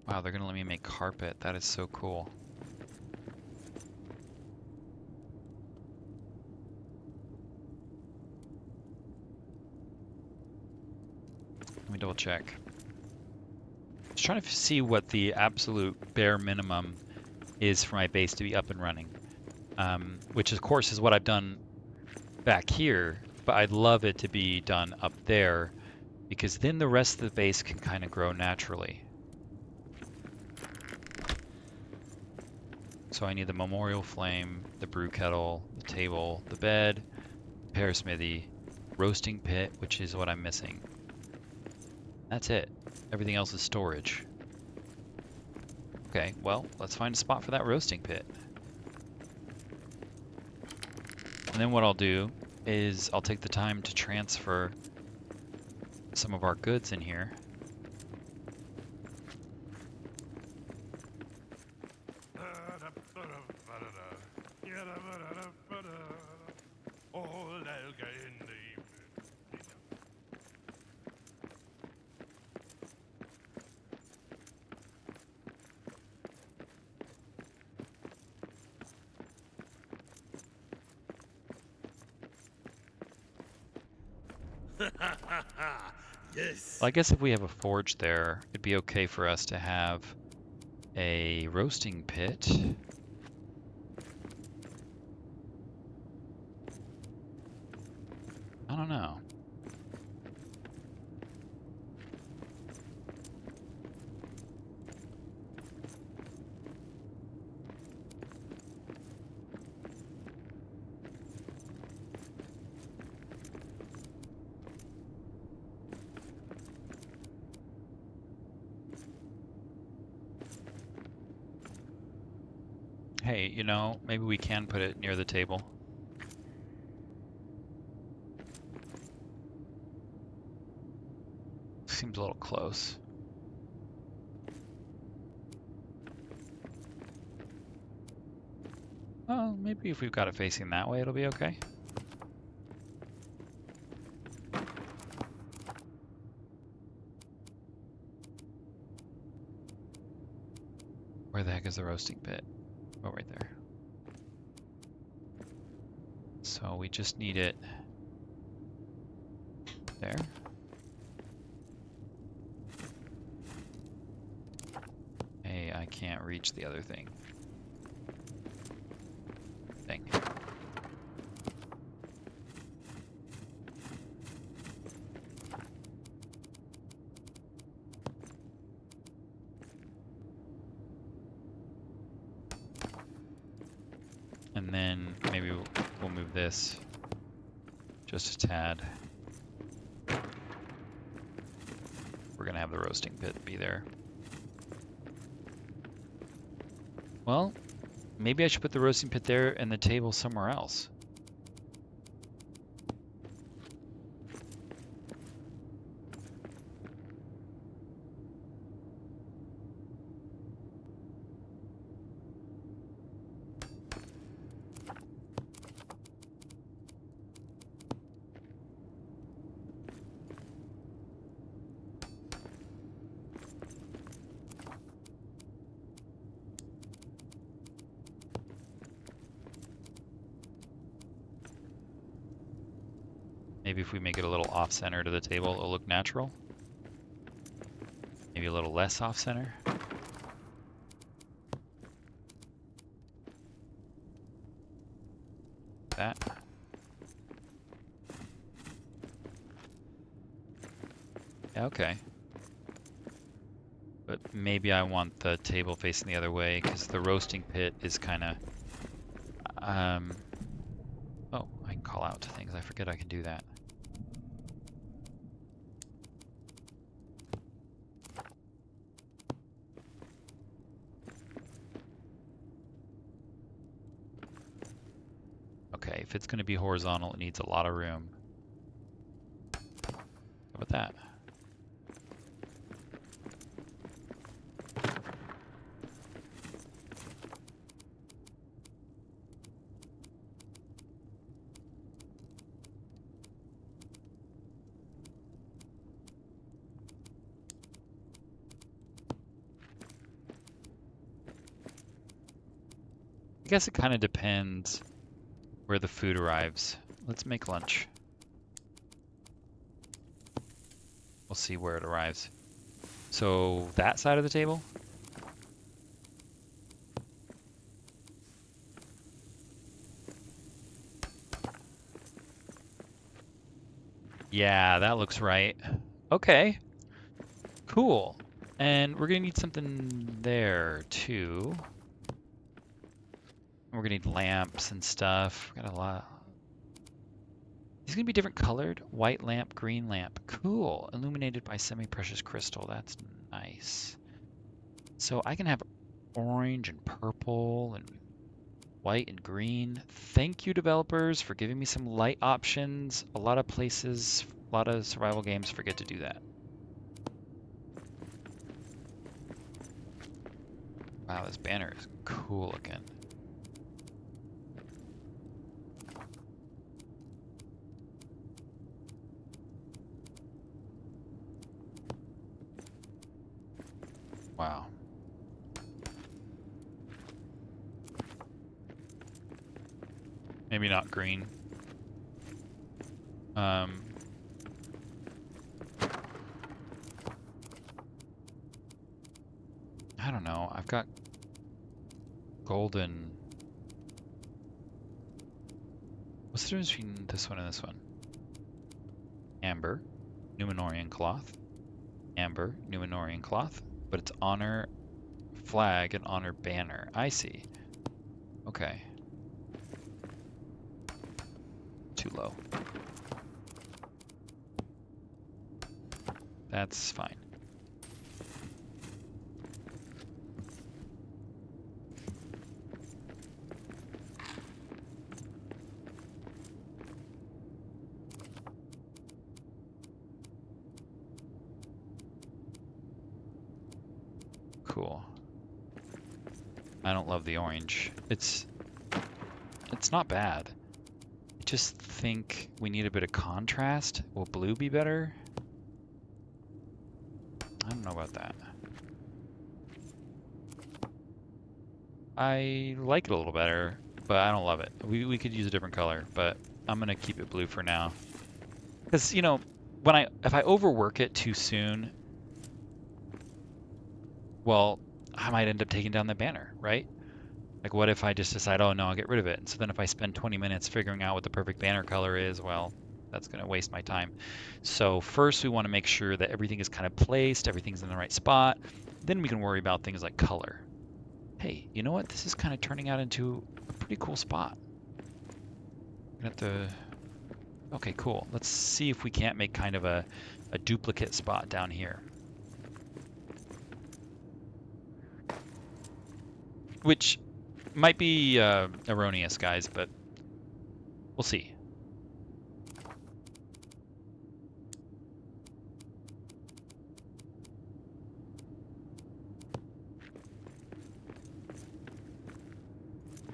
Speaker 1: Wow, they're gonna let me make carpet. That is so cool. Let me double check. I was trying to see what the absolute bare minimum is for my base to be up and running, which of course is what I've done back here, but I'd love it to be done up there because then the rest of the base can kind of grow naturally. So I need the memorial flame, the brew kettle, the table, the bed, repair smithy, roasting pit, which is what I'm missing. That's it. Everything else is storage. Okay, well, let's find a spot for that roasting pit. And then what I'll do is I'll take the time to transfer some of our goods in here.
Speaker 2: Old Elga in the evening.
Speaker 3: Yes.
Speaker 1: Well, I guess if we have a forge there, it'd be okay for us to have a roasting pit. I don't know. Hey, you know, maybe we can put it near the table. Seems a little close. Well, maybe if we've got it facing that way, it'll be okay. Where the heck is the roasting pit? Oh, right there. So we just need it there. Hey, I can't reach the other thing. Thing. And then maybe we'll move this just a tad. We're gonna have the roasting pit be there. Well, maybe I should put the roasting pit there and the table somewhere else. Maybe if we make it a little off-center to the table, it'll look natural. Maybe a little less off-center. That. Yeah, okay. but maybe I want the table facing the other way because the roasting pit is kind of... Oh, I can call out to things. I forget I can do that. Okay, if it's going to be horizontal, it needs a lot of room. How about that? I guess it kind of depends where the food arrives. Let's make lunch. We'll see where it arrives. So that side of the table? Yeah, that looks right. Okay, cool. And we're gonna need something there too. We're gonna need lamps and stuff. We got a lot. These gonna be different colored. White lamp, green lamp. Cool. Illuminated by semi-precious crystal. That's nice. So I can have orange and purple and white and green. Thank you, developers, for giving me some light options. A lot of places, a lot of survival games forget to do that. Wow, this banner is cool looking. Wow. Maybe not green. I don't know. I've got golden. What's the difference between this one and this one? Amber, Numenorian cloth. Amber, Numenorian cloth. But it's honor flag and honor banner. I see. Okay. Too low. That's fine. Cool. I don't love the orange. It's not bad. I just think we need a bit of contrast. Will blue be better? I don't know about that. I like it a little better, but I don't love it. We could use a different color, but I'm gonna keep it blue for now. Because, you know, if I overwork it too soon, well, I might end up taking down the banner, right? Like, what if I just decide, oh no, I'll get rid of it? And so then if I spend 20 minutes figuring out what the perfect banner color is, well, that's going to waste my time. So first we want to make sure that everything is kind of placed, everything's in the right spot. Then we can worry about things like color. Hey, you know what? This is kind of turning out into a pretty cool spot. Okay, cool. Let's see if we can't make kind of a duplicate spot down here. Which might be erroneous, guys, but we'll see.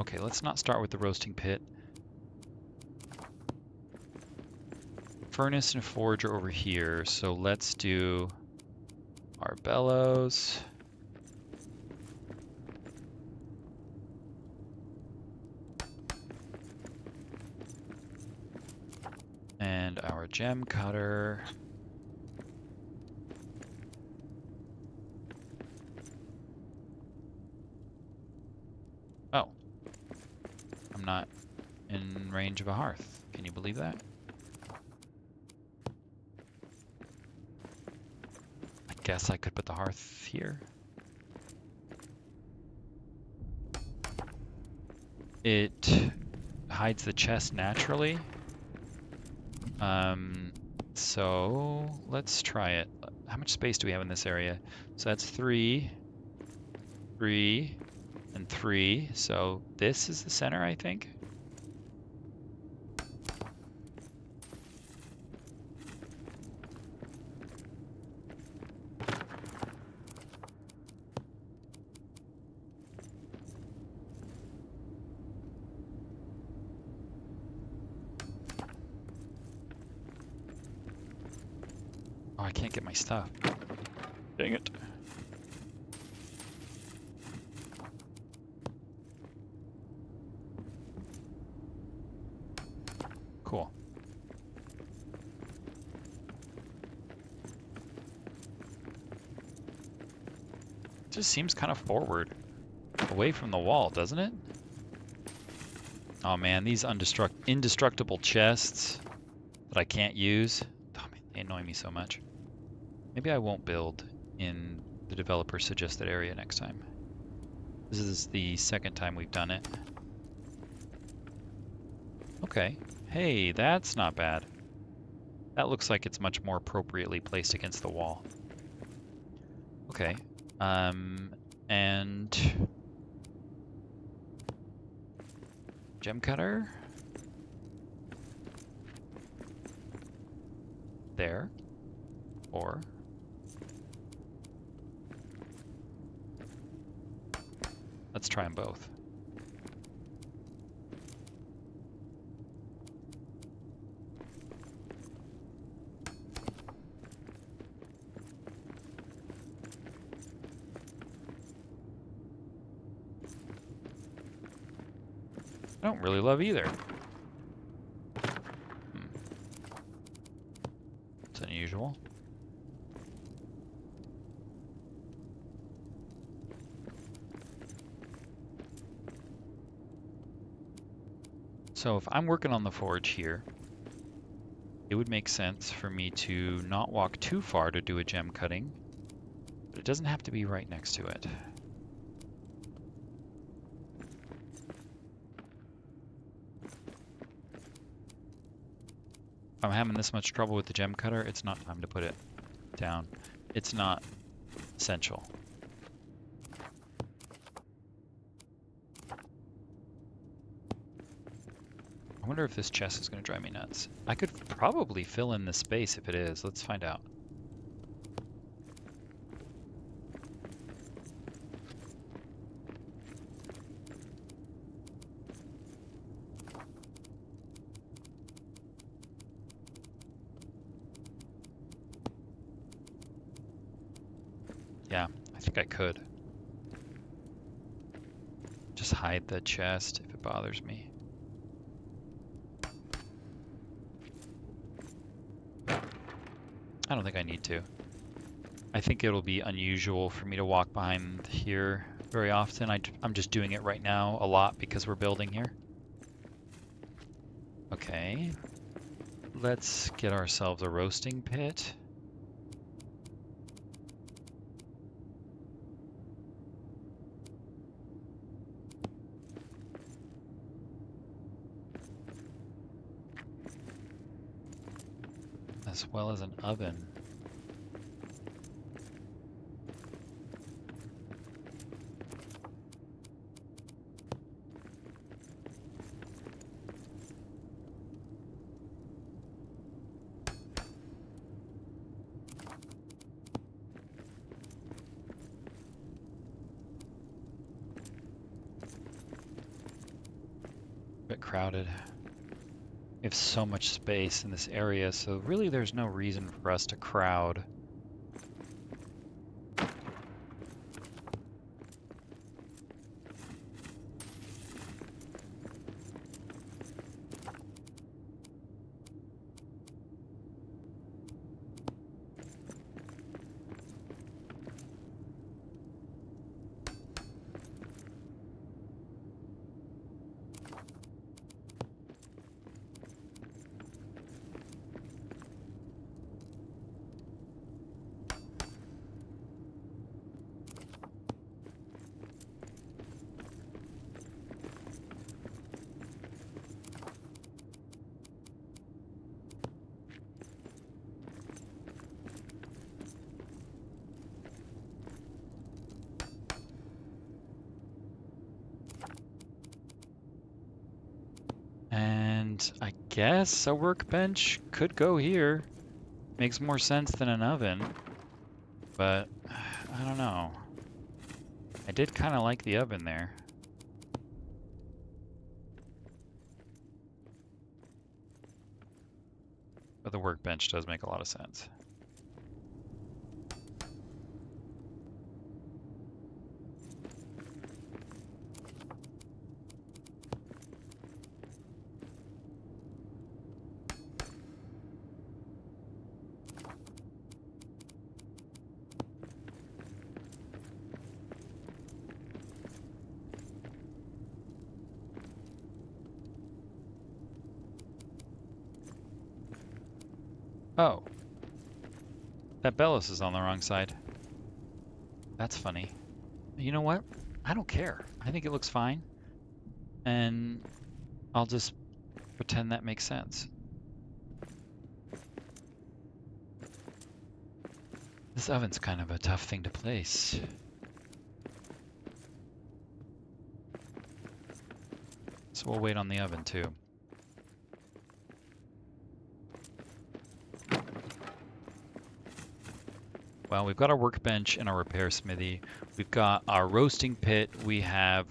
Speaker 1: Okay, let's not start with the roasting pit. Furnace and forge are over here, so let's do our bellows. And our gem cutter. Oh. I'm not in range of a hearth. Can you believe that? I guess I could put the hearth here. It hides the chest naturally. So let's try it. How much space do we have in this area? So that's 3, 3, and 3. So this is the center, I think. Oh, I can't get my stuff. Dang it. Cool. Just seems kind of forward, away from the wall, doesn't it? Oh man, these indestructible chests that I can't use, oh, man, they annoy me so much. Maybe I won't build in the developer suggested area next time. This is the second time we've done it. Okay. Hey, that's not bad. That looks like it's much more appropriately placed against the wall. Okay. And gem cutter. There. Or let's try them both. I don't really love either. It's unusual. So if I'm working on the forge here, it would make sense for me to not walk too far to do a gem cutting, but it doesn't have to be right next to it. If I'm having this much trouble with the gem cutter, it's not time to put it down. It's not essential. I wonder if this chest is going to drive me nuts. I could probably fill in the space if it is. Let's find out. Yeah, I think I could. Just hide the chest if it bothers me. I don't think I need to. I think it'll be unusual for me to walk behind here very often. I'm just doing it right now a lot because we're building here. Okay. Let's get ourselves a roasting pit. As well as an oven. Bit crowded. We have so much space in this area, so really there's no reason for us to crowd. And I guess a workbench could go here. Makes more sense than an oven. But I don't know. I did kind of like the oven there. But the workbench does make a lot of sense. Oh. That Bellis is on the wrong side. That's funny. You know what? I don't care. I think it looks fine. And I'll just pretend that makes sense. This oven's kind of a tough thing to place. So we'll wait on the oven too. Well, we've got our workbench and our repair smithy. We've got our roasting pit. We have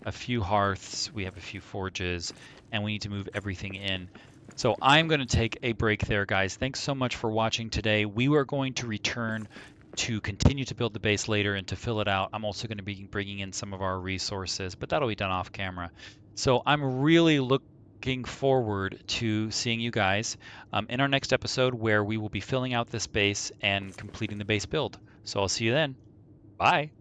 Speaker 1: a few hearths. We have a few forges, and we need to move everything in. So I'm going to take a break there, guys. Thanks so much for watching today. We are going to return to continue to build the base later and to fill it out. I'm also going to be bringing in some of our resources, but that'll be done off camera. So I'm really looking forward to seeing you guys in our next episode, where we will be filling out this base and completing the base build. So I'll see you then. Bye.